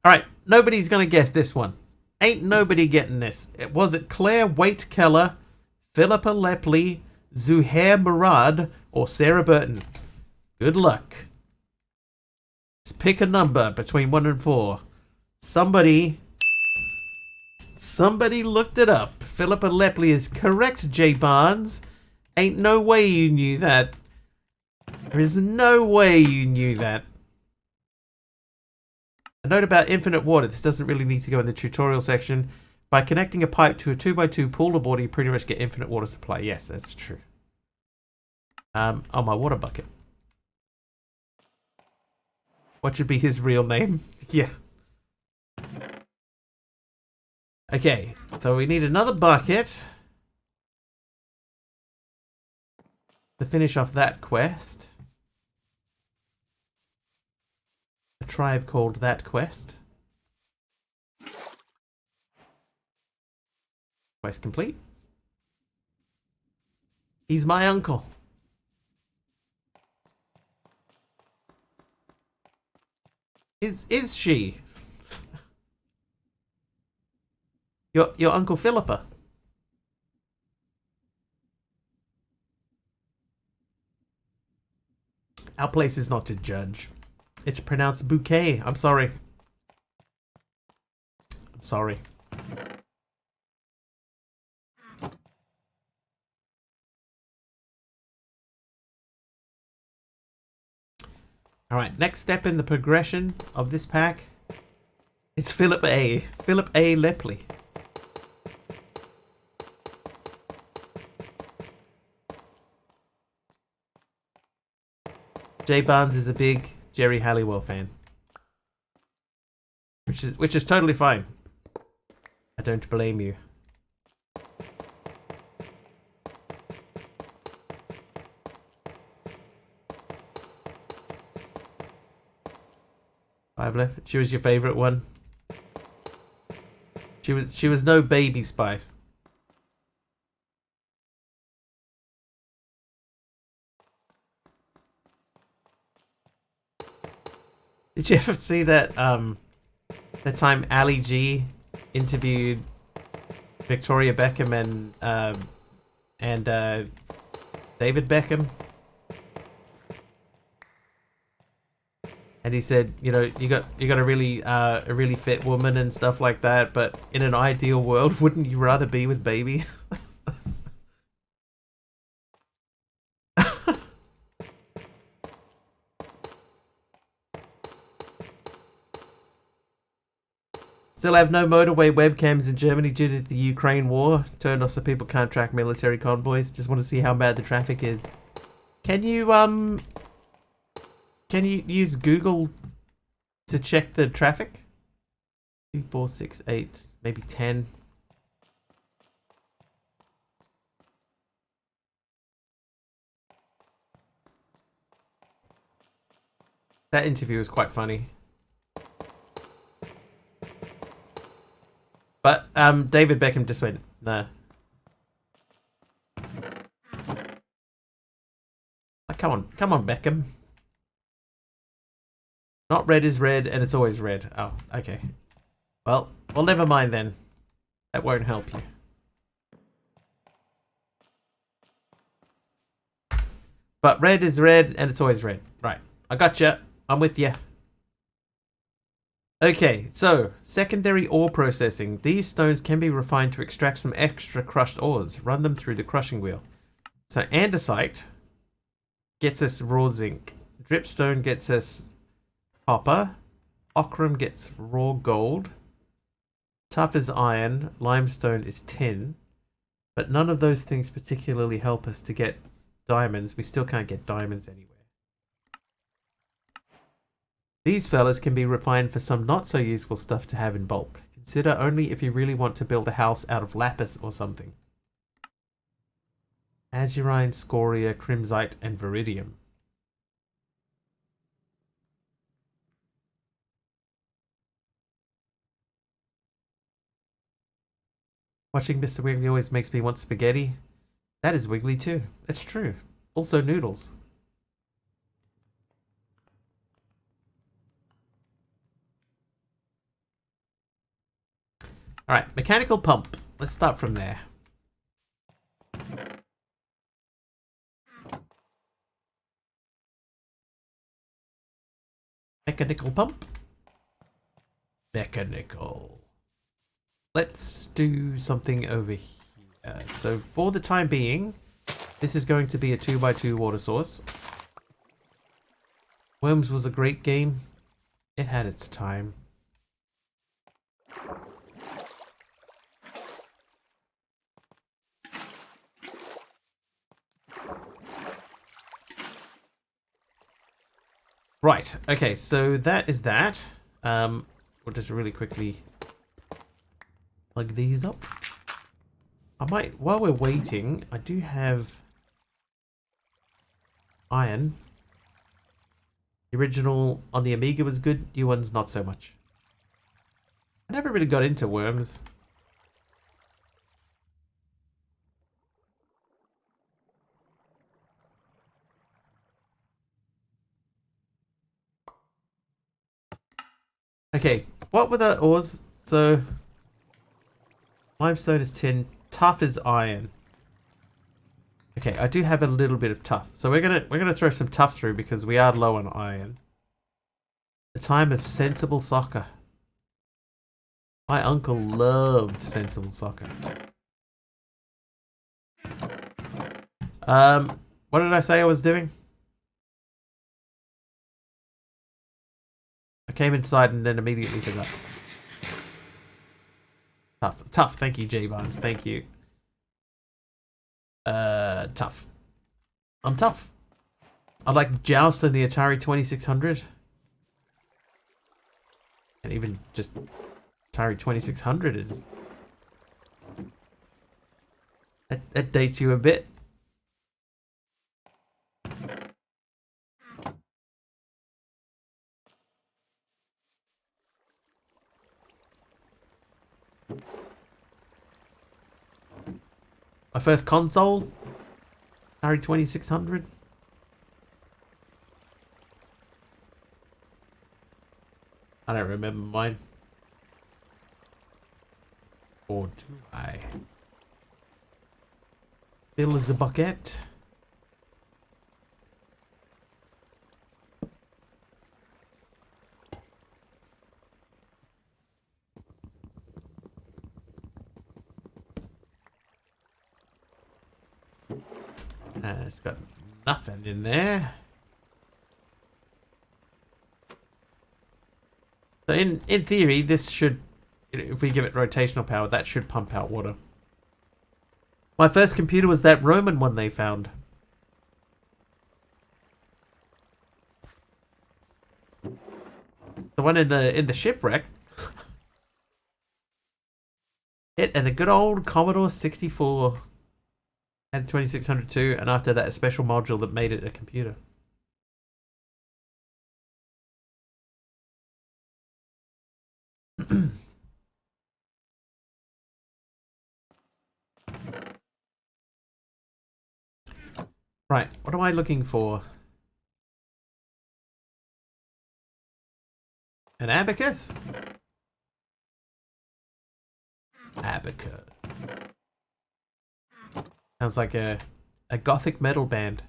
Alright, nobody's gonna guess this one. Ain't nobody getting this. Was it Claire Waite Keller, Philippa Lepley, Zuhair Murad, or Sarah Burton? Good luck. Just pick a number between 1 and 4. Somebody looked it up. Philippa Lepley is correct, J Barnes. Ain't no way you knew that. There is no way you knew that. A note about infinite water. This doesn't really need to go in the tutorial section. By connecting a pipe to a 2x2 pool of water, you pretty much get infinite water supply. Yes, that's true. Oh, my water bucket. What should be his real name? Yeah. Okay, so we need another bucket to finish off that quest. A tribe called That Quest. Quest complete. He's my uncle. Is she? Your Uncle Philippa. Our place is not to judge. It's pronounced bouquet. I'm sorry. I'm sorry. Alright, next step in the progression of this pack. It's Philip A. Philip A. Lepley. Jay Barnes is a big Jerry Halliwell fan. Which is totally fine. I don't blame you. Five left. Choose your favorite one. She was no Baby Spice. Did you ever see that that time Ali G interviewed Victoria Beckham and David Beckham? And he said, you know, you got a really fit woman and stuff like that, but in an ideal world, wouldn't you rather be with Baby? Still have no motorway webcams in Germany due to the Ukraine war. Turned off so people can't track military convoys. Just want to see how bad the traffic is. Can you use Google to check the traffic? 2, 4, 6, 8, maybe 10. That interview was quite funny. But David Beckham just went, no. Like, come on, Beckham. Not red is red, and it's always red. Oh, okay. Well, never mind then. That won't help you. But red is red, and it's always red. Right, I gotcha. I'm with you. Okay, so secondary ore processing. These stones can be refined to extract some extra crushed ores. Run them through the crushing wheel. So andesite gets us raw zinc. Dripstone gets us copper. Ochrum gets raw gold. Tough is iron. Limestone is tin. But none of those things particularly help us to get diamonds. We still can't get diamonds anywhere. These fellas can be refined for some not so useful stuff to have in bulk. Consider only if you really want to build a house out of lapis or something. Azurine, scoria, crimsite, and viridium. Watching Mr. Wiggly always makes me want spaghetti. That is Wiggly too. It's true. Also noodles. Alright, mechanical pump. Let's start from there. Mechanical pump. Mechanical. Let's do something over here. So for the time being, this is going to be a 2x2 water source. Worms was a great game. It had its time. Right, okay, so that is that. We'll just really quickly plug these up. I might, while we're waiting, I do have iron. The original on the Amiga was good, new one's not so much. I never really got into worms. Okay, what were the ores? So limestone is tin, tough is iron. Okay, I do have a little bit of tough. So we're gonna throw some tough through because we are low on iron. The time of sensible soccer. My uncle loved sensible soccer. What did I say I was doing? I came inside and then immediately forgot. Tough. Thank you, J Barnes. Thank you. Tough. I'm tough. I like Joust and the Atari 2600. And even just Atari 2600 is... That dates you a bit. My first console, Atari 2600. I don't remember mine. Or do I? Bill is a bucket. It's got nothing in there. So in theory, this should, if we give it rotational power, that should pump out water. My first computer was that Roman one they found. The one in the shipwreck. It and a good old Commodore 64. And 2602, and after that a special module that made it a computer. Right, what am I looking for? An abacus? Abacus. Sounds like a gothic metal band.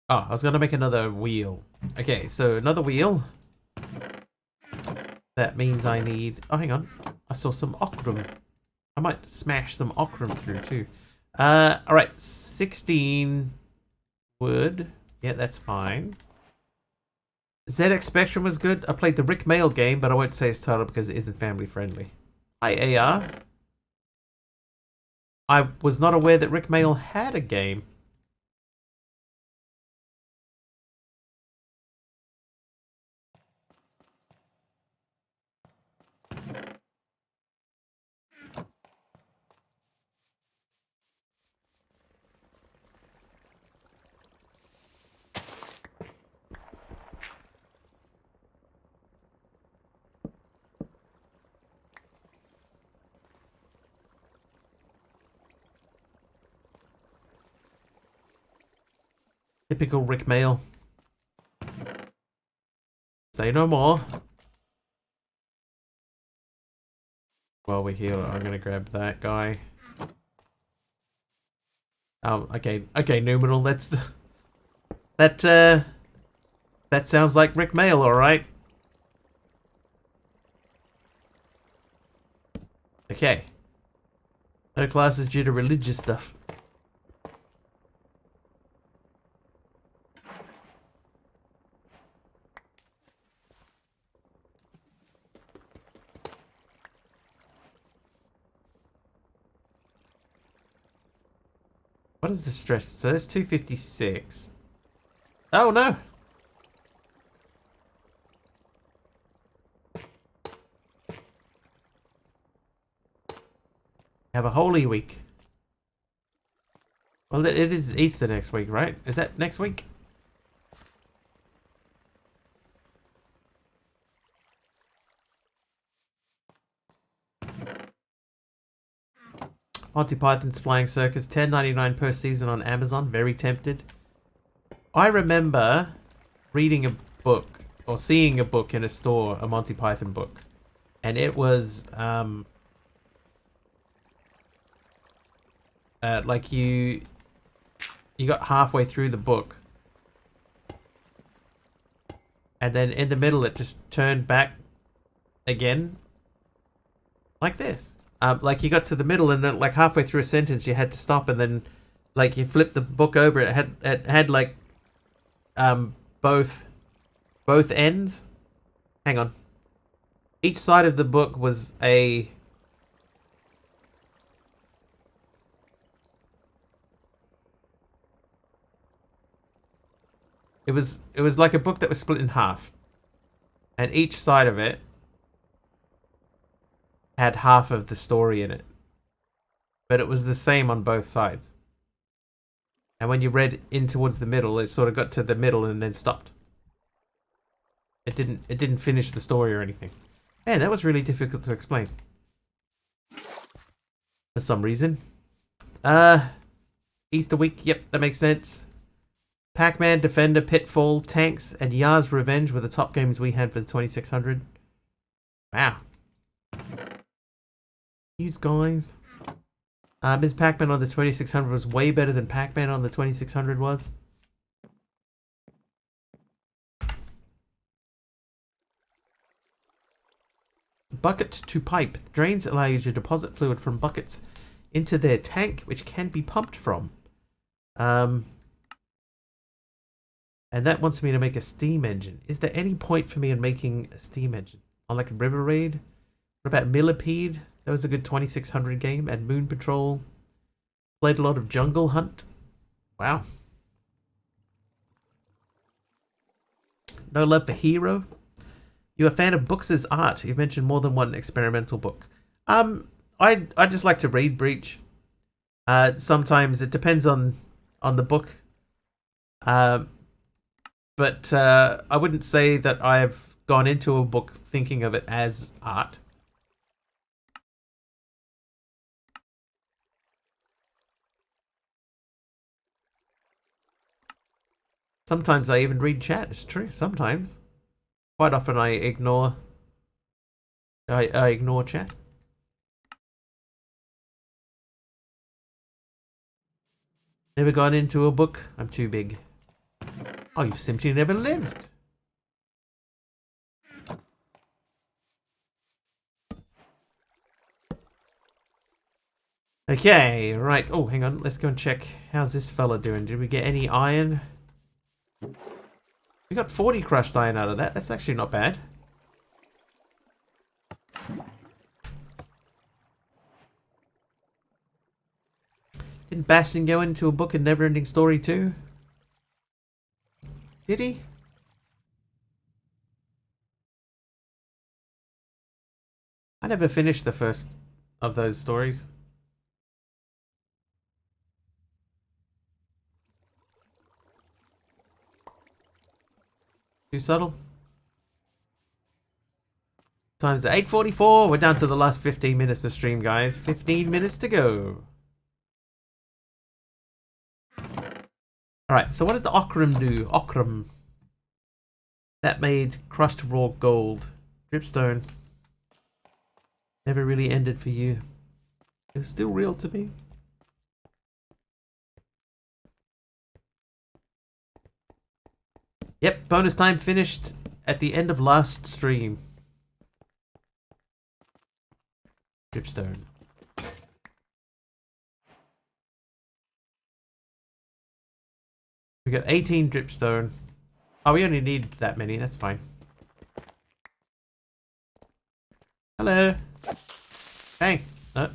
Oh, I was gonna make another wheel. Okay, so another wheel. That means I need... Oh, hang on. I saw some ochrum. I might smash some ochrum through too. Alright, 16 wood. Yeah, that's fine. ZX Spectrum was good. I played the Rick Mail game, but I won't say its title because it isn't family friendly. Hi, AR. I was not aware that Rick Mail had a game. Typical Rick Mail. Say no more. While we're here, I'm gonna grab that guy. Okay, Numenal. That sounds like Rick Mail, all right. Okay. No classes due to religious stuff. What is the stress? So that's 256. Oh no! Have a Holy Week. Well, it is Easter next week, right? Is that next week? Monty Python's Flying Circus, $10.99 per season on Amazon. Very tempted. I remember reading a book or seeing a book in a store, a Monty Python book, and it was like you got halfway through the book, and then in the middle it just turned back again, like this. Like you got to the middle and then like halfway through a sentence you had to stop, and then like you flipped the book over. It had like both ends. Hang on. Each side of the book was a It was like a book that was split in half, and each side of it had half of the story in it, but it was the same on both sides. And when you read in towards the middle, it sort of got to the middle and then stopped. It didn't finish the story or anything. Man, that was really difficult to explain. for some reason. Easter week, yep, that makes sense. Pac-Man, Defender, Pitfall, Tanks, and Yar's Revenge were the top games we had for the 2600. Wow. These guys. Ms. Pac-Man on the 2600 was way better than Pac-Man on the 2600 was. Bucket to pipe. Drains allow you to deposit fluid from buckets into their tank, which can be pumped from. And that wants me to make a steam engine. Is there any point for me in making a steam engine? On like River Raid? What about Millipede? That was a good 2600 game. And Moon Patrol. Played a lot of Jungle Hunt. Wow. No love for Hero. You a fan of books as art? You've mentioned more than one experimental book. I just like to read, Breach. Sometimes it depends on the book. But I wouldn't say that I've gone into a book thinking of it as art. Sometimes I even read chat. It's true. Sometimes. Quite often I ignore chat. Never gone into a book. I'm too big. Oh, you've simply never lived. Okay, right. Oh, hang on. Let's go and check. How's this fella doing? Did we get any iron? We got 40 crushed iron out of that. That's actually not bad. Didn't Bastion go into a book and Neverending Story too? Did he? I never finished the first of those stories. Too subtle. Time's at 8:44. We're down to the last 15 minutes of stream, guys. 15 minutes to go. Alright, so what did the Okram do? Okram. That made crushed raw gold. Dripstone. Never really ended for you. It was still real to me. Yep, bonus time finished at the end of last stream. Dripstone. We got 18 dripstone. Oh, we only need that many. That's fine. Hello. Hey. No.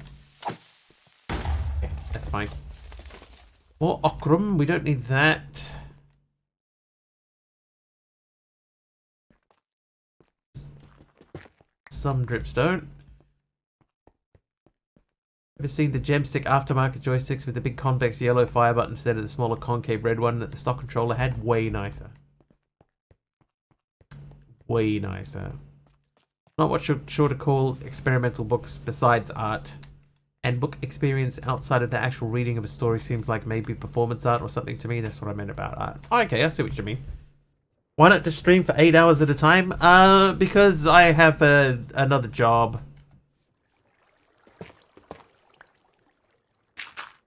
Okay, that's fine. More okram. We don't need that. Some dripstone. Ever seen the Gemstick aftermarket joysticks with the big convex yellow fire button instead of the smaller concave red one that the stock controller had? Way nicer. Way nicer. Not what you're sure to call experimental books besides art. And book experience outside of the actual reading of a story seems like maybe performance art or something to me. That's what I meant about art. Oh, okay, I see what you mean. Why not just stream for 8 hours at a time? Because I have another job.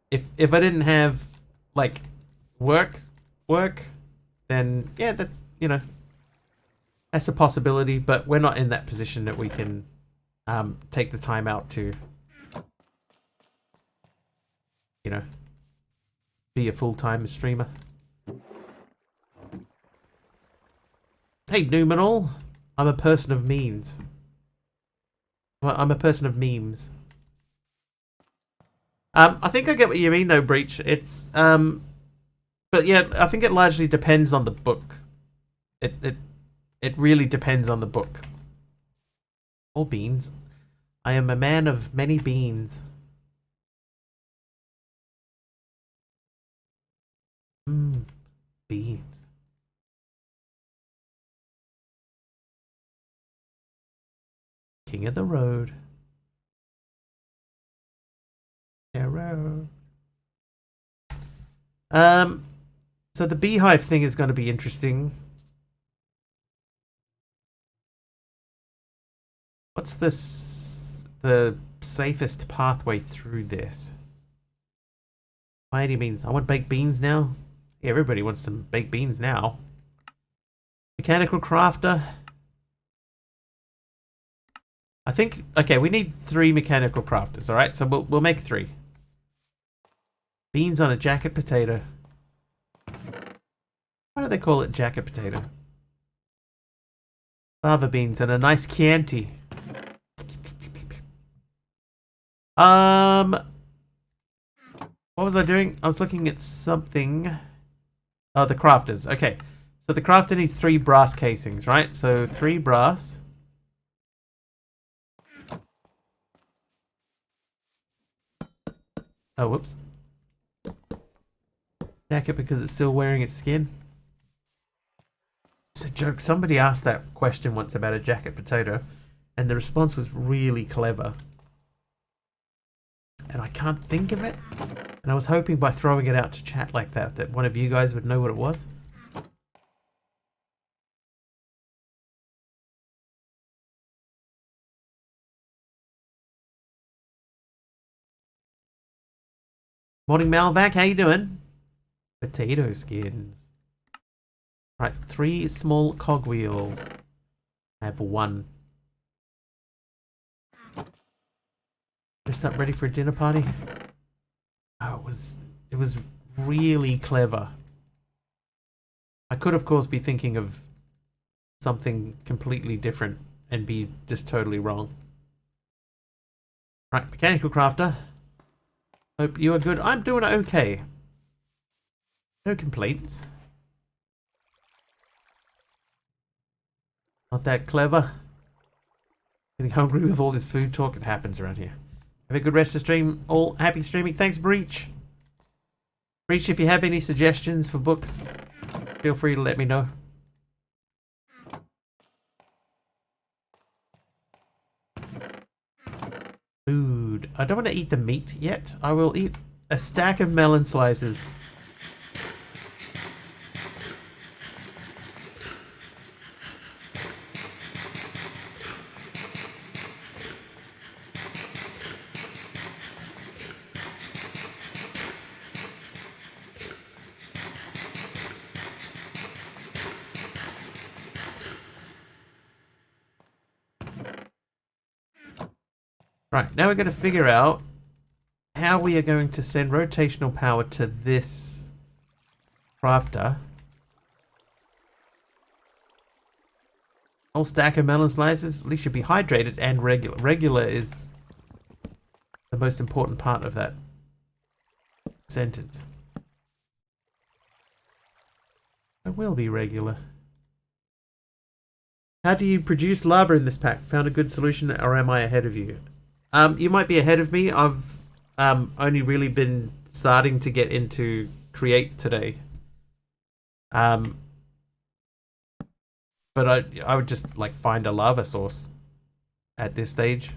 If I didn't have like work, then yeah, that's, you know, that's a possibility. But we're not in that position that we can take the time out to, you know, be a full-time streamer. Hey, Numenal, I'm a person of means. I'm a person of memes. I think I get what you mean though, Breach. It's but yeah, I think it largely depends on the book. It really depends on the book. Or beans. I am a man of many beans. Beans. King of the road. Arrow. So the beehive thing is going to be interesting. What's the safest pathway through this? By any means, I want baked beans now. Yeah, everybody wants some baked beans now. Mechanical crafter. I think, okay, we need 3 mechanical crafters, alright? So we'll make 3. Beans on a jacket potato. Why do they call it jacket potato? Fava beans and a nice Chianti. What was I doing? I was looking at something. Oh, the crafters. Okay. So the crafter needs 3 brass casings, right? So 3 brass. Oh, whoops. Jacket because it's still wearing its skin. It's a joke. Somebody asked that question once about a jacket potato, and the response was really clever. And I can't think of it. And I was hoping by throwing it out to chat like that one of you guys would know what it was. Morning, Malvac. How you doing? Potato skins. Right, 3 small cogwheels. I have 1. Just not ready for a dinner party. Oh, it was really clever. I could, of course, be thinking of something completely different and be just totally wrong. Right, mechanical crafter. Hope you are good. I'm doing okay. No complaints. Not that clever. Getting hungry with all this food talk. It happens around here. Have a good rest of stream. All happy streaming. Thanks, Breach. Breach, if you have any suggestions for books, feel free to let me know. Food. I don't want to eat the meat yet. I will eat a stack of melon slices. Right, now we're going to figure out how we are going to send rotational power to this crafter. Whole stack of melon slices. At least you'll be hydrated and regular. Regular is the most important part of that sentence. I will be regular. How do you produce lava in this pack? Found a good solution, or am I ahead of you? You might be ahead of me. I've only really been starting to get into Create today. But I would just like find a lava source at this stage.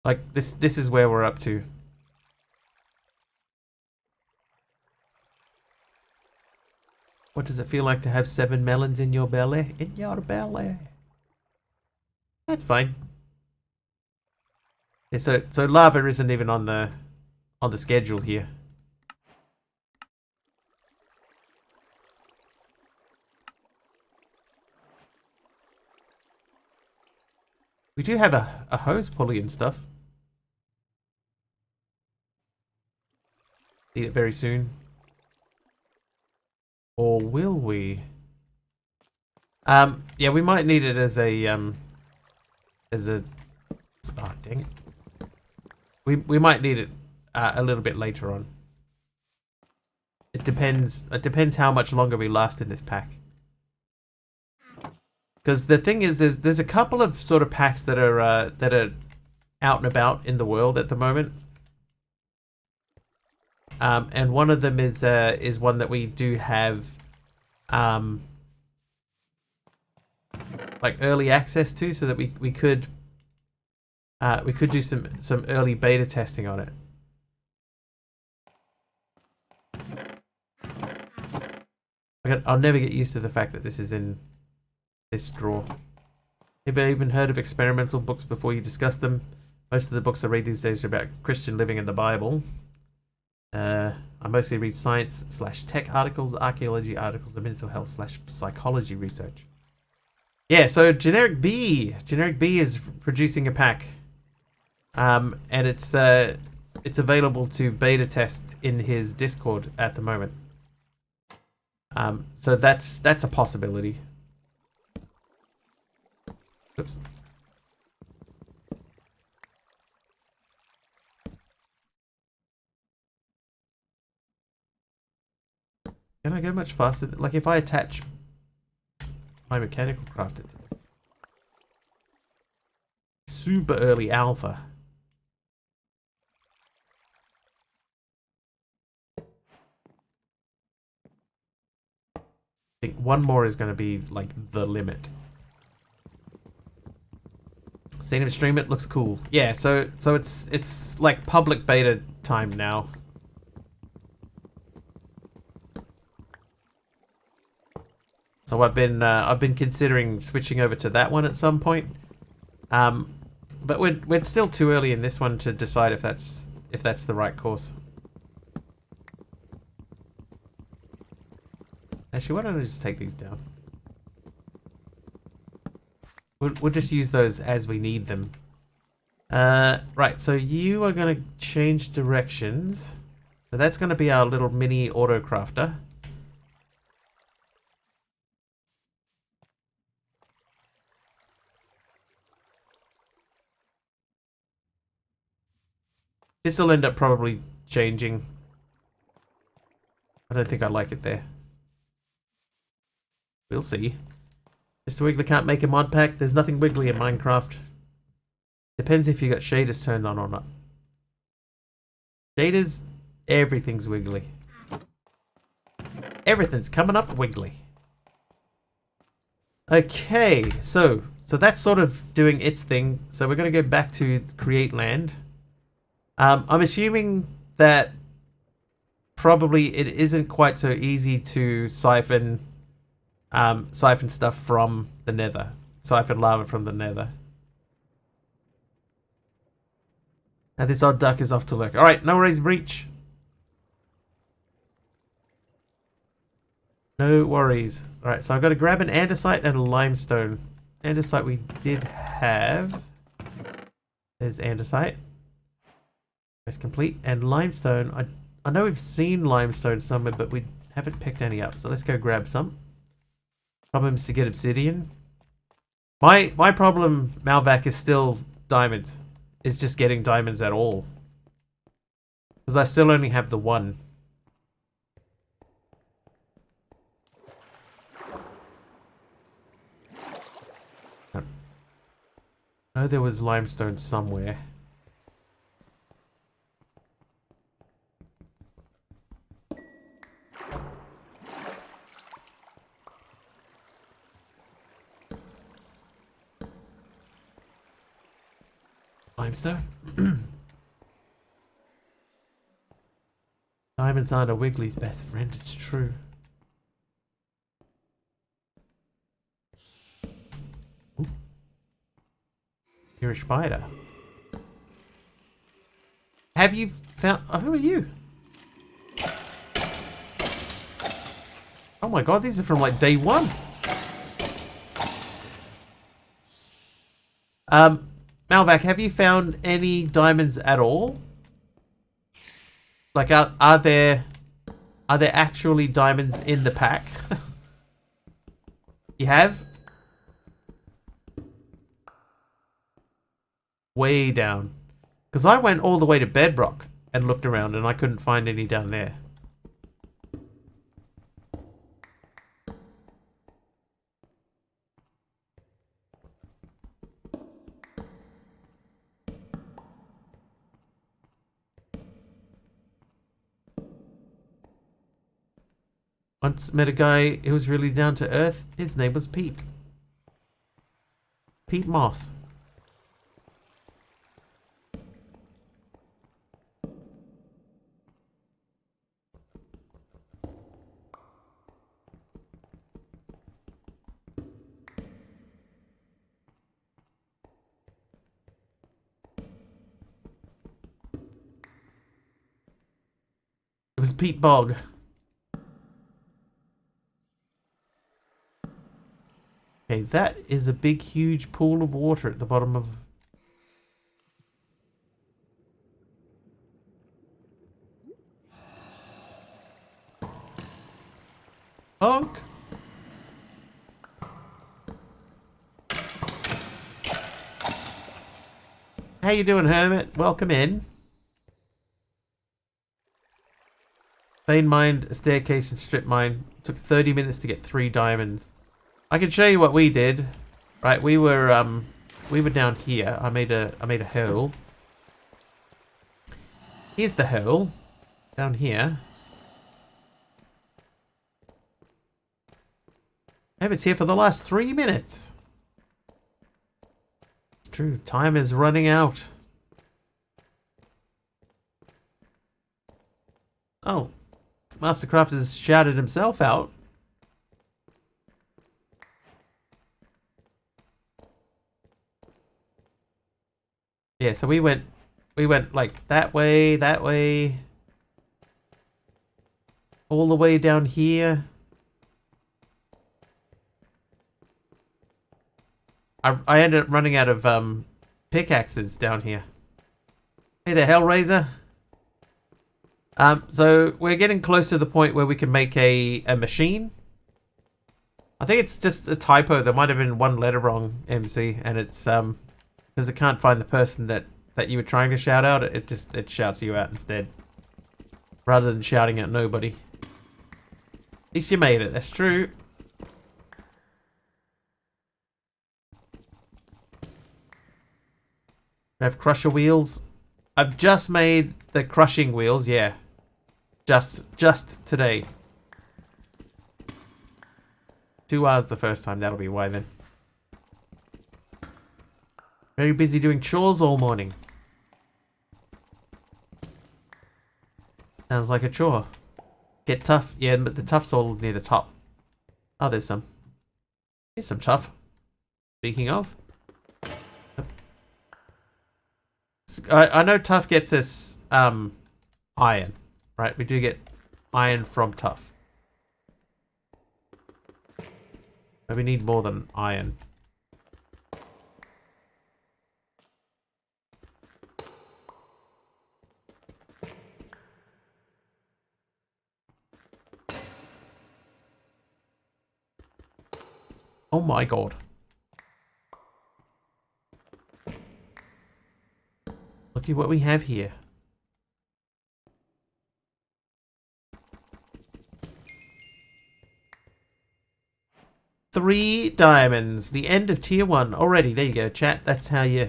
Like this is where we're up to. What does it feel like to have 7 melons in your belly? In your belly. That's fine. Yeah, so lava isn't even on the schedule here. We do have a hose pulley and stuff. Need it very soon. Or will we? Yeah, we might need it as a oh dang it. We might need it a little bit later on. It depends how much longer we last in this pack. Because the thing is, there's a couple of sort of packs that are out and about in the world at the moment. And one of them is one that we do have like early access to, so that we could do some early beta testing on it. I'll never get used to the fact that this is in this drawer. Have you even heard of experimental books before you discuss them? Most of the books I read these days are about Christian living and the Bible. I mostly read science/tech articles, archaeology articles, and mental health/psychology research. Yeah, so Generic B is producing a pack, and it's available to beta test in his Discord at the moment. So that's a possibility. Oops. Can I go much faster? Like if I attach my mechanical crafter to this. Super early alpha. I think one more is going to be like the limit. Seen him stream it, looks cool. Yeah, so it's like public beta time now. So I've been considering switching over to that one at some point. But we're still too early in this one to decide if that's the right course. Actually, why don't I just take these down? We'll just use those as we need them. Right, so you are going to change directions. So that's going to be our little mini auto crafter. This will end up probably changing. I don't think I like it there. We'll see. Mr. Wiggler can't make a mod pack. There's nothing wiggly in Minecraft. Depends if you got shaders turned on or not. Shaders, everything's wiggly. Everything's coming up wiggly. Okay, so that's sort of doing its thing. So we're going to go back to create land. I'm assuming that probably it isn't quite so easy to siphon stuff from the nether. Siphon lava from the nether. Now this odd duck is off to lurk. Alright, no worries, Breach. No worries. Alright, so I've got to grab an andesite and a limestone. Andesite we did have. There's andesite. That's complete. And limestone, I know we've seen limestone somewhere, but we haven't picked any up. So let's go grab some. Problem is to get obsidian. My problem, Malvac, is still diamonds. It's just getting diamonds at all. Because I still only have the one. I know there was limestone somewhere. Limestone? Diamonds aren't a Wiggly's best friend, it's true. Ooh. You're a spider. Have you found... Oh, who are you? Oh my god, these are from like day one. Malvac, have you found any diamonds at all? Like, are there actually diamonds in the pack? You have? Way down. Because I went all the way to Bedrock and looked around and I couldn't find any down there. Once met a guy who was really down to earth. His name was Pete. peat moss. It was peat bog. Okay, that is a big, huge pool of water at the bottom of... Honk! How you doing, Hermit? Welcome in. Vein mined, a staircase, and strip mine. It took 30 minutes to get 3 diamonds. I can show you what we did. Right, we were down here. I made a hole. Here's the hole. Down here. Hermit's here for the last 3 minutes. It's true, time is running out. Oh. Mastercraft has shouted himself out. Yeah, so we went like that way, all the way down here. I ended up running out of pickaxes down here. Hey there, Hellraiser. So we're getting close to the point where we can make a machine. I think it's just a typo. There might have been one letter wrong, MC, and it's because it can't find the person that you were trying to shout out. It shouts you out instead, rather than shouting at nobody. At least you made it. That's true. I have crusher wheels. I've just made the crushing wheels. Yeah. Just today. 2 hours the first time, that'll be why then. Very busy doing chores all morning. Sounds like a chore. Get tough. Yeah, but the tough's all near the top. Oh, there's some. Here's some tough. Speaking of. I know tough gets us iron. Right, we do get iron from tough. But we need more than iron. Oh my god. Look at what we have here. Three diamonds. The end of tier 1 already. There you go, chat. That's how you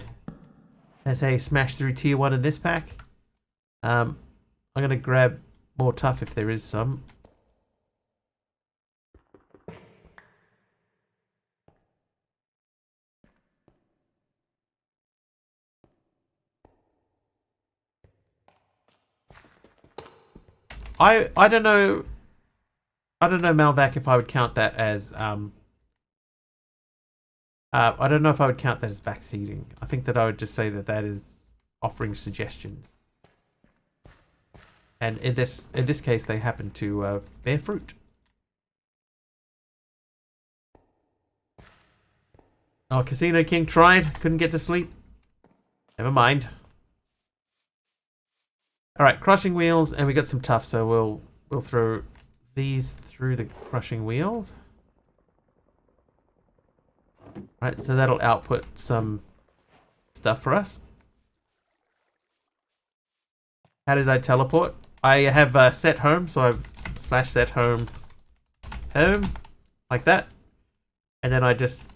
smash through tier 1 in this pack. I'm gonna grab more tough if there is some. I don't know. I don't know, Malvac, if I would count that as I don't know if I would count that as backseating. I think that I would just say that that is offering suggestions. And in this case, they happen to bear fruit. Oh, Casino King tried, couldn't get to sleep. Never mind. All right, crushing wheels, and we got some tough, so we'll throw these through the crushing wheels. Right, so that'll output some stuff for us. How did I teleport? I have set home, so I've slash set home, like that. And then I just,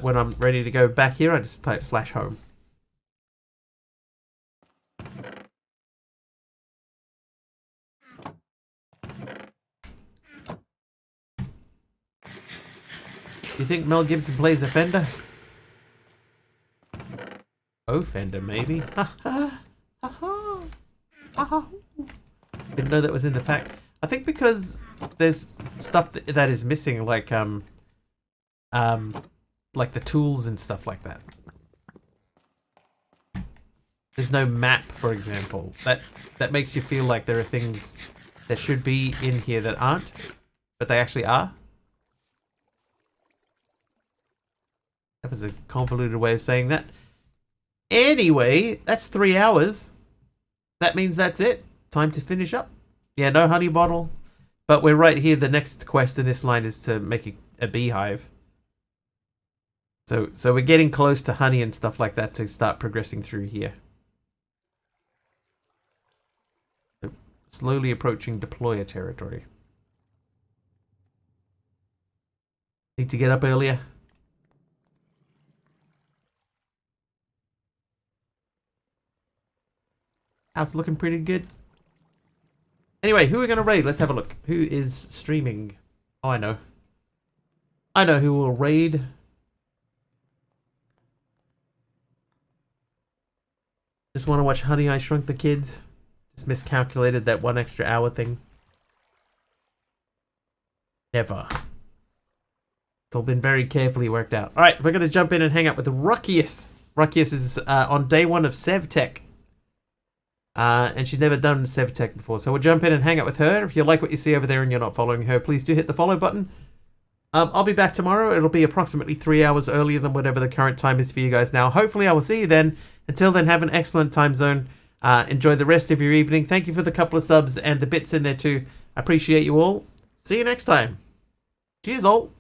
when I'm ready to go back here, I just type slash home. You think Mel Gibson plays Offender? Offender, maybe. Ha ha ha ha ha. Didn't know that was in the pack. I think because there's stuff that is missing, like the tools and stuff like that. There's no map, for example. That makes you feel like there are things that should be in here that aren't, but they actually are. That was a convoluted way of saying that. Anyway, that's 3 hours. That means that's it. Time to finish up. Yeah, no honey bottle. But we're right here. The next quest in this line is to make a beehive. So we're getting close to honey and stuff like that to start progressing through here. Slowly approaching deployer territory. Need to get up earlier. House looking pretty good. Anyway, who are we going to raid? Let's have a look. Who is streaming? Oh, I know. I know who will raid. Just want to watch Honey, I Shrunk the Kids. Just miscalculated that 1 extra hour thing. Never. It's all been very carefully worked out. Alright, we're going to jump in and hang out with Ruckius. Ruckius is on day 1 of SevTech. And she's never done SevTech before, so we'll jump in and hang out with her. If you like what you see over there and you're not following her, please do hit the follow button. I'll be back tomorrow. It'll be approximately 3 hours earlier than whatever the current time is for you guys now. Hopefully I will see you then. Until then, have an excellent time zone. Enjoy the rest of your evening. Thank you for the couple of subs and the bits in there too. I appreciate you all. See you next time. Cheers all.